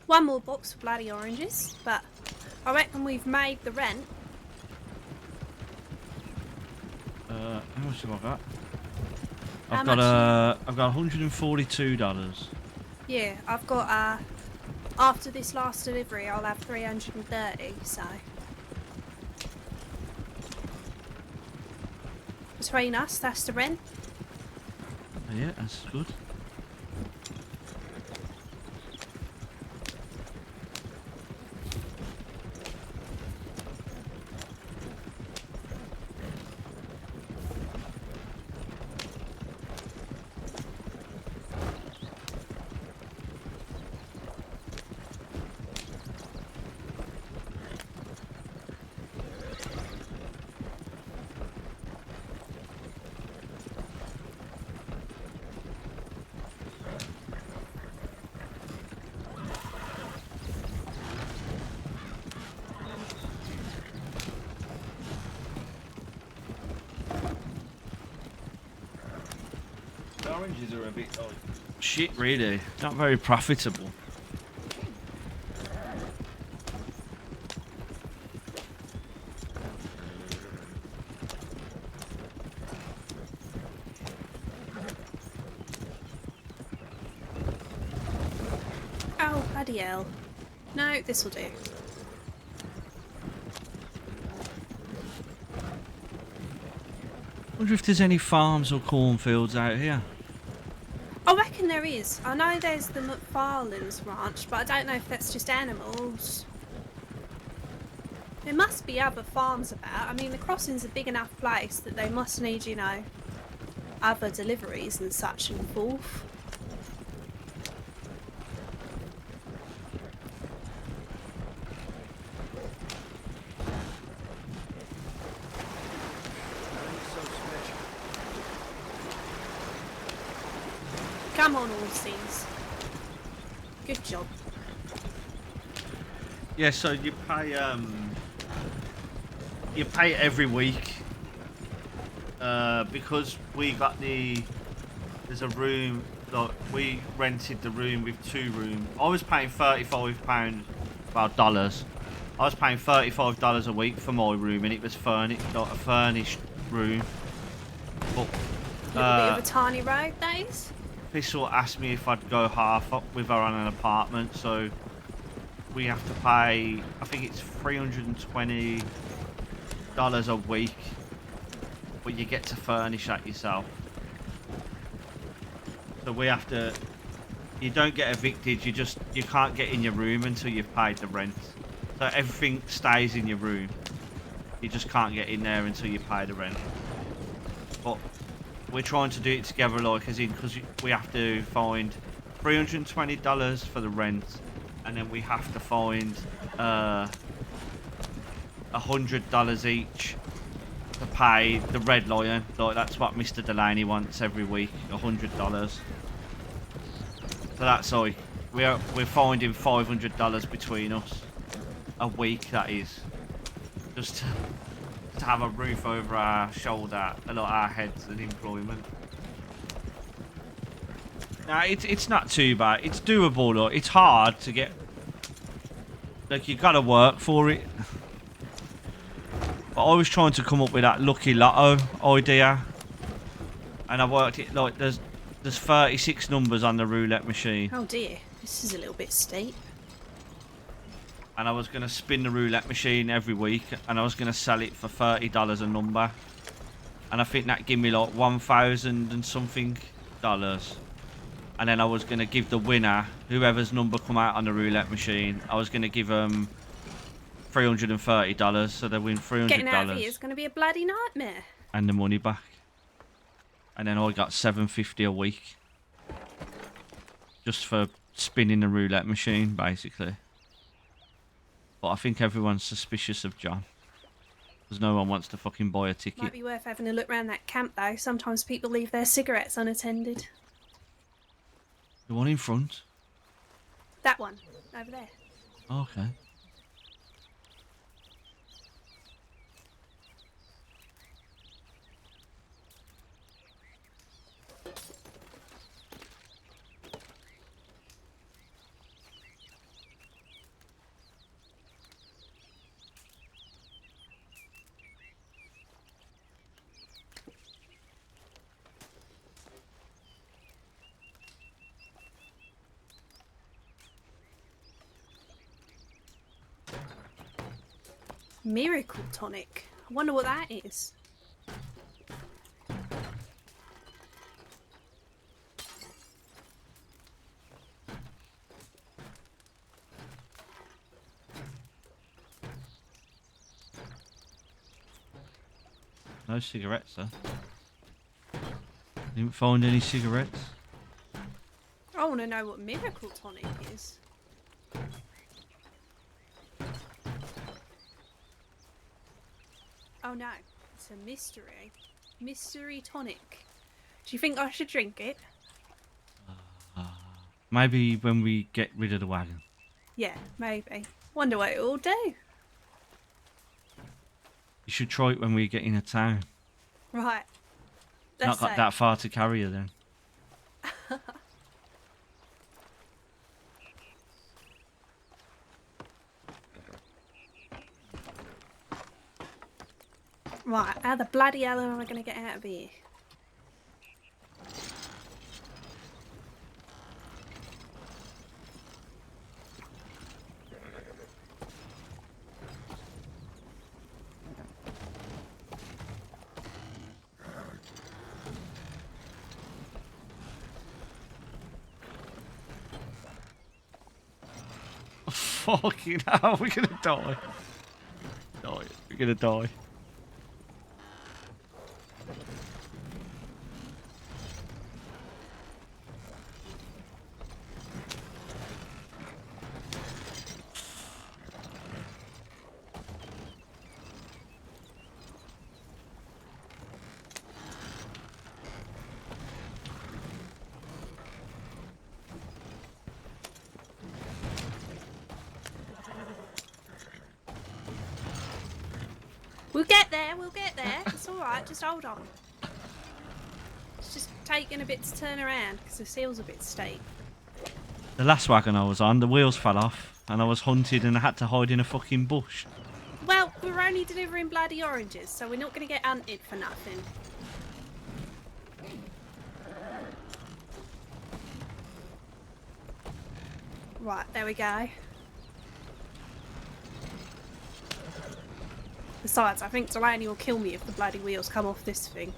Speaker 4: one more box of bloody oranges, but I reckon we've made the rent.
Speaker 1: How much have I got?
Speaker 4: How
Speaker 1: I've got
Speaker 4: much
Speaker 1: I've got $142.
Speaker 4: Yeah, I've got, after this last delivery, I'll have 330, so. Between us, that's the rent.
Speaker 1: Yeah, that's good. The oranges are a bit shit, really. Not very profitable.
Speaker 4: Oh, bloody hell. No, this'll do.
Speaker 1: Wonder if there's any farms or cornfields out here.
Speaker 4: I reckon there is. I know there's the McFarlane's ranch, but I don't know if that's just animals. There must be other farms about. I mean, the crossing's a big enough place that they must need, you know, other deliveries and such and forth. Come on, horses. Good job.
Speaker 1: Yeah, so you pay every week. Because we got there's a room, like we rented the room with 2 rooms. I was paying £35, well, dollars. I was paying $35 a week for my room, and it was furnished, like a furnished room. But
Speaker 4: Little bit of a tiny road, days.
Speaker 1: Thistle asked me if I'd go half up with her on an apartment, so we have to pay, I think it's $320 a week, but you get to furnish that yourself. So we have to, you don't get evicted, you can't get in your room until you've paid the rent. So everything stays in your room. You just can't get in there until you pay the rent. But we're trying to do it together, like, as in, because we have to find $320 for the rent, and then we have to find $100 each to pay the Red Lion. Like, that's what Mr. Delaney wants every week, $100. So that's like we're finding $500 between us a week. That is just to have a roof over our shoulder, a lot of our heads, and employment. Nah, it's not too bad. It's doable, though. It's hard to get. Like, you gotta work for it. But I was trying to come up with that lucky lotto idea, and I worked it like there's 36 numbers on the roulette machine,
Speaker 4: Oh dear, this is a little bit steep.
Speaker 1: and I was gonna spin the roulette machine every week, and I was gonna sell it for $30 a number, and I think that gave me like 1,000 and something dollars. And then I was gonna give the winner, whoever's number come out on the roulette machine, I was gonna give them $330, so they win
Speaker 4: Getting out of here
Speaker 1: $300
Speaker 4: is going to be a bloody nightmare.
Speaker 1: and the money back. And then I got $750 a week just for spinning the roulette machine, basically. But I think everyone's suspicious of John, because no one wants to fucking buy a ticket.
Speaker 4: Might be worth having a look around that camp though. Sometimes people leave their cigarettes unattended.
Speaker 1: The one in front?
Speaker 4: That one, over there.
Speaker 1: Okay.
Speaker 4: Miracle tonic. I wonder what that is.
Speaker 1: No cigarettes, though. Didn't find any cigarettes.
Speaker 4: I want to know what miracle tonic is. Oh no, it's a mystery. Mystery tonic. Do you think I should drink it?
Speaker 1: Maybe when we get rid of the wagon.
Speaker 4: Yeah, maybe. Wonder what it will do.
Speaker 1: You should try it when we get in a town.
Speaker 4: Right.
Speaker 1: Not
Speaker 4: Let's
Speaker 1: got
Speaker 4: say.
Speaker 1: that far to carry you then.
Speaker 4: Right, how the bloody hell am I going to get out of here?
Speaker 1: Fucking hell, we're gonna die. We're gonna die.
Speaker 4: We'll get there, we'll get there. It's alright, just hold on. It's just taking a bit to turn around because the seal's a bit steep.
Speaker 1: The last wagon I was on, the wheels fell off and I was hunted and I had to hide in a fucking bush.
Speaker 4: Well, we're only delivering bloody oranges, so we're not going to get hunted for nothing. Right, there we go. Besides, I think Delaney will kill me if the bloody wheels come off this thing.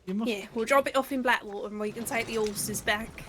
Speaker 1: You must...
Speaker 4: Yeah, we'll drop it off in Blackwater and we can take the horses back.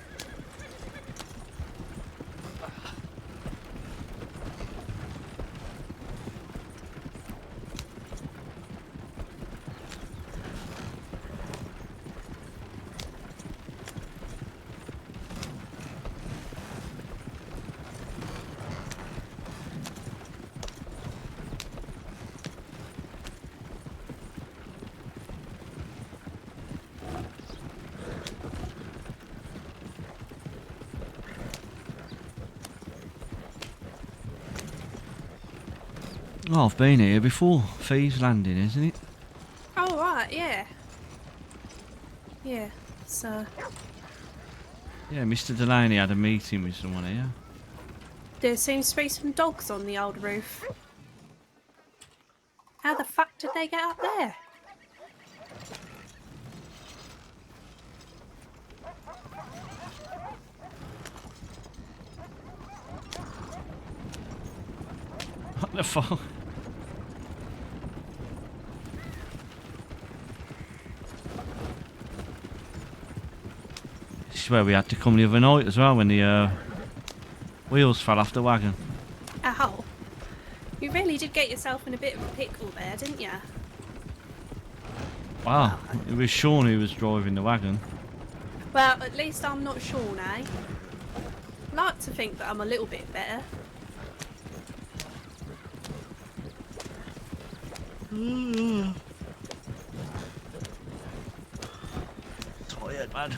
Speaker 1: Oh, I've been here before. Thieves Landing, isn't it?
Speaker 4: Oh, right, yeah. Yeah, so
Speaker 1: Yeah, Mr. Delaney had a meeting with someone here.
Speaker 4: there seems to be some dogs on the old roof. How the fuck did they get up there?
Speaker 1: What the fuck? This is where we had to come the other night as well when the wheels fell off the wagon.
Speaker 4: Ow. You really did get yourself in a bit of a pickle there, didn't you?
Speaker 1: Wow, it was Sean who was driving the wagon.
Speaker 4: Well, at least I'm not Sean, eh? I like to think that I'm a little bit better.
Speaker 1: Tired, man.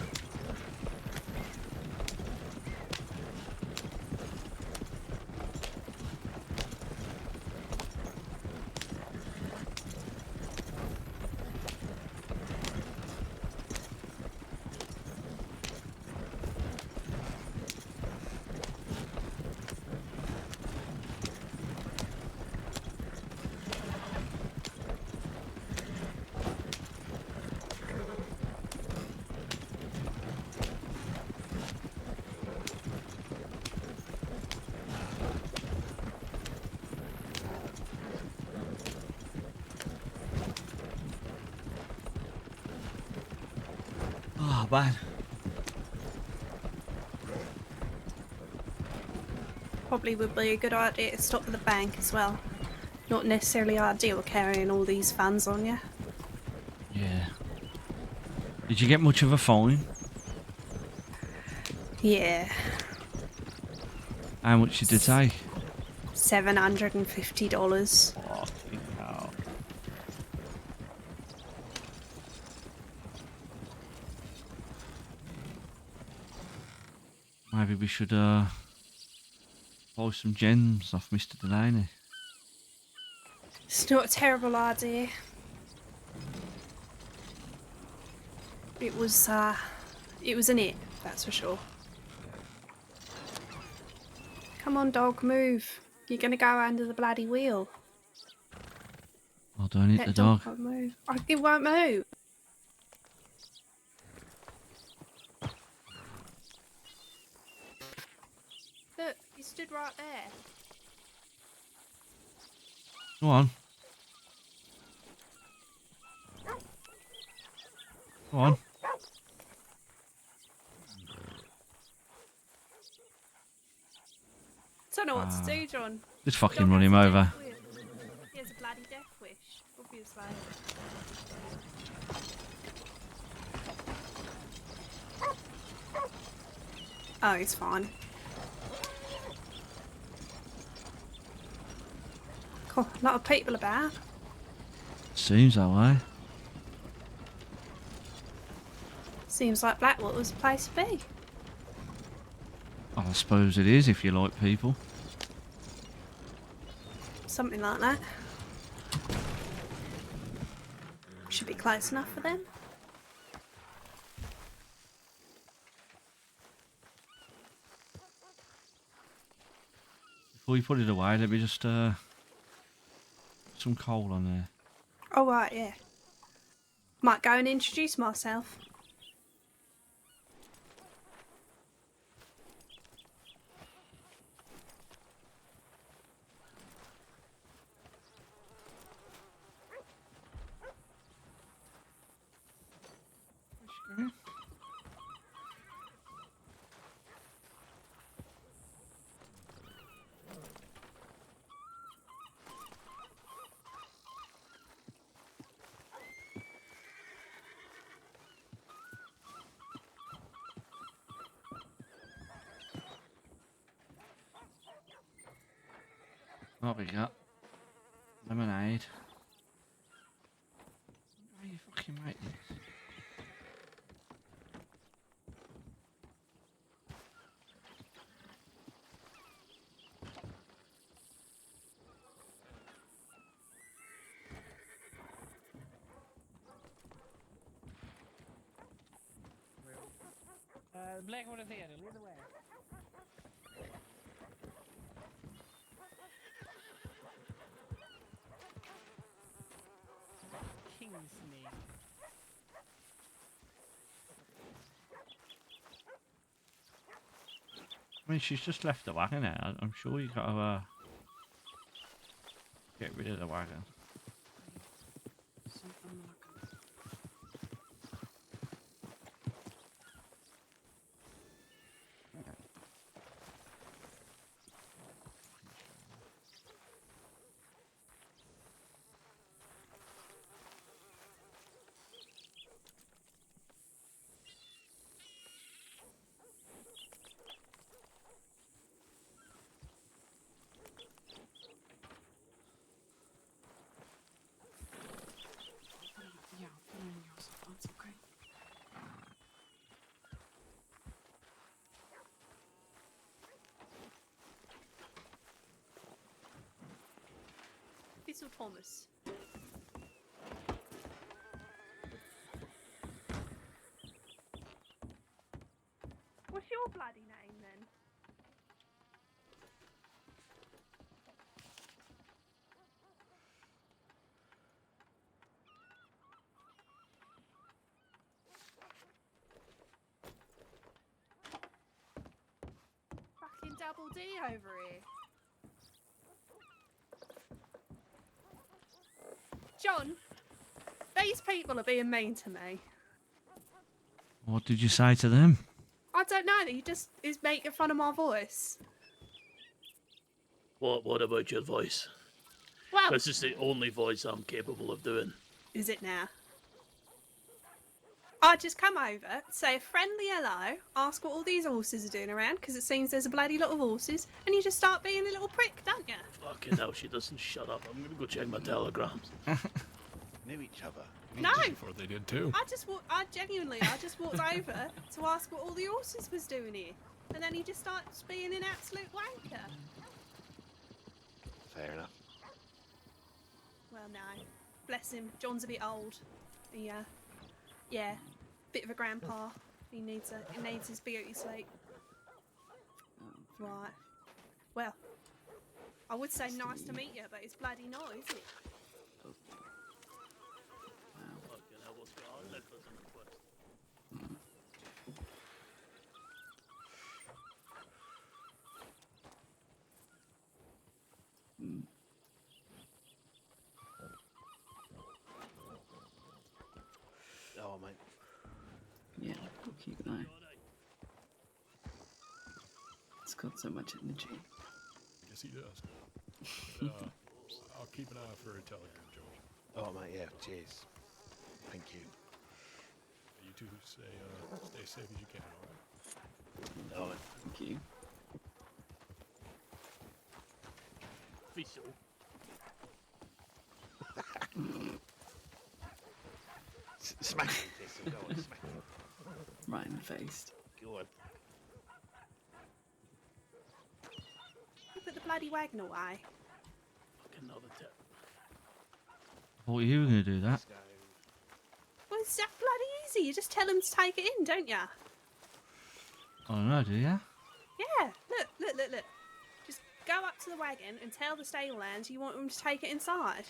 Speaker 1: Oh, man.
Speaker 4: Probably would be a good idea to stop at the bank as well. Not necessarily ideal carrying all these funds on you.
Speaker 1: Yeah. Did you get much of a fine?
Speaker 4: Yeah,
Speaker 1: How much did it take?
Speaker 4: $750.
Speaker 1: Fucking hell. Maybe we should buy some gems off Mr. Delaney.
Speaker 4: It's not a terrible idea. It was an it, that's for sure. Come on, dog, move. You're gonna go under the bloody wheel.
Speaker 1: Oh, don't eat
Speaker 4: That
Speaker 1: the dog.
Speaker 4: won't move. It won't move. Look, he stood right there.
Speaker 1: Go on. Go on.
Speaker 4: Don't know what to do, John.
Speaker 1: Just fucking
Speaker 4: Dog
Speaker 1: run
Speaker 4: has
Speaker 1: him
Speaker 4: a
Speaker 1: over.
Speaker 4: death wish. He has a bloody death wish, obviously. Oh, he's fine. Cool. A lot of people about.
Speaker 1: Seems that way.
Speaker 4: Seems like Blackwater's the place to be.
Speaker 1: I suppose it is if you like people.
Speaker 4: Something like that. Should be close enough for them.
Speaker 1: Before you put it away, let me just some coal on there.
Speaker 4: Oh, right, yeah. Might go and introduce myself.
Speaker 1: What we got? Lemonade. How you fucking make this?
Speaker 6: Blackwater Theatre, lead the way. Kingsmead.
Speaker 1: I mean, she's just left the wagon now. I'm sure you gotta get rid of the wagon.
Speaker 5: Yeah, put it in yours. That's okay.
Speaker 4: Thistle Thomas. What's your bloody name then? Fucking Double D over here. John, these people are being mean to me.
Speaker 1: What did you say to them?
Speaker 4: I don't know. He just is making fun of my voice.
Speaker 2: What about your voice?
Speaker 4: Well,
Speaker 2: This is the only voice I'm capable of doing.
Speaker 4: is it now? I just come over, say a friendly hello, ask what all these horses are doing around, because it seems there's a bloody lot of horses, and you just start being a little prick, don't you?
Speaker 2: Fucking hell, she doesn't shut up. I'm gonna go check my telegrams.
Speaker 9: Knew each other.
Speaker 4: No,
Speaker 10: Before they did too.
Speaker 4: I just walked over to ask what all the horses was doing here, and then he just starts being an absolute wanker.
Speaker 9: Fair enough.
Speaker 4: Well, no, bless him. John's a bit old. Yeah, bit of a grandpa. He needs his beauty sleep. Right. Well, I would say nice to meet you, but it's bloody not, is it?
Speaker 2: Fucking hell, what's going on? Let's listen to first.
Speaker 9: Oh, mate.
Speaker 5: Yeah, we'll keep an eye. It's got so much energy.
Speaker 10: Yes, he does. But, I'll keep an eye out for a telegram, George.
Speaker 9: Oh, mate, yeah, cheers. Thank you.
Speaker 10: You two stay safe as you can, all right?
Speaker 9: Oh, mate.
Speaker 5: Thank you.
Speaker 2: Wieso?
Speaker 9: Smack him, Thistle. Go on, smack him.
Speaker 5: Right in the face.
Speaker 9: Go on.
Speaker 4: You put the bloody wagon away.
Speaker 2: Fucking another tip.
Speaker 1: Thought you were going to do that.
Speaker 9: Let's go.
Speaker 4: Well, it's that bloody easy. You just tell him to take it in, don't you?
Speaker 1: I don't know, do you?
Speaker 4: Yeah. Look. Just go up to the wagon and tell the stable hands you want them to take it inside.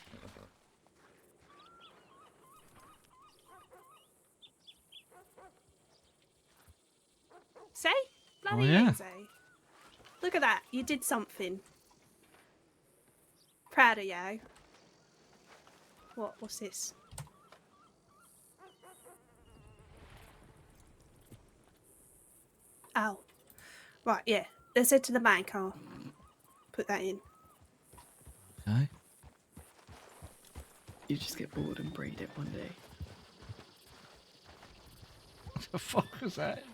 Speaker 4: See? Bloody
Speaker 1: yeah.
Speaker 4: easy. Look at that. You did something. Proud of you. What's this? Oh. Right, yeah. Let's head to the bank. I'll put that in.
Speaker 1: Okay.
Speaker 5: You just get bored and breed it one day.
Speaker 1: What the fuck was that?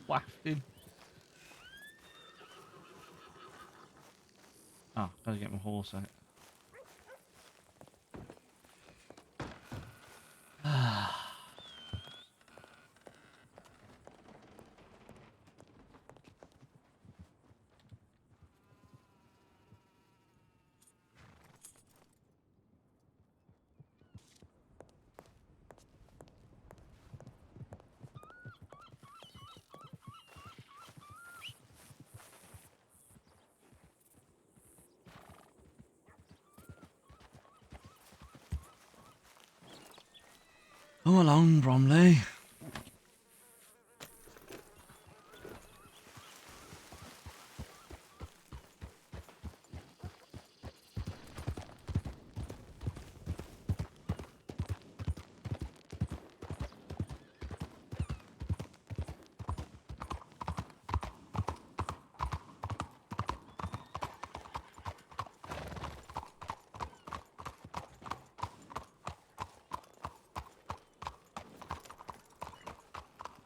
Speaker 1: Wafting. Oh, gotta get my horse out. Come along, Bromley.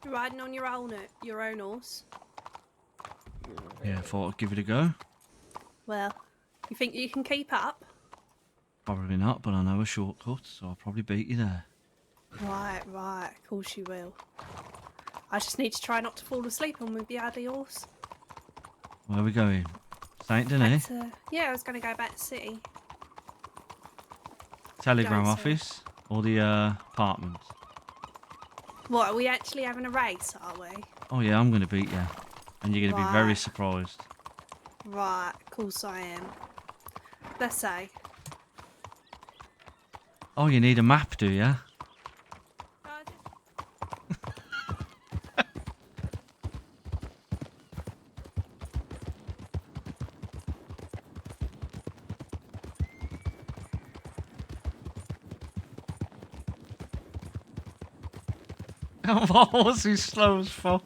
Speaker 4: You're riding on your own horse.
Speaker 1: Yeah, thought I'd give it a go.
Speaker 4: Well, you think you can keep up?
Speaker 1: Probably not, but I know a shortcut, so I'll probably beat you there.
Speaker 4: Right. Of course you will. I just need to try not to fall asleep on with the bloody horse.
Speaker 1: Where are we going? Saint Denis?
Speaker 4: Yeah, I was going to go back to city.
Speaker 1: Telegram
Speaker 4: Don't say.
Speaker 1: office? Or the apartments?
Speaker 4: What, are we actually having a race, are we?
Speaker 1: Oh yeah, I'm going to beat you. And you're going to be very
Speaker 4: Right.
Speaker 1: surprised.
Speaker 4: Right, of course I am. Let's say.
Speaker 1: Oh, you need a map, do you? My horse is slow as fuck.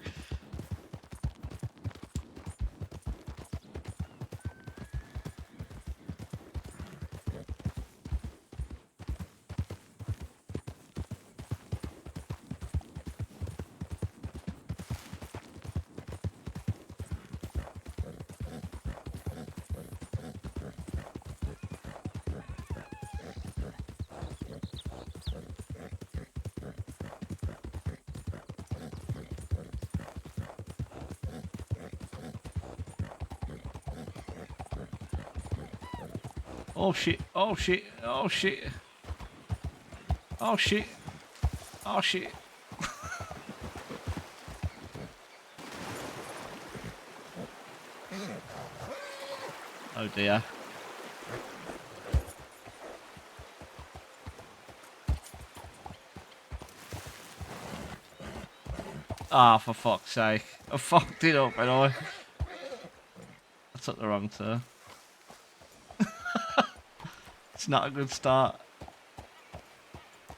Speaker 1: Oh shit, oh shit, oh shit. Oh shit. Oh shit. Oh dear. Ah, for fuck's sake. I fucked it up, and I took the wrong turn. It's not a good start.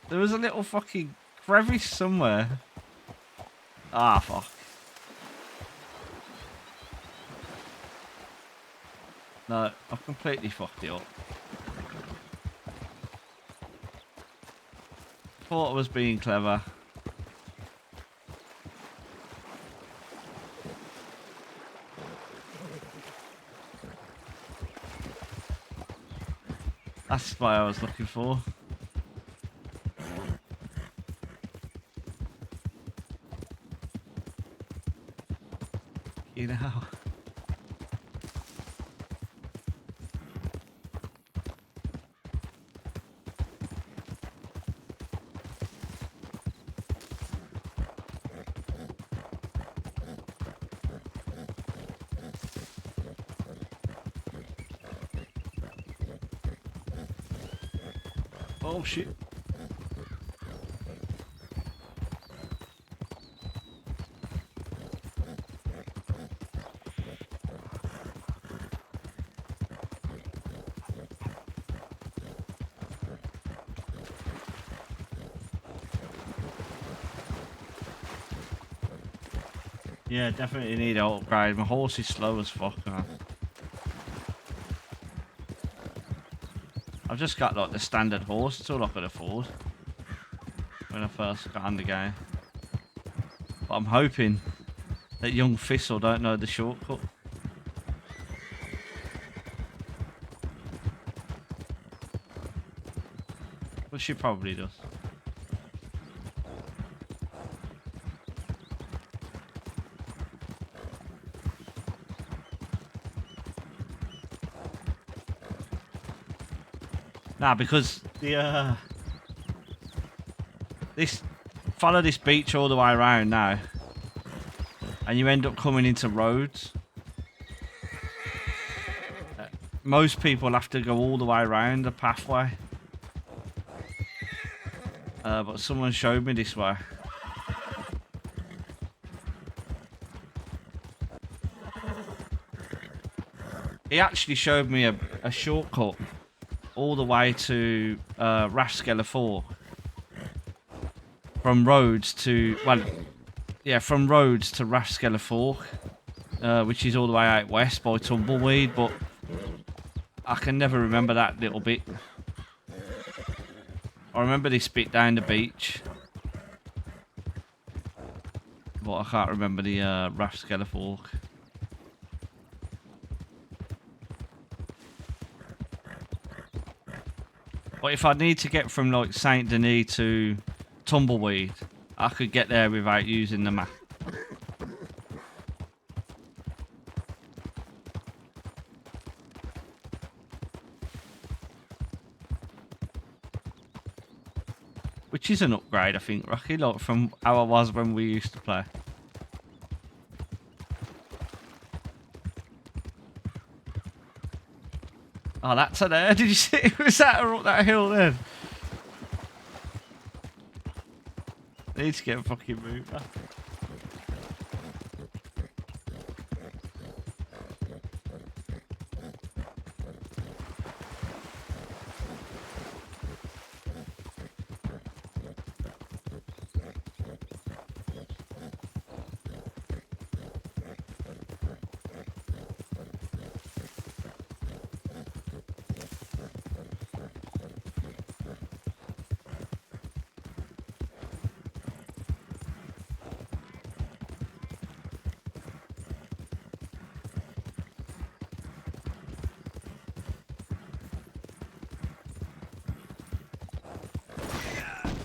Speaker 1: There was a little fucking crevice somewhere. Ah, fuck. No, I've completely fucked it up. Thought I was being clever. That's what I was looking for. You know. Oh shit. Yeah, definitely need an upgrade. My horse is slow as fuck, man. I've just got like the standard horse. It's all I could afford when I first got on the game. But I'm hoping that young Thistle don't know the shortcut. But she probably does. Nah, because the follow this beach all the way around now, and you end up coming into roads. Most people have to go all the way around the pathway, but someone showed me this way. He actually showed me a shortcut all the way to Rathskeller Fork. From Rhodes to, well, yeah, from Rhodes to Rathskeller Fork, which is all the way out west by Tumbleweed, but I can never remember that little bit. I remember this bit down the beach, but I can't remember the Rathskeller Fork. But if I need to get from like Saint Denis to Tumbleweed, I could get there without using the map. Which is an upgrade, I think, Rocky, like from how I was when we used to play. Oh, that's an air. Did you see? Was that up that hill then? I need to get a fucking move back.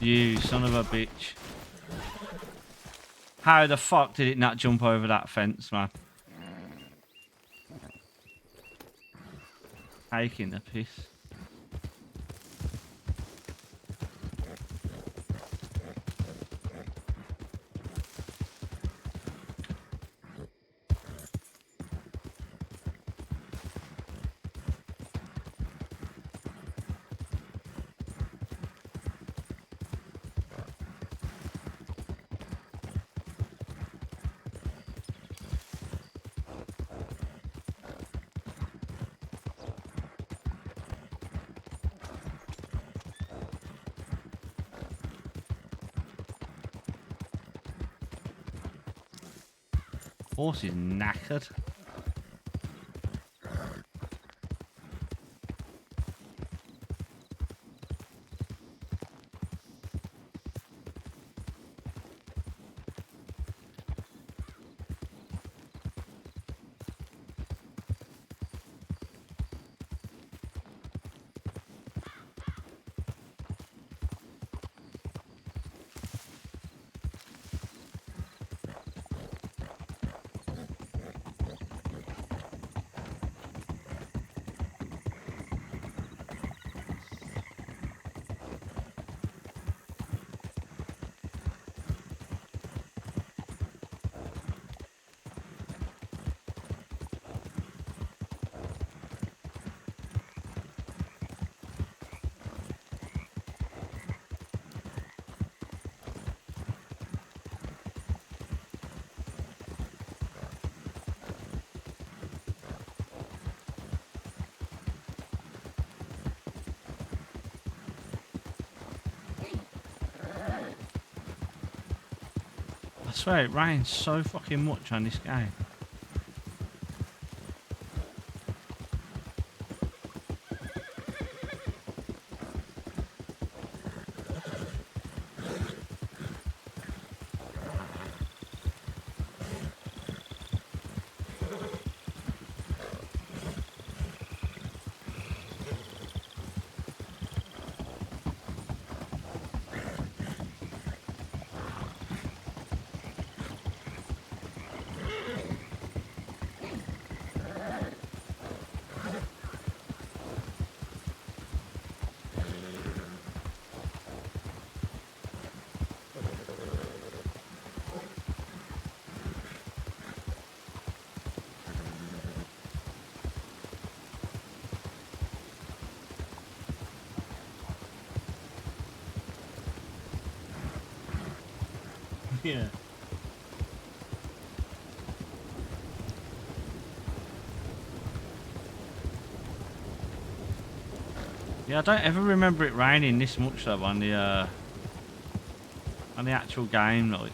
Speaker 1: You son of a bitch. How the fuck did it not jump over that fence, man? Taking the piss. Horse is knackered. I swear it rains so fucking much on this game. Yeah. Yeah, I don't ever remember it raining this much though on the actual game, like.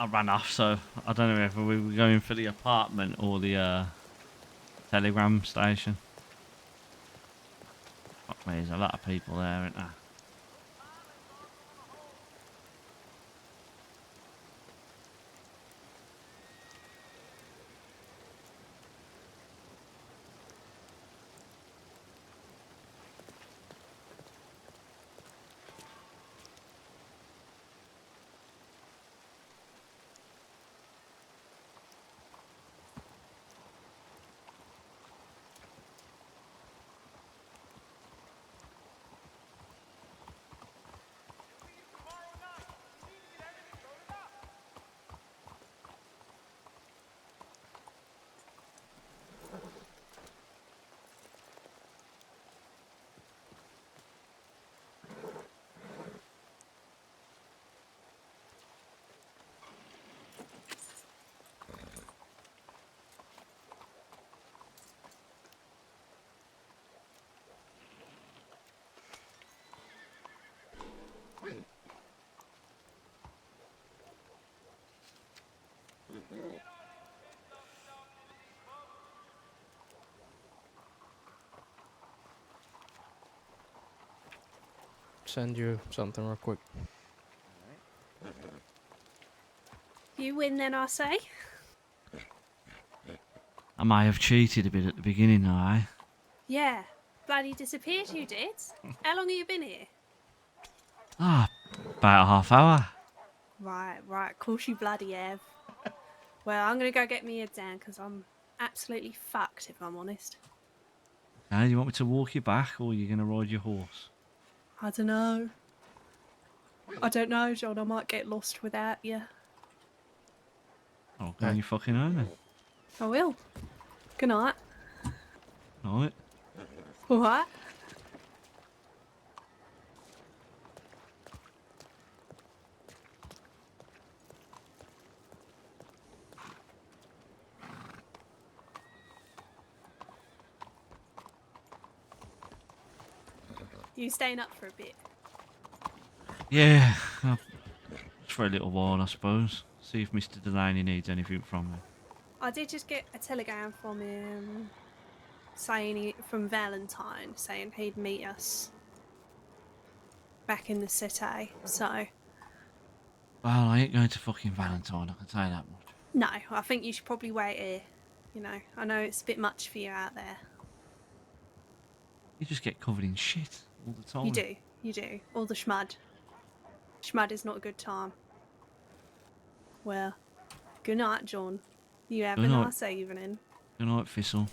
Speaker 1: I ran off, so I don't know if we were going for the apartment or the telegram station. Fuck me, there's a lot of people there, isn't there?
Speaker 11: Send you something real quick.
Speaker 4: You win then, I say.
Speaker 1: I might have cheated a bit at the beginning, though, eh?
Speaker 4: Yeah. Bloody disappeared, you did. How long have you been here?
Speaker 1: Ah, about a half hour.
Speaker 4: Right, of course you bloody have. Well, I'm gonna go get me head down because I'm absolutely fucked, if I'm honest.
Speaker 1: Okay, you want me to walk you back, or are you going to ride your horse?
Speaker 4: I don't know. John. I might get lost without you.
Speaker 1: Oh, go on your fucking own then.
Speaker 4: I will. Good night.
Speaker 1: Alright.
Speaker 4: What? You staying up for a bit?
Speaker 1: Yeah, just for a little while, I suppose. See if Mr. Delaney needs anything from me.
Speaker 4: I did just get a telegram from him from Valentine saying he'd meet us back in the city. So
Speaker 1: Well, I ain't going to fucking Valentine, I can tell you that much.
Speaker 4: no, I think you should probably wait here. You know, I know it's a bit much for you out there.
Speaker 1: You just get covered in shit all the time.
Speaker 4: You do. All the schmud. Schmud is not a good time. Well, good night, John. You have a
Speaker 1: Good night.
Speaker 4: nice evening.
Speaker 1: Good night, Thistle.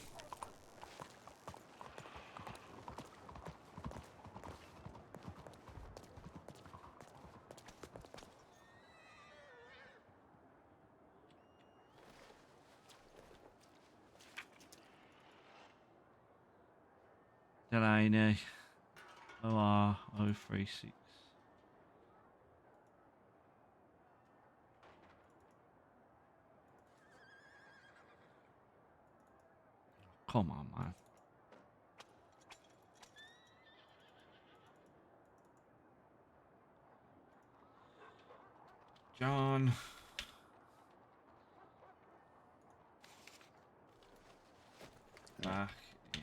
Speaker 1: Delaney. OR 036. Come on, man. John. Back in.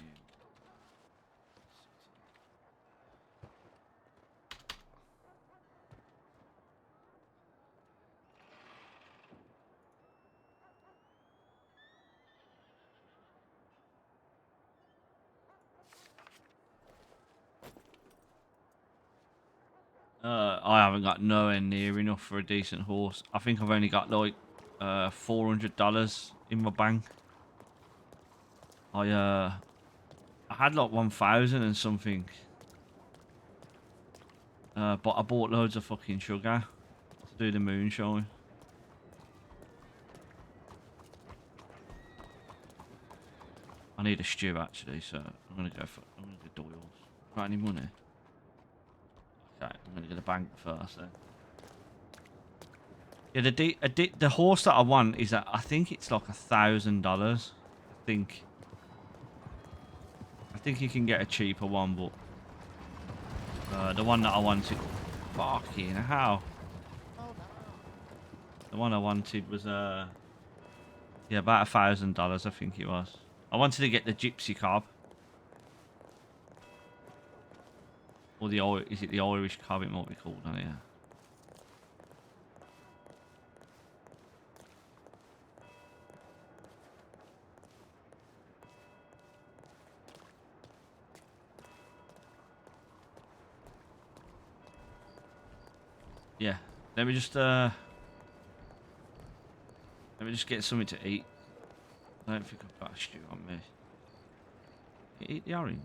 Speaker 1: I haven't got nowhere near enough for a decent horse. I think I've only got like $400 in my bank. I had like 1,000 and something. But I bought loads of fucking sugar to do the moonshine. I need a stew actually, so I'm gonna go Doyle's. Got any money? Okay, I'm gonna go to the bank first then. Yeah, the horse that I want is I think it's like $1,000. I think you can get a cheaper one, but the one that I wanted, fucking hell. The one I wanted was yeah, about $1,000 I think it was. I wanted to get the gypsy cob. Or is it the Irish cob? It might be called on here. Yeah. Let me just get something to eat. I don't think I've got a stew on me. Can you eat the orange?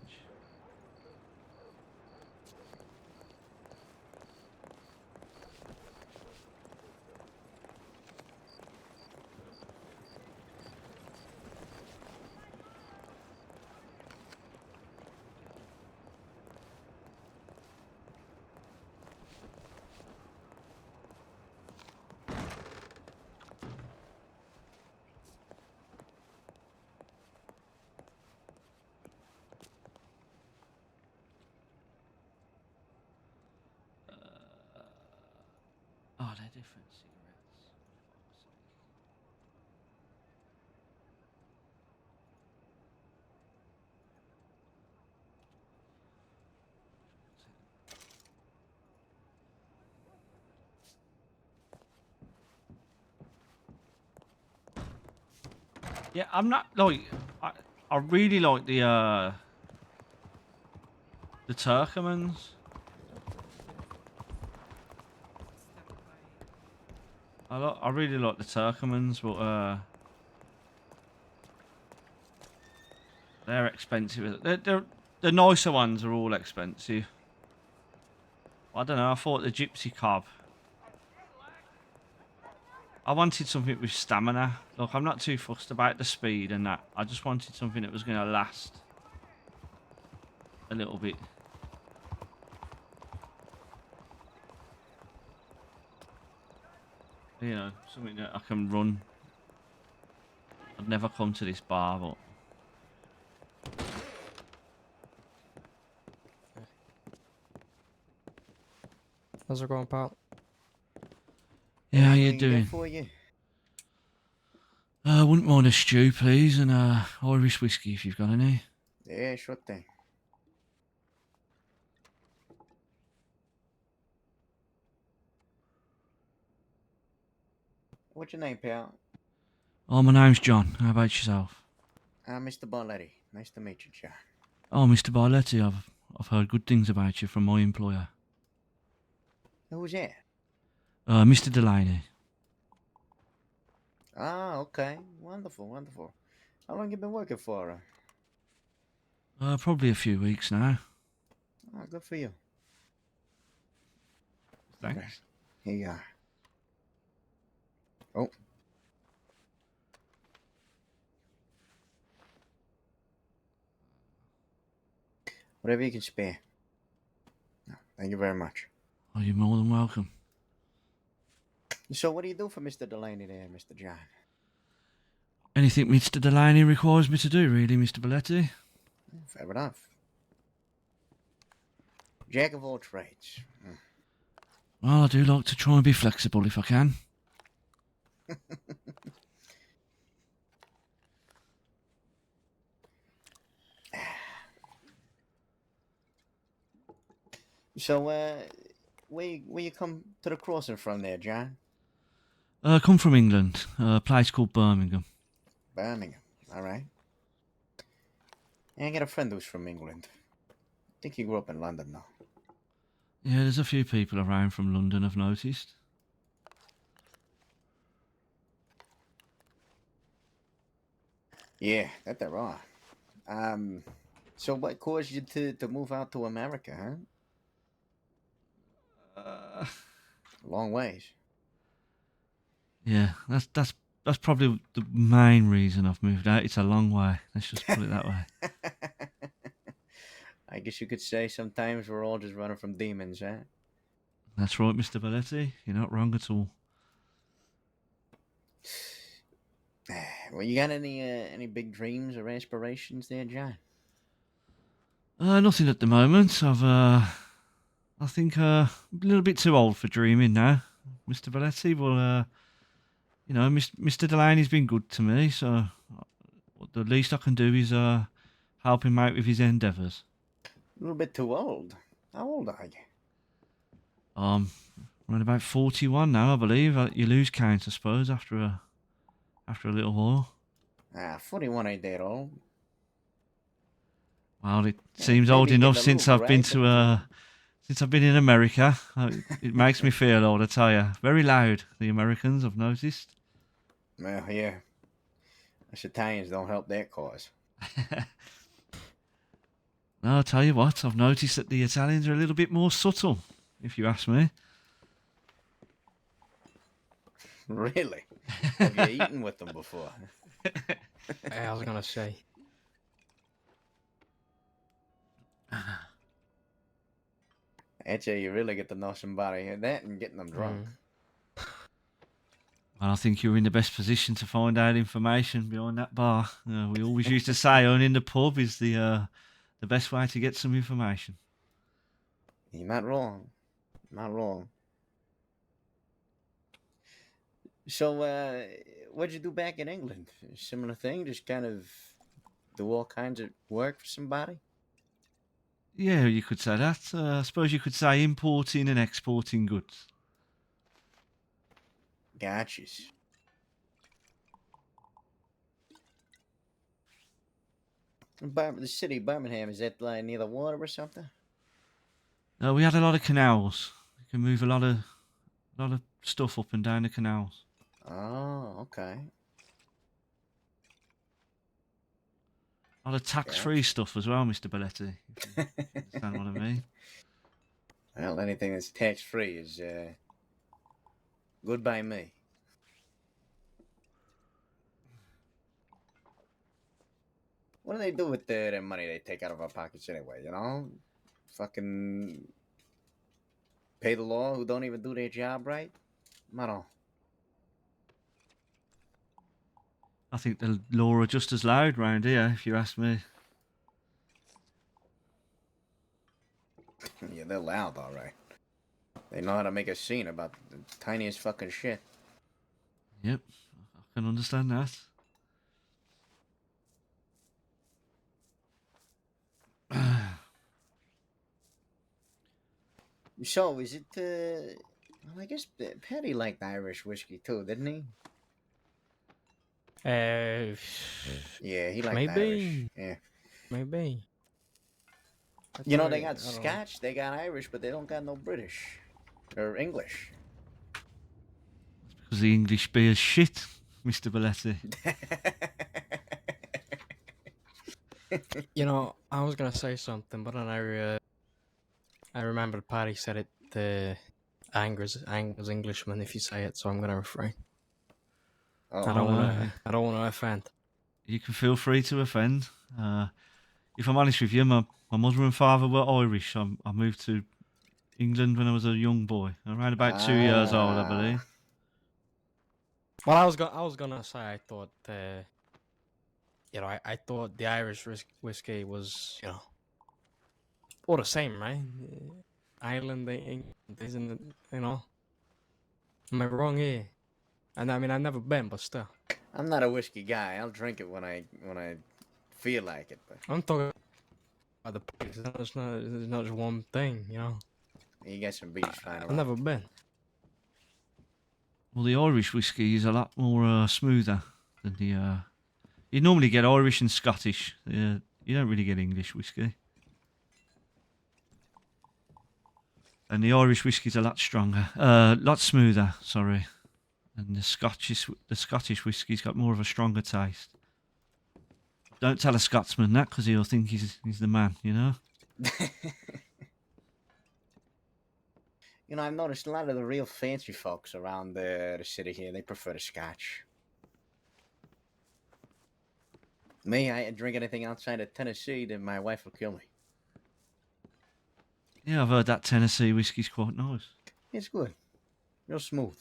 Speaker 1: different cigarettes. For fuck's sake. Yeah, I'm not like I really like the Turkmens. I really like the Turkmens, but they're expensive. The nicer ones are all expensive. I don't know. I thought the Gypsy Cob. I wanted something with stamina. Look, I'm not too fussed about the speed and that. I just wanted something that was going to last a little bit. You know, something that I can run. I'd never come to this bar, but
Speaker 11: How's it going, pal?
Speaker 1: yeah, how you
Speaker 12: Anything I can get
Speaker 1: doing?
Speaker 12: for you?
Speaker 1: I wouldn't mind a stew, please, and Irish whiskey if you've got any.
Speaker 12: Yeah, sure thing. What's your name, pal?
Speaker 1: Oh, my name's John. How about yourself?
Speaker 12: I'm Mr. Barletti. Nice to meet you, John.
Speaker 1: Oh, Mr. Barletti, I've heard good things about you from my employer.
Speaker 12: Who's that?
Speaker 1: Mr. Delaney.
Speaker 12: Ah, okay. Wonderful, wonderful. How long you been working for?
Speaker 1: Probably a few weeks now.
Speaker 12: Oh, good for you.
Speaker 1: Thanks.
Speaker 12: Okay. Here you are. Oh. Whatever you can spare. No, thank you very much.
Speaker 1: Oh, you're more than welcome.
Speaker 12: So what do you do for Mr. Delaney there, Mr. John?
Speaker 1: Anything Mr. Delaney requires me to do, really, Mr. Barletti?
Speaker 12: Fair enough. Jack of all trades.
Speaker 1: Well, I do like to try and be flexible if I can.
Speaker 12: So, where you come to the crossing from there, John?
Speaker 1: Come from England, a place called Birmingham.
Speaker 12: Birmingham. All right. I got a friend who's from England. I think he grew up in London, though.
Speaker 1: Yeah, there's a few people around from London, I've noticed.
Speaker 12: Yeah, that there are. So what caused you to move out to America, huh? Long ways.
Speaker 1: Yeah, that's probably the main reason I've moved out. It's a long way. Let's just put it that way.
Speaker 12: I guess you could say sometimes we're all just running from demons, huh?
Speaker 1: That's right, Mr. Belletti. You're not wrong at all.
Speaker 12: Well, you got any big dreams or aspirations there, John?
Speaker 1: Nothing at the moment. I think a little bit too old for dreaming now, Mr. Belletti. But you know, Mr. Delaney's been good to me, so the least I can do is help him out with his endeavours.
Speaker 12: A little bit too old. How old are you?
Speaker 1: Around about 41 now, I believe. You lose count, I suppose, after a little while.
Speaker 12: 41 ain't that old.
Speaker 1: Well, it seems old enough since I've been since I've been in America. It makes me feel old, I tell you. Very loud, the Americans, I've noticed.
Speaker 12: Well, yeah. Us Italians don't help that cause.
Speaker 1: No, I'll tell you what, I've noticed that the Italians are a little bit more subtle, if you ask me.
Speaker 12: Really? Have you eaten with them before?
Speaker 11: I was gonna say.
Speaker 12: Actually, you really get to know somebody that and getting them drunk.
Speaker 1: Well, I think you're in the best position to find out information behind that bar. We always used to say owning the pub is the best way to get some information.
Speaker 12: You're not wrong. Not wrong. So, what'd you do back in England? Similar thing, just kind of do all kinds of work for somebody?
Speaker 1: Yeah, you could say that. I suppose you could say importing and exporting goods.
Speaker 12: Gotchas. The city of Birmingham, is that like near the water or something?
Speaker 1: We had a lot of canals. You can move a lot of stuff up and down the canals.
Speaker 12: Oh, okay.
Speaker 1: A lot of tax-free stuff as well, Mr. Belletti. If you understand what I mean.
Speaker 12: Well, anything that's tax free is good by me. What do they do with the money they take out of our pockets anyway? You know, fucking pay the law who don't even do their job right. I don't.
Speaker 1: I think the law are just as loud round here, if you ask me.
Speaker 12: Yeah, they're loud, all right. They know how to make a scene about the tiniest fucking shit.
Speaker 1: Yep, I can understand that.
Speaker 12: So, is it, well, I guess Patty liked Irish whiskey too, didn't he? Yeah, he liked
Speaker 11: maybe,
Speaker 12: Irish. Yeah.
Speaker 11: maybe.
Speaker 12: You know, they got Scotch, they got Irish, but they don't got no British. Or English.
Speaker 1: Because the English beer's shit, Mr. Belletti.
Speaker 11: You know, I was gonna say something, but then I remembered Patty said it angers Englishmen if you say it, so I'm gonna refrain.
Speaker 12: Oh,
Speaker 11: I don't wanna offend.
Speaker 1: You can feel free to offend. If I'm honest with you, my mother and father were Irish. I moved to England when I was a young boy, around about 2 years old, I believe.
Speaker 11: Well, I was gonna say I thought, you know, I thought the Irish whiskey was, you know, all the same, right? Ireland, England, isn't it? You know, am I wrong here? And I mean, I've never been, but still.
Speaker 12: I'm not a whiskey guy. I'll drink it when I feel like it. But
Speaker 11: I'm talking about the place. It's not just one thing, you know.
Speaker 12: you got some beach flying
Speaker 11: I've
Speaker 12: around.
Speaker 11: never been.
Speaker 1: Well, the Irish whiskey is a lot more smoother than the. You normally get Irish and Scottish. You don't really get English whiskey. And the Irish whiskey's a lot stronger, lot smoother. Sorry, and the Scottish whiskey's got more of a stronger taste. Don't tell a Scotsman that, because he'll think he's the man. You know.
Speaker 12: You know, I've noticed a lot of the real fancy folks around the city here, they prefer the Scotch. Me, I drink anything outside of Tennessee, then my wife will kill me.
Speaker 1: Yeah, I've heard that Tennessee whiskey's quite nice.
Speaker 12: It's good. Real smooth.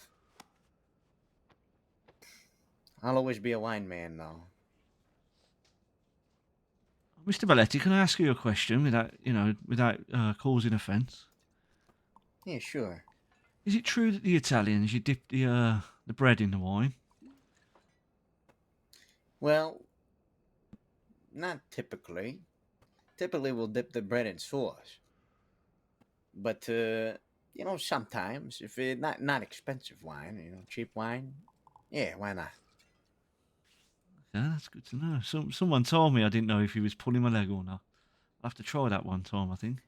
Speaker 12: I'll always be a wine man, though.
Speaker 1: Mr. Belletti, can I ask you a question without causing offence?
Speaker 12: Yeah, sure.
Speaker 1: Is it true that the Italians, you dip the bread in the wine?
Speaker 12: Well, not typically. Typically, we'll dip the bread in sauce. But, you know, sometimes, if it's not expensive wine, you know, cheap wine, yeah, why not?
Speaker 1: Yeah, that's good to know. Someone told me, I didn't know if he was pulling my leg or not. I'll have to try that one time, I think.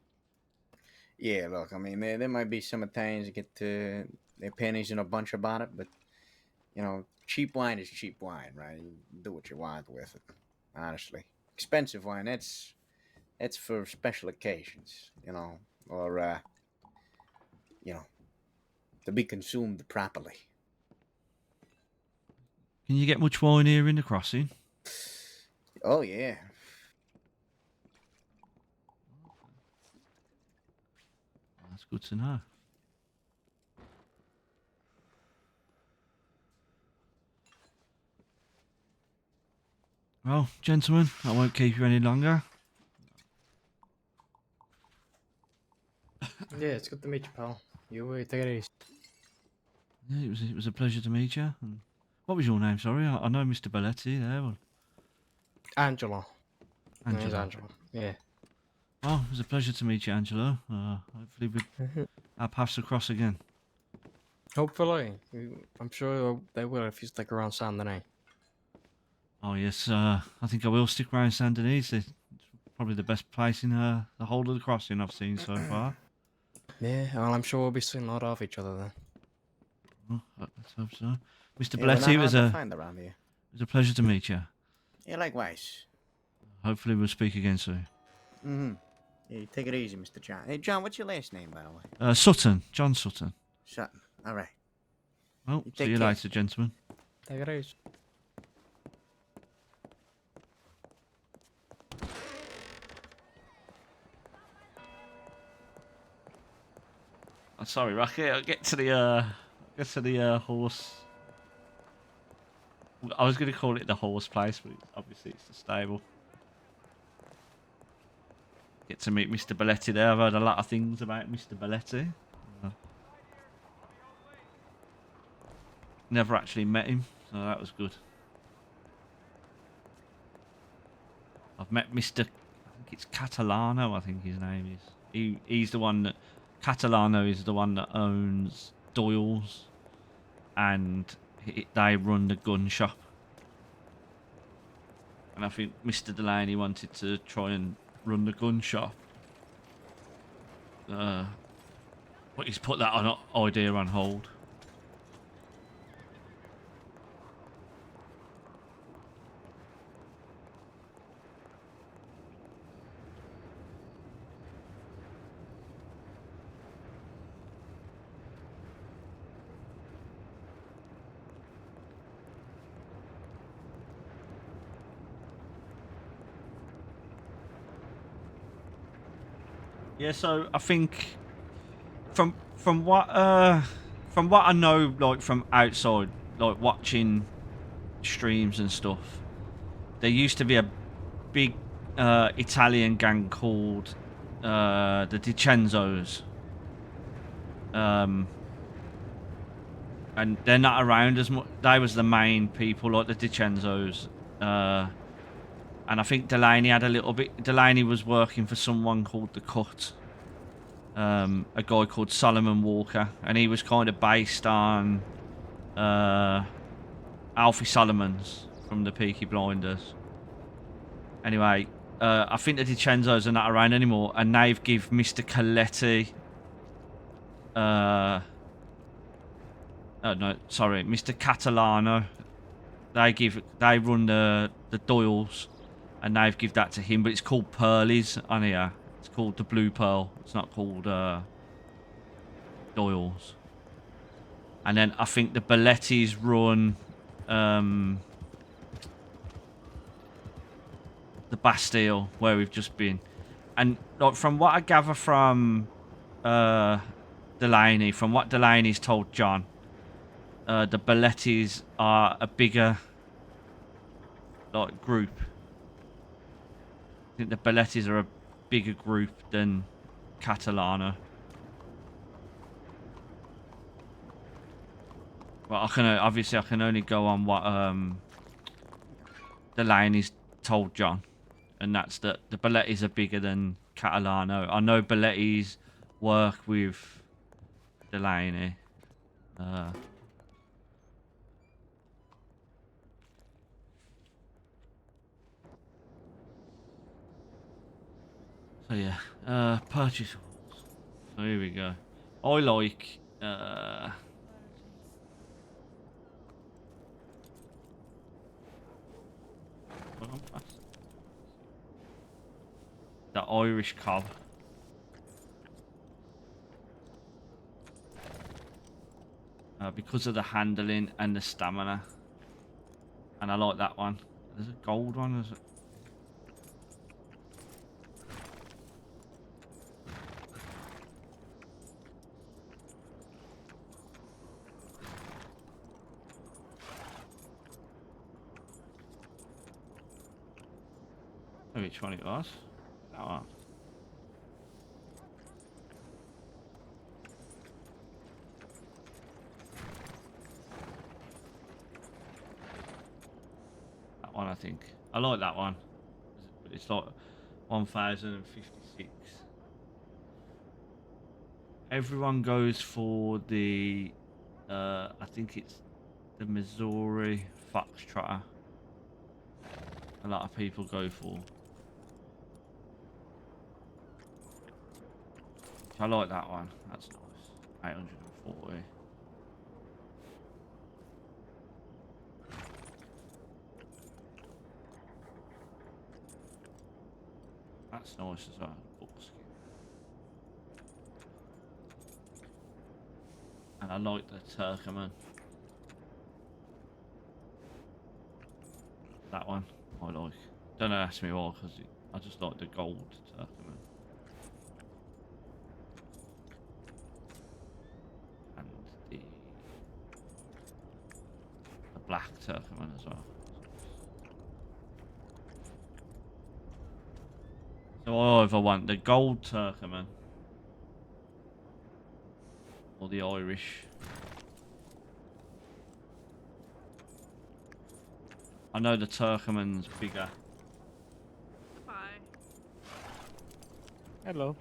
Speaker 12: Yeah, look, I mean, there might be some Italians that get their panties in a bunch about it, but, you know, cheap wine is cheap wine, right? You do what you want with it, honestly. Expensive wine, that's for special occasions, you know, or, you know, to be consumed properly.
Speaker 1: Can you get much wine here in the crossing?
Speaker 12: Oh, yeah.
Speaker 1: That's good to know. Well, gentlemen, I won't keep you any longer.
Speaker 11: Yeah, it's good to meet you, pal. You take it easy.
Speaker 1: Yeah, it was a pleasure to meet you. And what was your name? Sorry, I know Mr. Belletti there. Well,
Speaker 11: Angelo. My name's
Speaker 1: Angelo.
Speaker 11: Angelo. Yeah.
Speaker 1: Oh, it was a pleasure to meet you, Angelo. Hopefully our paths will cross again.
Speaker 11: Hopefully. I'm sure they will if you stick around Saint Denis.
Speaker 1: Oh yes, I think I will stick around Saint Denis. It's probably the best place in the whole of the crossing I've seen so far.
Speaker 11: Yeah, well, I'm sure we'll be seeing a lot of each other then.
Speaker 1: Well, let's hope so. Mr.
Speaker 12: Yeah, we're
Speaker 1: Belletti,
Speaker 12: not hard to find around here.
Speaker 1: it was a pleasure to meet you.
Speaker 12: Yeah, likewise.
Speaker 1: Hopefully we'll speak again soon.
Speaker 12: Mm-hmm. Yeah, take it easy, Mr. John. Hey, John, what's your last name, by the way?
Speaker 1: Sutton, John Sutton.
Speaker 12: Sutton. All right.
Speaker 1: Well,
Speaker 12: You
Speaker 1: see
Speaker 12: take
Speaker 1: you
Speaker 12: care.
Speaker 1: later, gentlemen.
Speaker 11: Take it easy.
Speaker 1: I'm sorry, Rocky. I'll get to the horse. I was going to call it the horse place, but obviously it's the stable. Get to meet Mr. Belletti there. I've heard a lot of things about Mr. Belletti. Never actually met him, so that was good. I've met Mr. I think it's Catalano, I think his name is. He's the one that... Catalano is the one that owns Doyle's, and they run the gun shop. And I think Mr. Delaney wanted to try and run the gun shop. But he's put that idea on hold. Yeah, so I think from what I know, like from outside, like watching streams and stuff, there used to be a big Italian gang called the DiCenzos, and they're not around as much. They was the main people, like the DiCenzos, and I think Delaney had a little bit. Delaney was working for someone called The Cut, a guy called Solomon Walker, and he was kind of based on Alfie Solomons from the Peaky Blinders. Anyway, I think the DiCenzos are not around anymore, and they've give Mr. Coletti... oh no, sorry, Mr. Catalano. They run the Doyles, and they've give that to him, but it's called Pearlies on here. It's called the Blue Pearl. It's not called Doyles. And then I think the Bellettis run the Bastille, where we've just been. And like, from what I gather from Delaney, from what Delaney's told John, the Bellettis are a bigger like group. I think the Bellettis are a bigger group than Catalano. Well, obviously I can only go on what Delaney's told John, and that's that the Bellettis are bigger than Catalano. I know Bellettis work with Delaney. So yeah, purchase orders. So here we go. I like the Irish cob. Because of the handling and the stamina. And I like that one. There's a gold one, is it? Which one it was? That one. I think. I like that one. It's like 1056. Everyone goes for the, I think it's the Missouri Foxtrotter. A lot of people go for. I like that one. That's nice. 840. That's nice as well. Buckskin. And I like the Turkmen. That one I like. Don't ask me why, because I just like the gold Turkmen. And the black Turkmen as well. So I either want the gold Turkmen or the Irish. I know the Turkmen's bigger.
Speaker 11: Hello.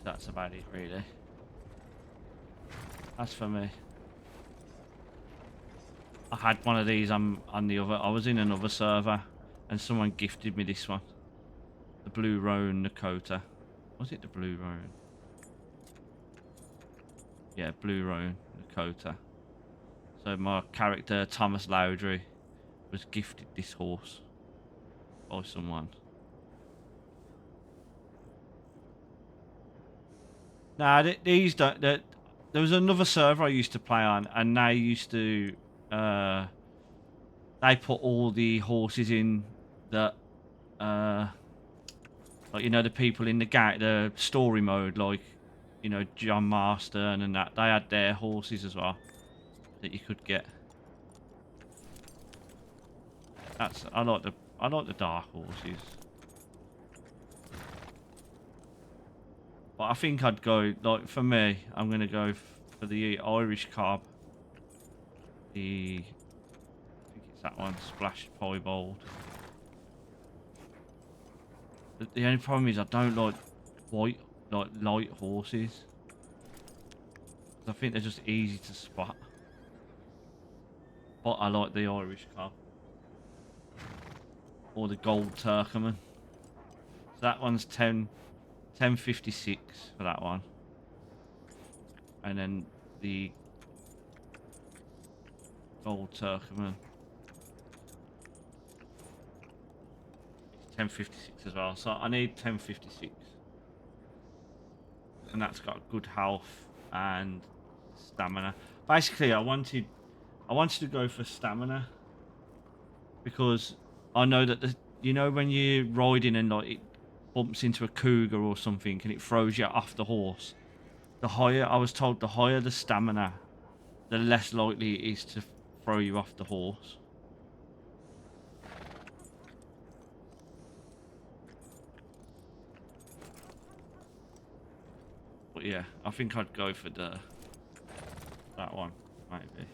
Speaker 1: That's about it, really. That's for me. I had one of these on the other. I was in another server, and someone gifted me this one. The Blue Roan Nakota. Was it the Blue Roan? Yeah, Blue Roan Nakota. So my character Thomas Lowdry was gifted this horse by someone. Nah, these don't. There was another server I used to play on, and they used to. They put all the horses in that. Like, you know, the people in the story mode, like, you know, John Marston and that. They had their horses as well that you could get. I like the dark horses. But I think I'd go, like, for me, I'm going to go for the Irish Cob. I think it's that one, Splashed Piebald. The only problem is I don't like light horses. I think they're just easy to spot. But I like the Irish Cob. Or the Gold Turkmen. So that one's 1056 for that one. And then the Gold Turkmen. 1056 as well. So I need 1056. And that's got good health and stamina. Basically, I wanted to go for stamina because I know that you know when you're riding and like it bumps into a cougar or something and it throws you off the horse. I was told the higher the stamina, the less likely it is to throw you off the horse. But yeah, I think I'd go for that one, maybe.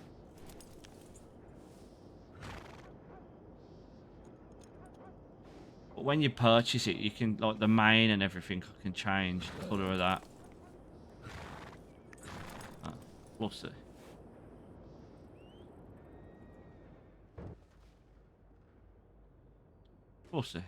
Speaker 1: But when you purchase it, you can, like, the mane and everything can change the colour of that. We'll see. We'll see.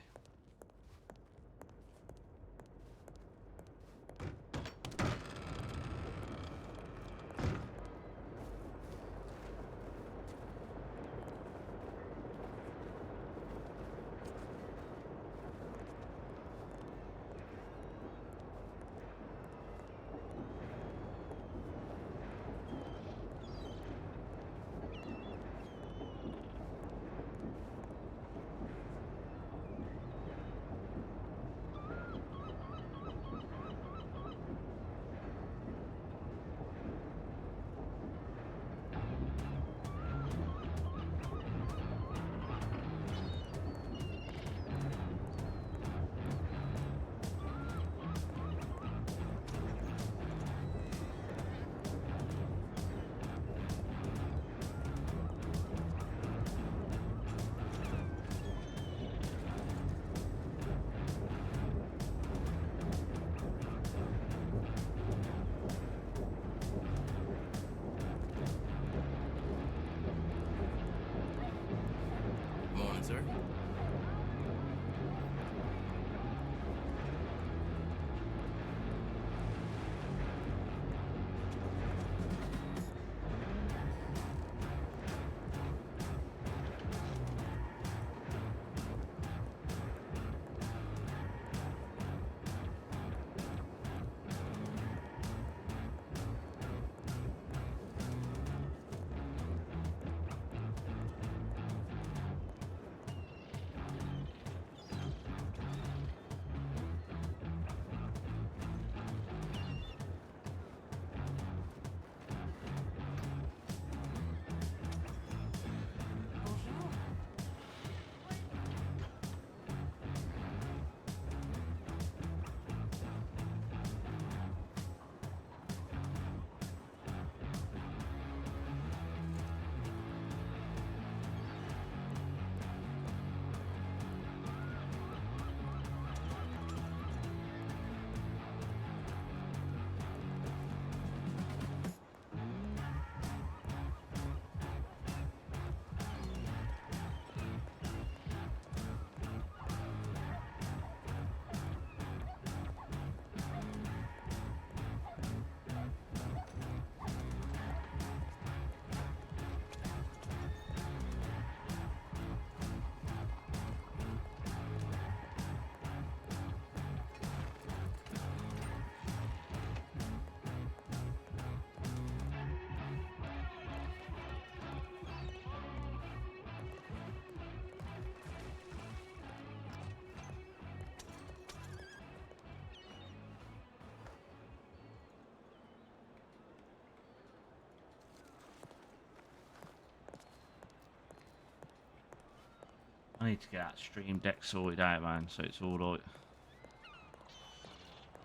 Speaker 1: I need to get that stream deck sorted out, man, so it's all right.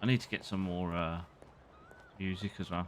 Speaker 1: I need to get some more music as well.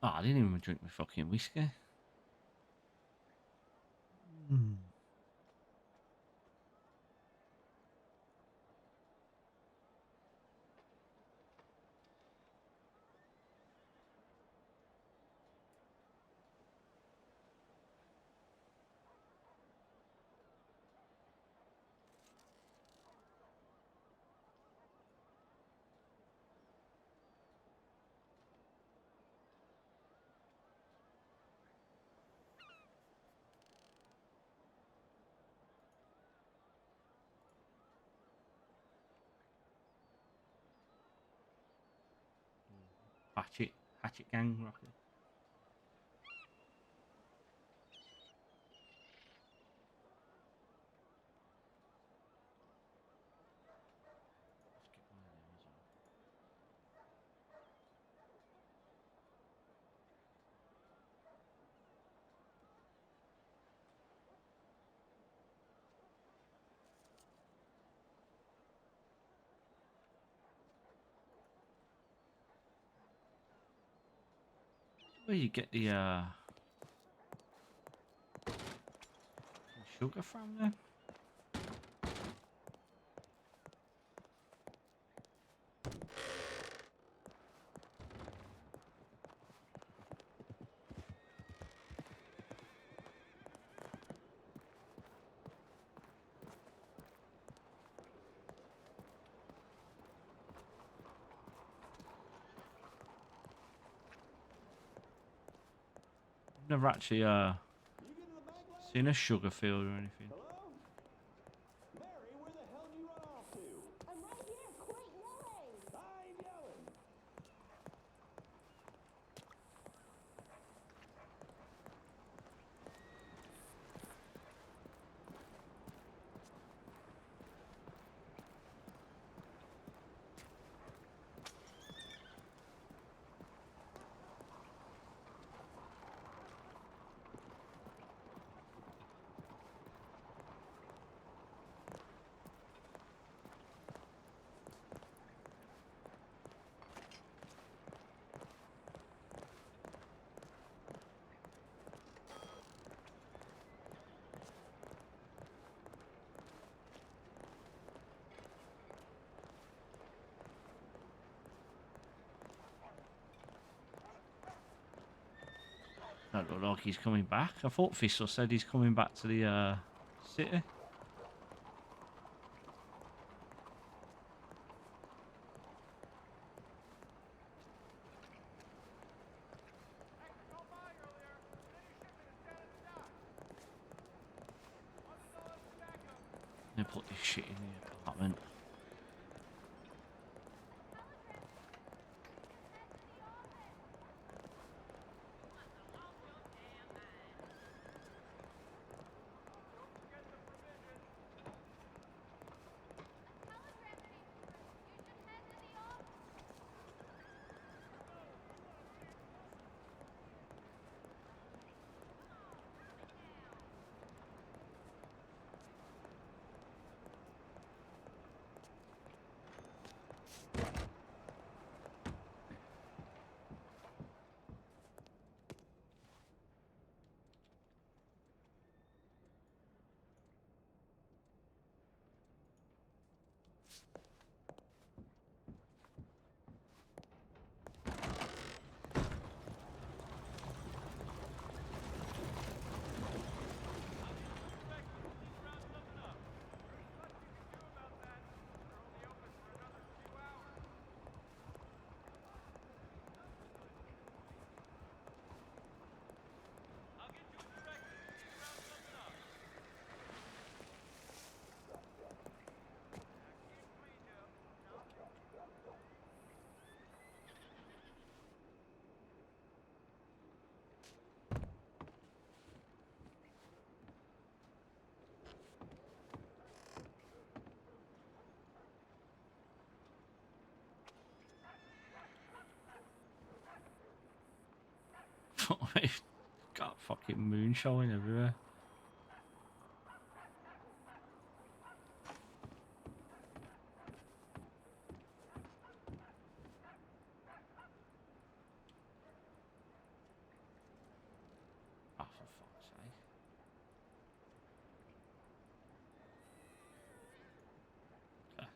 Speaker 1: Oh, I didn't even drink my fucking whiskey. Hatchet gang rocket. Where you get the sugar from then? Never actually seen a sugar field or anything. Don't look like he's coming back. I thought Thistle said he's coming back to the city. They put this shit in the apartment. fucking moon showing everywhere. Oh, for fuck's sake. Okay.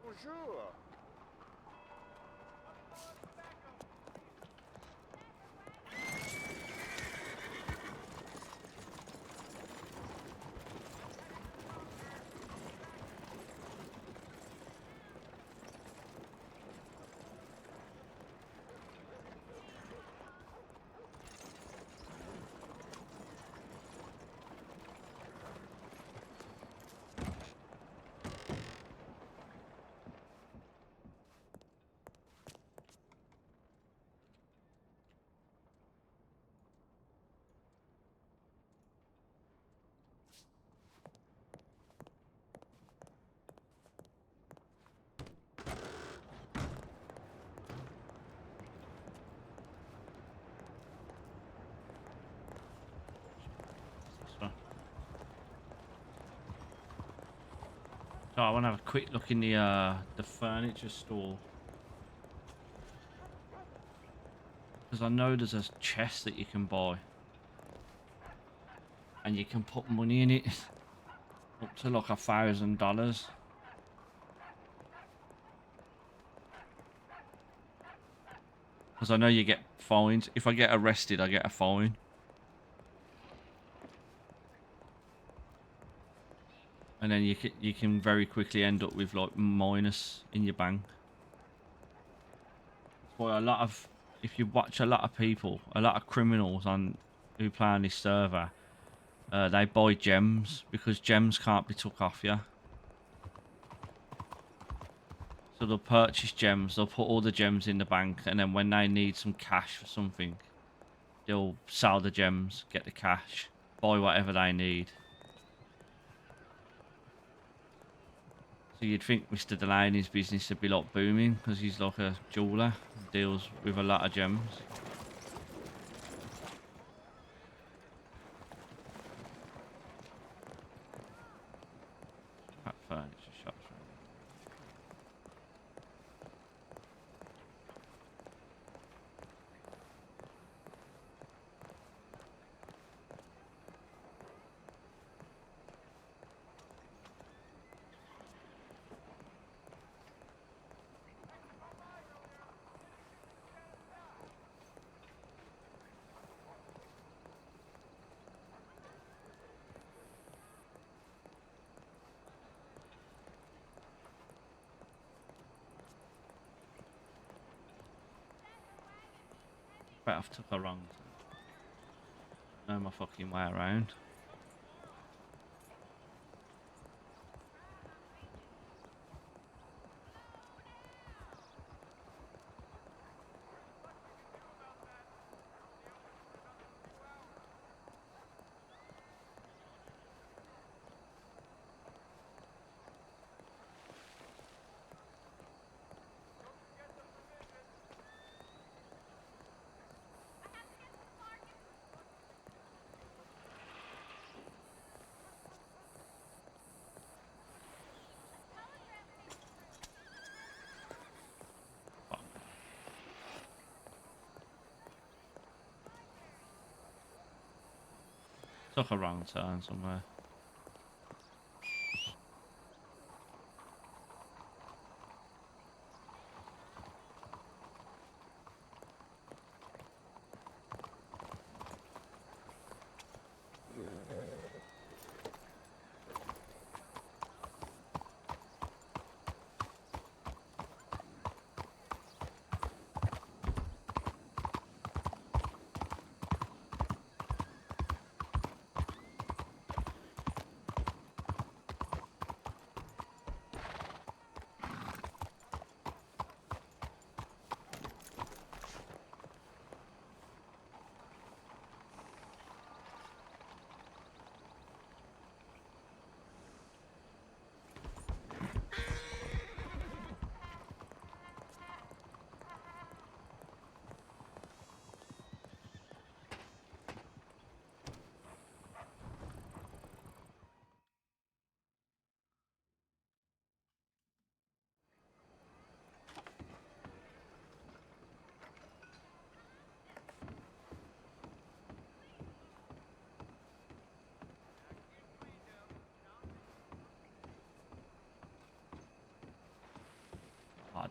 Speaker 9: Bonjour.
Speaker 1: So I want to have a quick look in the furniture store, because I know there's a chest that you can buy, and you can put money in it up to like $1,000. Because I know you get fines. If I get arrested, I get a fine. And then you can very quickly end up with like minus in your bank. That's why if you watch a lot of people, a lot of criminals who play on this server, they buy gems because gems can't be took off you. So they'll purchase gems, they'll put all the gems in the bank, and then when they need some cash for something, they'll sell the gems, get the cash, buy whatever they need. So you'd think Mr. Delaney's business would be like booming, because he's like a jeweler, deals with a lot of gems. Furniture shops. Bet I've took a wrong. Know my fucking way around. Took a wrong turn somewhere.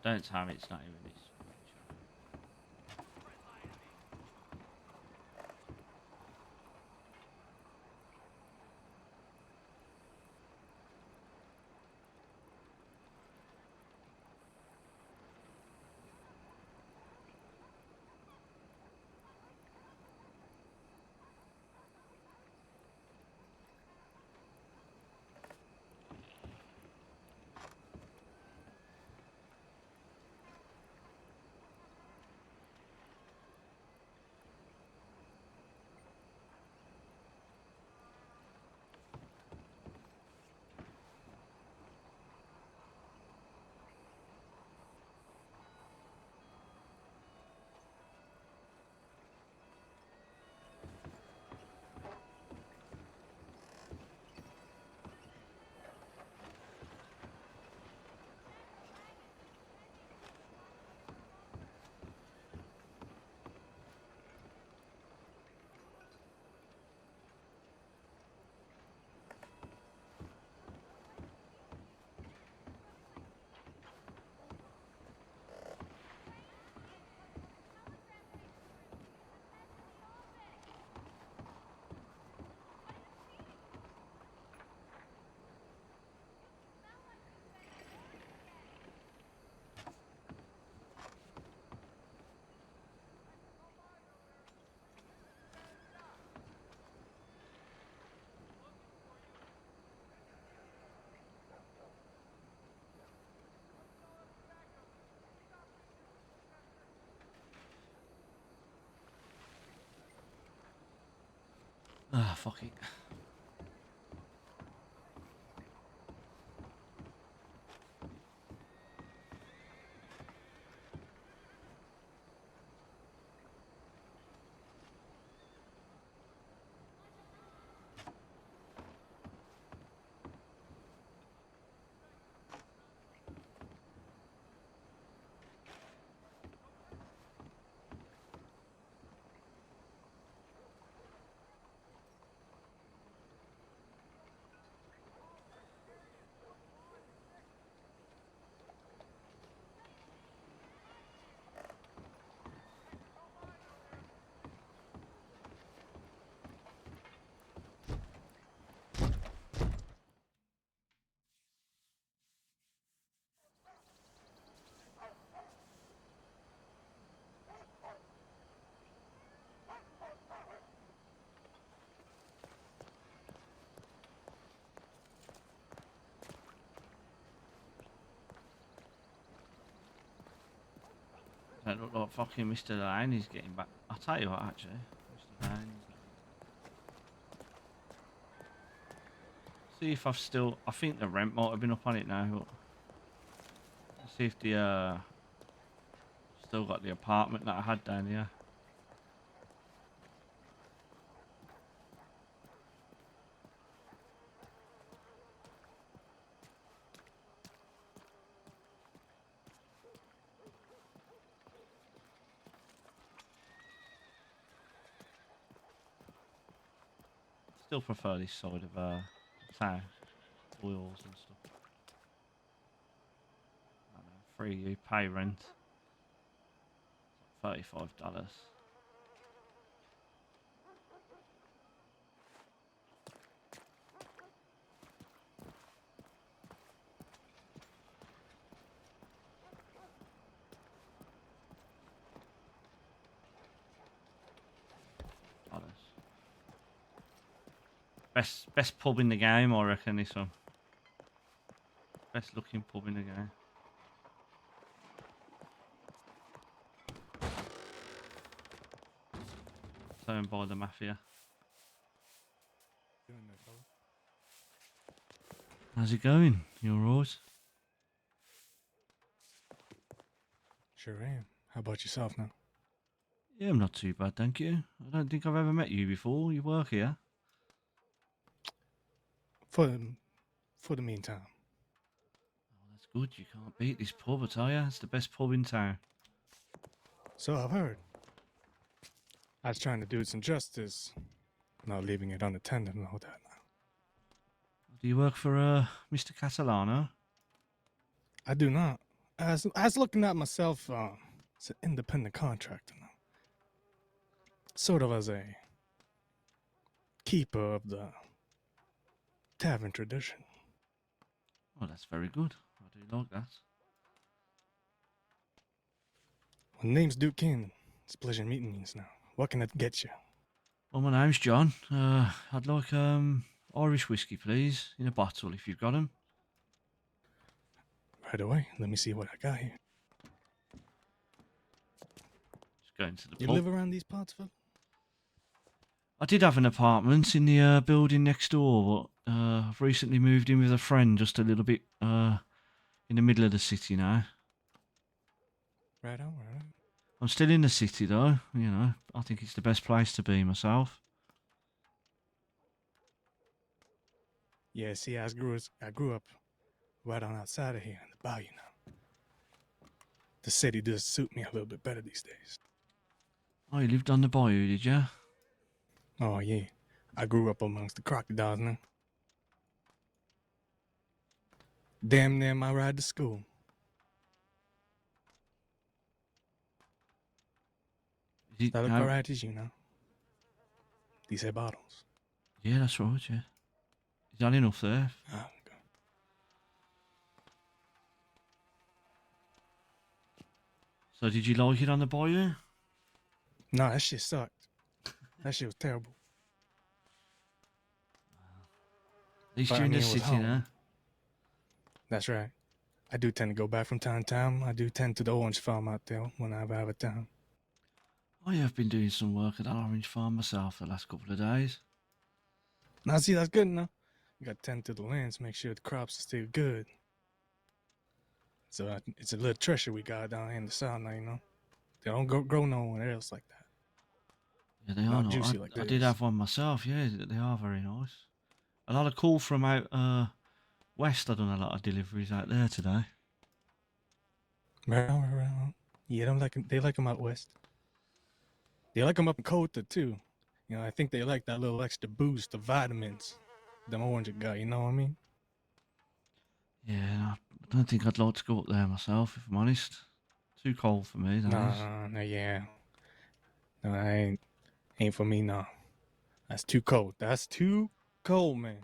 Speaker 1: don't tell me it's not even this. Ah, fuck it. That look like fucking Mr. Delaney's getting back. I'll tell you what, actually. Mr. Delaney's see if I've still. I think the rent might have been up on it now. But let's see if the still got the apartment that I had down here. Still prefer this side of town, oils and stuff. I don't know, free you pay rent. $35. Best pub in the game, I reckon, this one. Best looking pub in the game. Owned by the mafia.
Speaker 10: Doing there, fella.
Speaker 1: How's it going? You alright?
Speaker 10: Sure am. How about yourself now?
Speaker 1: Yeah, I'm not too bad, thank you. I don't think I've ever met you before. You work here?
Speaker 10: For the meantime.
Speaker 1: Oh, that's good. You can't beat this pub, I tell you. It's the best pub in town.
Speaker 10: So I've heard. I was trying to do it some justice, not leaving it unattended and all that now.
Speaker 1: Do you work for Mr. Catalano?
Speaker 10: I do not. I was looking at myself as an independent contractor now. Sort of as a keeper of the tavern tradition.
Speaker 1: Oh, that's very good. I do like that.
Speaker 10: My name's Duke King. It's a pleasure meeting you now. What can I get you?
Speaker 1: Well, my name's John. I'd like Irish whiskey, please, in a bottle if you've got 'em.
Speaker 10: Right away. Let me see what I got here.
Speaker 1: Just going to the
Speaker 10: You
Speaker 1: pub.
Speaker 10: live around these parts, Phil?
Speaker 1: I did have an apartment in the building next door, but I've recently moved in with a friend just a little bit in the middle of the city now.
Speaker 10: Right on, right on.
Speaker 1: I'm still in the city though, you know. I think it's the best place to be myself.
Speaker 10: Yeah, see, I grew up right on outside of here in the bayou now. The city does suit me a little bit better these days.
Speaker 1: Oh, you lived on the bayou, did you?
Speaker 10: Oh, yeah. I grew up amongst the crocodiles now. Damn near my ride to school.
Speaker 1: Is it,
Speaker 10: That look alright as you know. These are bottles.
Speaker 1: Yeah, that's right, yeah. Is that enough there?
Speaker 10: Oh, okay.
Speaker 1: So did you like it on the bayou?
Speaker 10: No, that shit sucked. That shit was terrible.
Speaker 1: At least
Speaker 10: But,
Speaker 1: you're
Speaker 10: I
Speaker 1: in
Speaker 10: mean,
Speaker 1: the
Speaker 10: it was
Speaker 1: city
Speaker 10: home.
Speaker 1: now.
Speaker 10: That's right. I do tend to go back from time to time. I do tend to the orange farm out there whenever I have a time.
Speaker 1: Oh, yeah, I've been doing some work at that orange farm myself the last couple of days.
Speaker 10: Now, see, that's good enough. You got to tend to the lands, make sure the crops are still good. So it's a little treasure we got down here in the south now, you know. They don't grow nowhere else like that.
Speaker 1: Yeah, they are
Speaker 10: Not
Speaker 1: not.
Speaker 10: juicy like
Speaker 1: I
Speaker 10: this.
Speaker 1: did have one myself, yeah, they are very nice. A lot of call from out west. I've done a lot of deliveries out there today.
Speaker 10: Right. Yeah, they like them out west. They like them up in Kota too. You know, I think they like that little extra boost of vitamins. Them orange got, you know what I mean?
Speaker 1: Yeah, no, I don't think I'd like to go up there myself, if I'm honest. Too cold for me, that is.
Speaker 10: No, yeah. No, I ain't for me, no. That's too cold. That's too cold, man.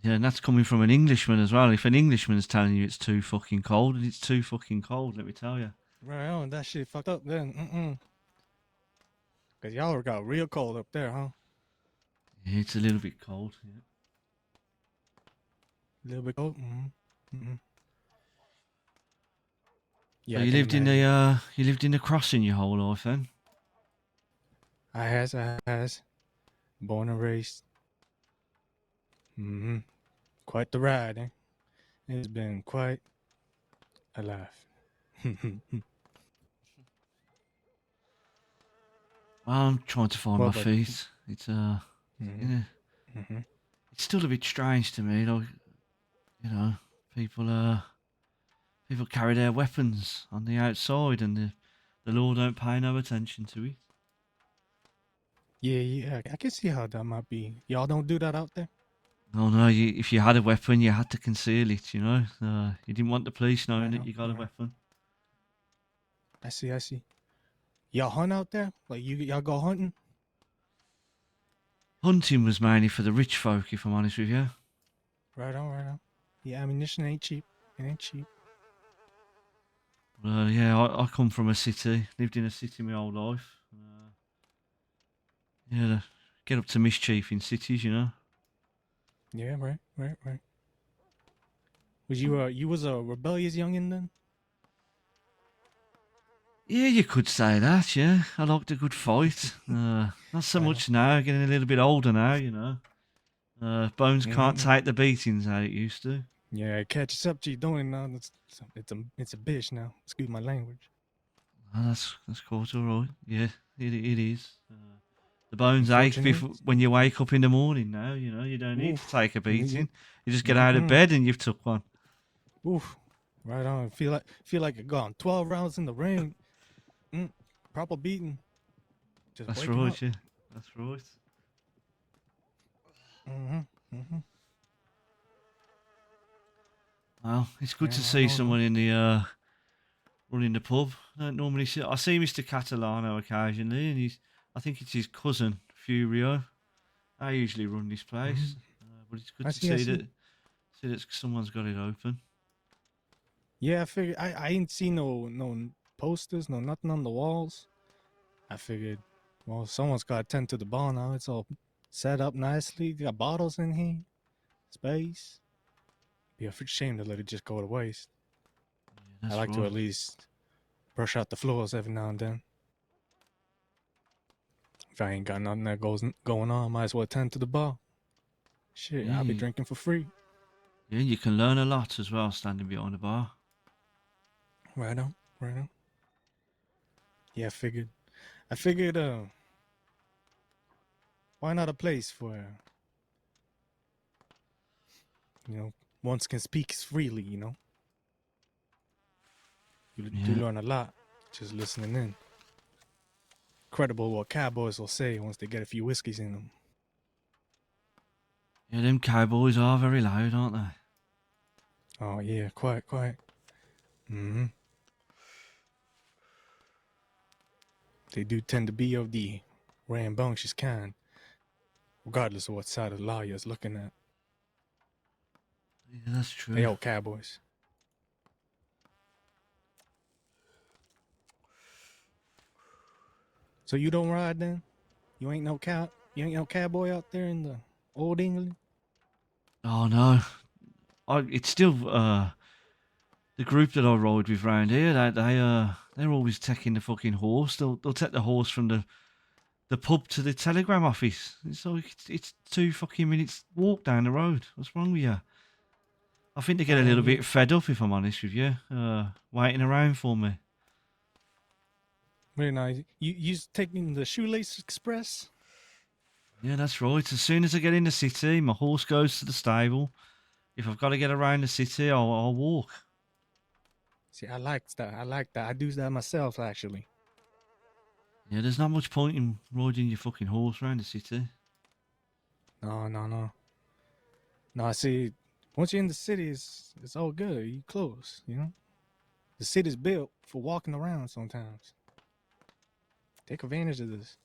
Speaker 1: Yeah, and that's coming from an Englishman as well. If an Englishman's telling you it's too fucking cold, and it's too fucking cold, let me tell you.
Speaker 10: Right on, that shit fucked up then. Cause y'all got real cold up there, huh?
Speaker 1: Yeah, it's a little bit cold. Yeah.
Speaker 10: A little bit cold. Yeah,
Speaker 1: So
Speaker 10: I
Speaker 1: you
Speaker 10: can
Speaker 1: lived
Speaker 10: imagine.
Speaker 1: you lived in the crossing your whole life then?
Speaker 10: I has. Born and raised. Quite the ride, eh? It's been quite a life.
Speaker 1: Well, I'm trying to find my
Speaker 10: But
Speaker 1: feet. It's yeah, it's still a bit strange to me. Like, you know, people people carry their weapons on the outside, and the law don't pay no attention to it.
Speaker 10: yeah, I can see how that might be. Y'all don't do that out there?
Speaker 1: Oh no, if you had a weapon, you had to conceal it. You know, you didn't want the police knowing that you got a weapon.
Speaker 10: I see. Y'all hunt out there? Like y'all go hunting?
Speaker 1: Hunting was mainly for the rich folk, if I'm honest with you.
Speaker 10: Right on. Yeah, ammunition ain't cheap. It ain't cheap.
Speaker 1: Yeah, I come from a city, lived in a city my whole life. Yeah, get up to mischief in cities, you know.
Speaker 10: Yeah, right. Was you was a rebellious youngin then?
Speaker 1: Yeah, you could say that, yeah. I liked a good fight. Not so much now, getting a little bit older now, you know. Bones can't take the beatings how it used to.
Speaker 10: Yeah, it catches up to you doing now. It's a bitch now. Excuse my language.
Speaker 1: Oh, that's quite alright. Yeah, it is. The bones ache
Speaker 10: Unfortunate.
Speaker 1: when you wake up in the morning now, you know. You don't need to take a beating. You just get out of
Speaker 10: Mm-mm.
Speaker 1: bed and you've took one.
Speaker 10: Oof. Right on. Feel like it gone 12 rounds in the ring. Proper beating. Just
Speaker 1: That's
Speaker 10: waking
Speaker 1: right,
Speaker 10: up.
Speaker 1: yeah. That's right. Well, it's good to see someone in the running the pub. I don't normally see. I see Mr. Catalano occasionally, and I think it's his cousin Furio. I usually run this place, but it's good
Speaker 10: I
Speaker 1: to
Speaker 10: see, I
Speaker 1: see
Speaker 10: see.
Speaker 1: that someone's got it open.
Speaker 10: Yeah, I figured I ain't seen no posters, no nothing on the walls. I figured, well, someone's got to tend to the bar now. It's all set up nicely. Got bottles in here, space. Be a shame to let it just go to waste.
Speaker 1: That's
Speaker 10: I like to
Speaker 1: right.
Speaker 10: at least brush out the floors every now and then. If I ain't got nothing that going on, might as well tend to the bar. Shit, I'll be
Speaker 1: Yeah.
Speaker 10: drinking for free.
Speaker 1: Yeah, you can learn a lot as well standing behind the bar.
Speaker 10: Right on, right on. Yeah, I figured, why not a place where, one can speak freely, You do
Speaker 1: Yeah.
Speaker 10: learn a lot just listening in. Incredible what cowboys will say once they get a few whiskeys in them.
Speaker 1: Yeah, them cowboys are very loud, aren't they?
Speaker 10: Oh, yeah, quite. Mm-hmm. They do tend to be of the rambunctious kind, regardless of what side of the law you're looking at.
Speaker 1: Yeah, that's true.
Speaker 10: They all cowboys. So you don't ride then? You ain't no cowboy out there in the old England?
Speaker 1: Oh no, it's still the group that I ride with round here. They're always taking the fucking horse. They'll take the horse from the pub to the telegram office. It's like it's 2 fucking minutes walk down the road. What's wrong with you? I think they get a little bit fed up, if I'm honest with you, waiting around for me.
Speaker 10: Very nice. You taking the Shoelace Express?
Speaker 1: Yeah, that's right. As soon as I get in the city, my horse goes to the stable. If I've got to get around the city, I'll walk.
Speaker 10: See, I like that. I do that myself, actually.
Speaker 1: Yeah, there's not much point in riding your fucking horse around the city.
Speaker 10: No. No, I see. Once you're in the city, it's all good. You close, The city's built for walking around sometimes. Take advantage of this.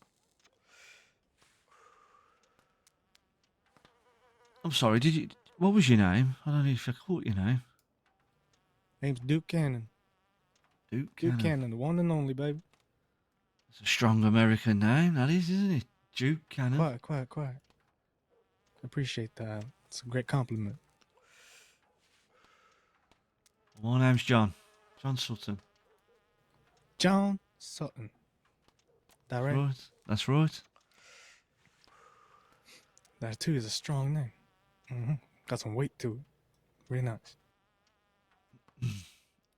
Speaker 1: I'm sorry, what was your name? I don't know if I caught your name.
Speaker 10: Name's Duke Cannon.
Speaker 1: Duke
Speaker 10: Cannon, the one and only, baby.
Speaker 1: It's a strong American name, that is, isn't it? Duke Cannon.
Speaker 10: Quiet. Appreciate that. It's a great compliment.
Speaker 1: My name's John. John Sutton.
Speaker 10: John Sutton. That right?
Speaker 1: That's right.
Speaker 10: That too is a strong name. Mm-hmm. Got some weight to it. Really nice.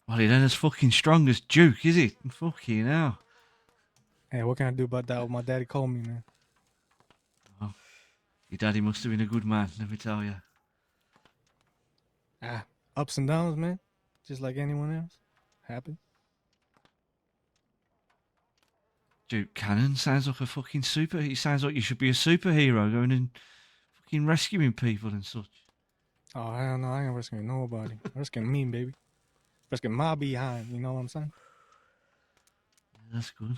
Speaker 1: Well, it ain't as fucking strong as Duke, is it? Fucking hell.
Speaker 10: Hey, what can I do about that? What my daddy called me, man.
Speaker 1: Oh, your daddy must have been a good man, let me tell you.
Speaker 10: Ups and downs, man. Just like anyone else. Happens.
Speaker 1: Duke Cannon sounds like a fucking he sounds like you should be a superhero going and fucking rescuing people and such.
Speaker 10: Oh, hell no, I ain't rescuing nobody. I'm rescuing me, baby. Rescuing my behind, you know what I'm saying?
Speaker 1: Yeah, that's good.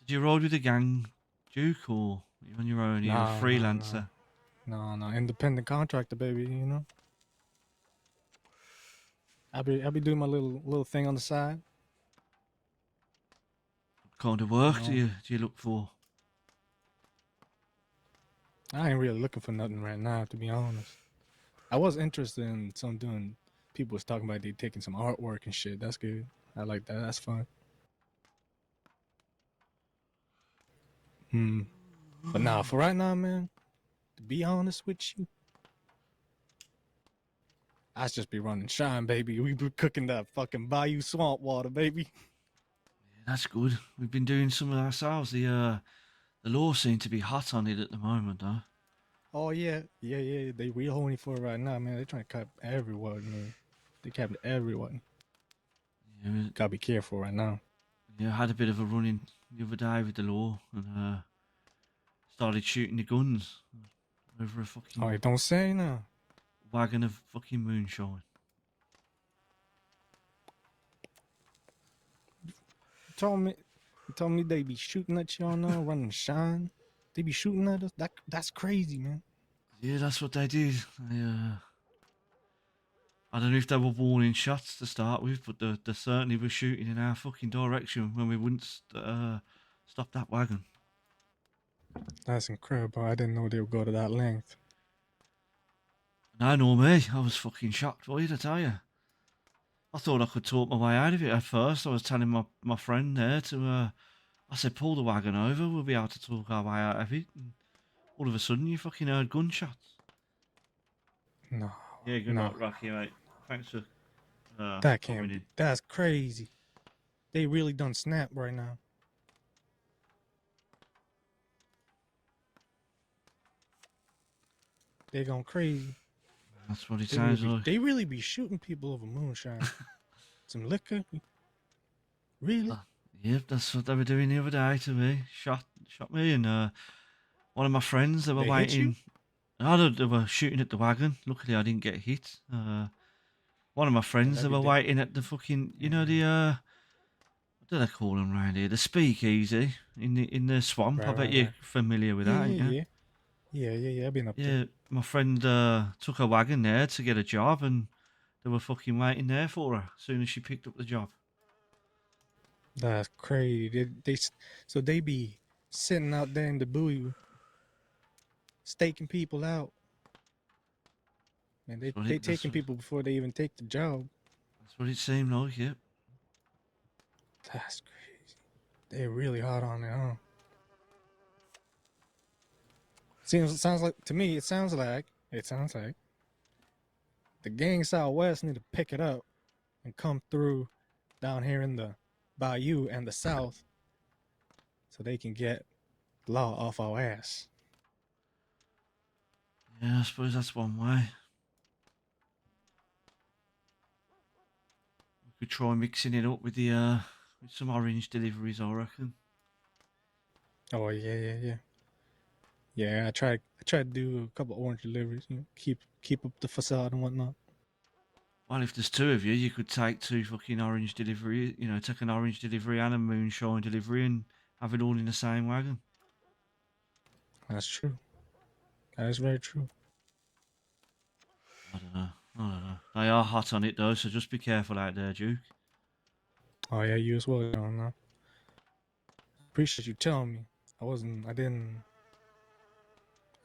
Speaker 1: Did you ride with a gang, Duke, or are you on your own? You're a freelancer?
Speaker 10: No, independent contractor, baby, I'll be doing my little thing on the side.
Speaker 1: What kind of work do you look for?
Speaker 10: I ain't really looking for nothing right now, to be honest. I was interested in people was talking about they taking some artwork and shit. That's good. I like that. That's fun. But nah, for right now, man, to be honest with you, I just be running shine, baby. We be cooking that fucking Bayou swamp water, baby.
Speaker 1: Yeah, that's good. We've been doing some of ourselves. The law seem to be hot on it at the moment, though.
Speaker 10: Oh yeah. They real horny for it right now, man. They trying to cap everyone, man. They capping everyone.
Speaker 1: Yeah,
Speaker 10: gotta be careful right now.
Speaker 1: Yeah, I had a bit of a run-in the other day with the law and started shooting the guns over a fucking...
Speaker 10: Oh, you don't say now.
Speaker 1: Wagon of fucking moonshine.
Speaker 10: You told me they be shooting at you on running shine. They be shooting at us. That's crazy, man.
Speaker 1: Yeah, that's what they did. I don't know if they were warning shots to start with, but they certainly were shooting in our fucking direction when we wouldn't stop that wagon.
Speaker 10: That's incredible. I didn't know they would go to that length.
Speaker 1: No, nor me. I was fucking shocked, boy, I tell you. I thought I could talk my way out of it at first. I was telling my friend there to, I said, pull the wagon over, we'll be able to talk our way out of it. And all of a sudden, you fucking heard gunshots.
Speaker 10: No.
Speaker 1: Yeah, good
Speaker 10: No.
Speaker 1: night, Rocky, mate. Thanks for
Speaker 10: That
Speaker 1: coming
Speaker 10: can't be.
Speaker 1: in.
Speaker 10: That's crazy. They really done snap right now. They gone crazy.
Speaker 1: That's what it sounds like.
Speaker 10: They really be shooting people over moonshine. Some liquor. Really?
Speaker 1: Yep, that's what they were doing the other day to me. Shot me, and one of my friends, they were
Speaker 10: They hit you?
Speaker 1: waiting. No, they were shooting at the wagon. Luckily, I didn't get hit. One of my friends, they
Speaker 10: that'd be
Speaker 1: were
Speaker 10: di-
Speaker 1: waiting at the fucking, you know, the what do they call them around here? The speakeasy in the swamp. I
Speaker 10: Right,
Speaker 1: bet
Speaker 10: right,
Speaker 1: you're
Speaker 10: right.
Speaker 1: familiar with
Speaker 10: Yeah,
Speaker 1: that, ain't you?
Speaker 10: yeah. I've been up
Speaker 1: Yeah,
Speaker 10: there.
Speaker 1: my friend took a wagon there to get a job, and they were fucking waiting there for her as soon as she picked up the job.
Speaker 10: That's crazy. So they be sitting out there in the buoy, staking people out. And they
Speaker 1: That's
Speaker 10: taking people before they even take the job.
Speaker 1: That's what it seemed like, yep.
Speaker 10: That's crazy. They're really hot on it, huh? Sounds like to me. It sounds like the gang Southwest need to pick it up and come through down here in the bayou and the south, so they can get law off our ass.
Speaker 1: Yeah, I suppose that's one way. We could try mixing it up with the with some orange deliveries, I reckon.
Speaker 10: Oh yeah. Yeah, I tried to do a couple orange deliveries. Keep up the facade and whatnot.
Speaker 1: Well, if there's two of you, you could take two fucking orange delivery. You know, take an orange delivery and a moonshine delivery, and have it all in the same wagon.
Speaker 10: That's true. That is very true.
Speaker 1: I don't know. They are hot on it though, so just be careful out there, Duke.
Speaker 10: Oh yeah, you as well, John. No? Appreciate you telling me. I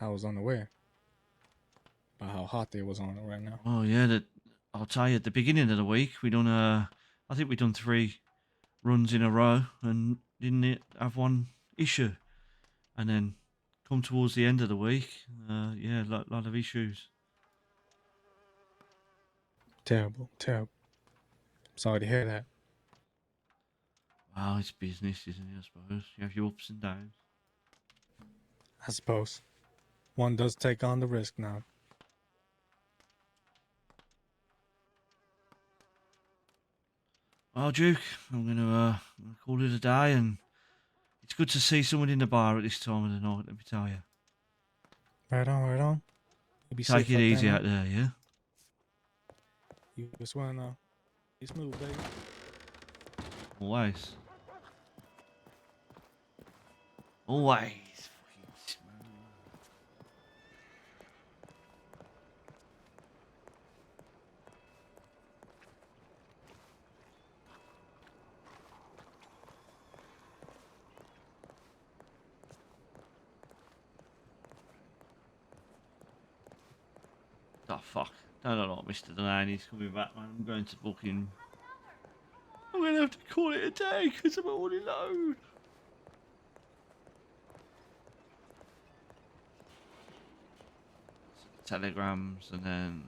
Speaker 10: was unaware about how hot they was on it right now.
Speaker 1: Oh yeah, I'll tell you. At the beginning of the week, I think we done 3 runs in a row, and didn't have one issue. And then come towards the end of the week, yeah, lot of issues.
Speaker 10: Terrible. Sorry to hear that.
Speaker 1: Wow, it's business, isn't it? I suppose you have your ups and downs.
Speaker 10: I suppose one does take on the risk now.
Speaker 1: Well, Duke, I'm gonna call it a day, and it's good to see someone in the bar at this time of the night. Let me tell you.
Speaker 10: Right on. You be
Speaker 1: Take
Speaker 10: safe
Speaker 1: it easy
Speaker 10: now.
Speaker 1: out there, yeah.
Speaker 10: You just wanna be smooth, baby.
Speaker 1: Always. Always. Fucking smooth. Oh fuck. No, Mr. Delaney's coming back, man. I'm going to fucking... I'm going to have to call it a day because I'm already low. Telegrams and then...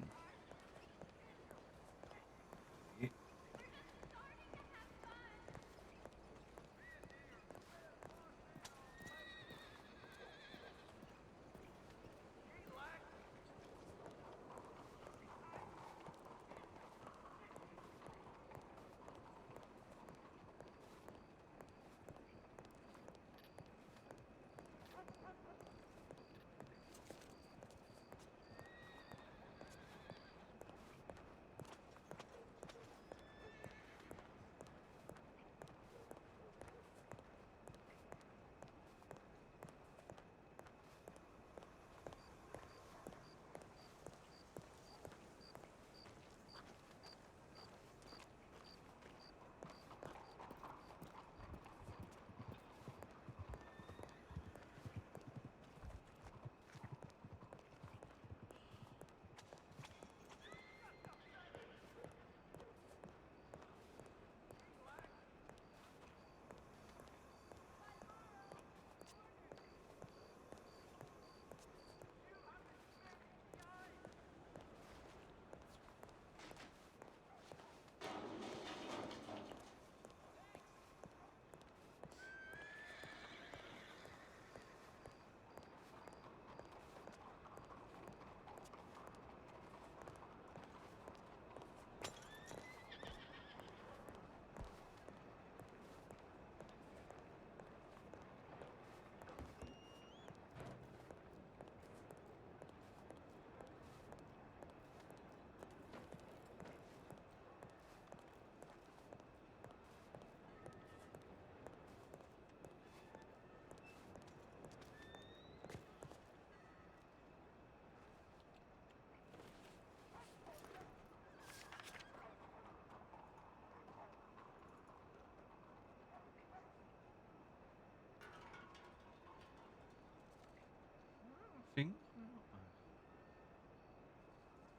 Speaker 1: think.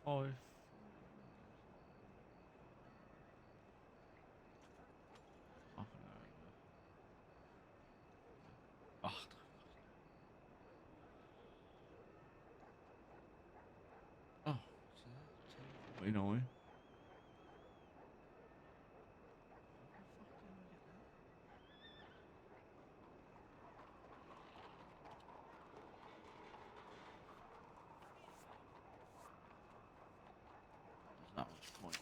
Speaker 1: Five. Half an hour over. Oh, oh, 10:49. There's not much point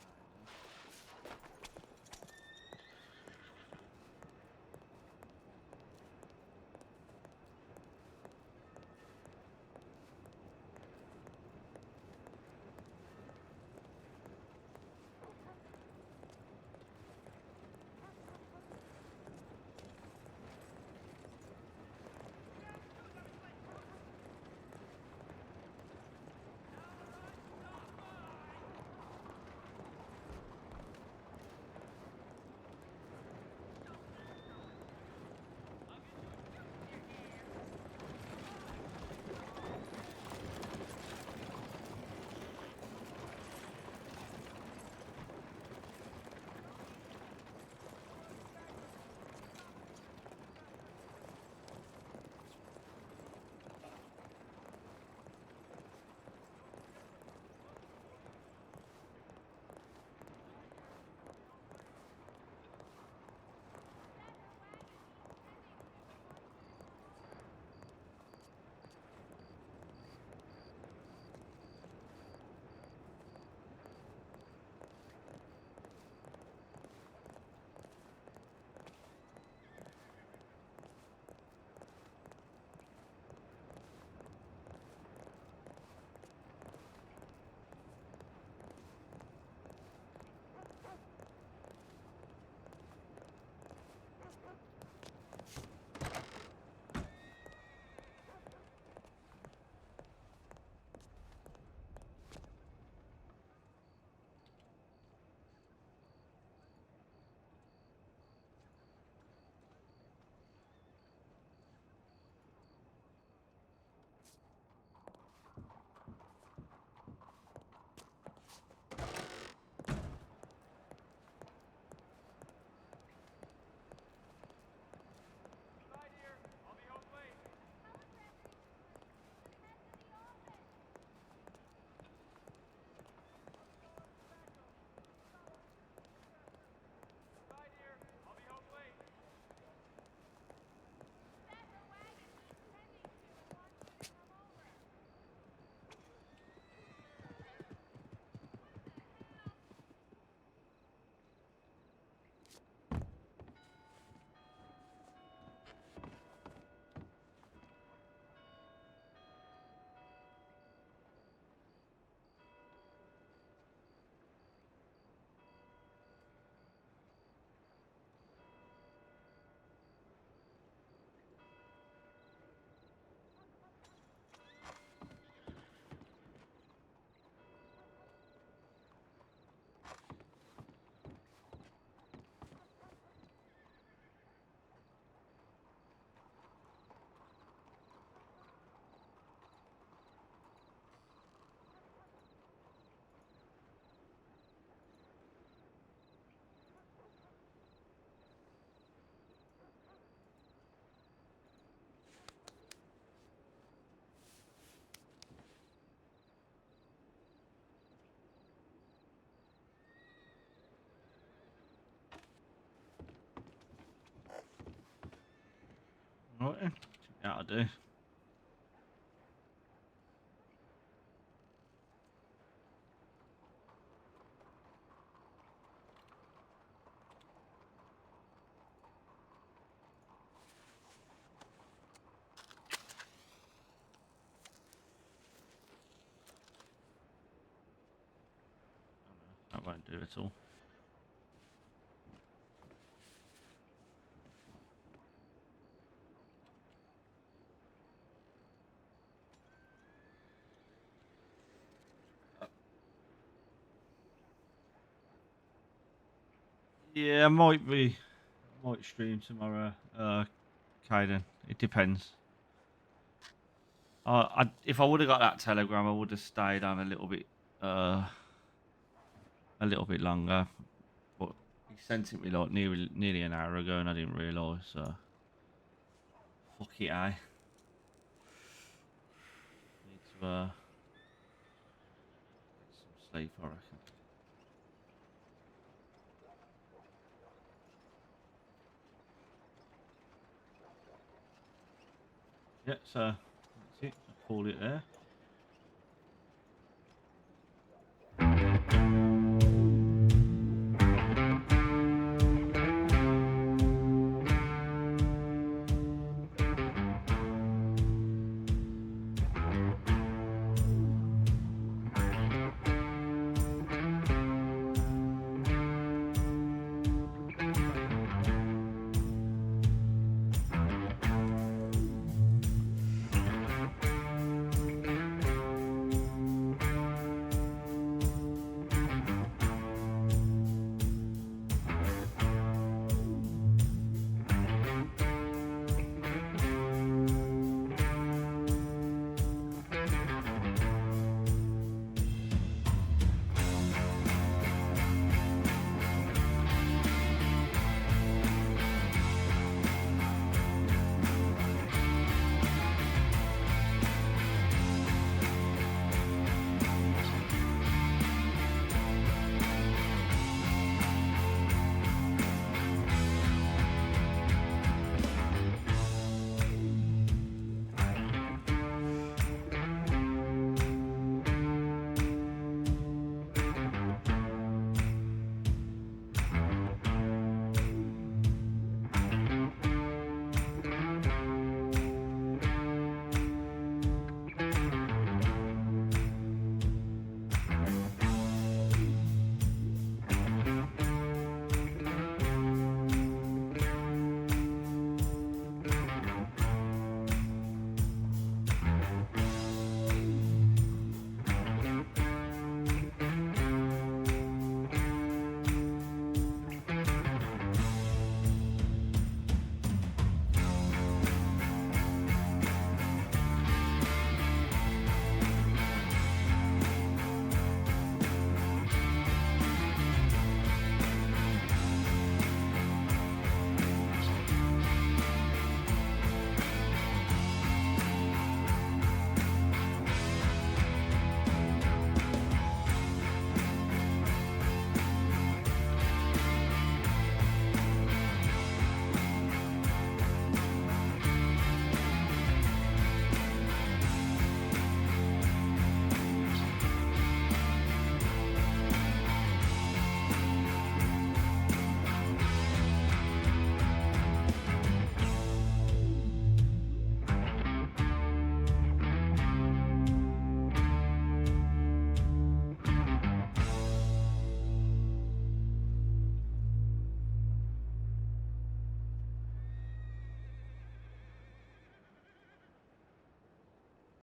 Speaker 1: now, is there? Right then. That'll do. That won't do at all. Yeah, might stream tomorrow. Kaiden. It depends. If I would have got that telegram, I would have stayed on a little bit longer. But he sent it me like nearly an hour ago, and I didn't realise. So fuck it, I need to get some sleep, I reckon. Yeah, so that's it. I'll call it there.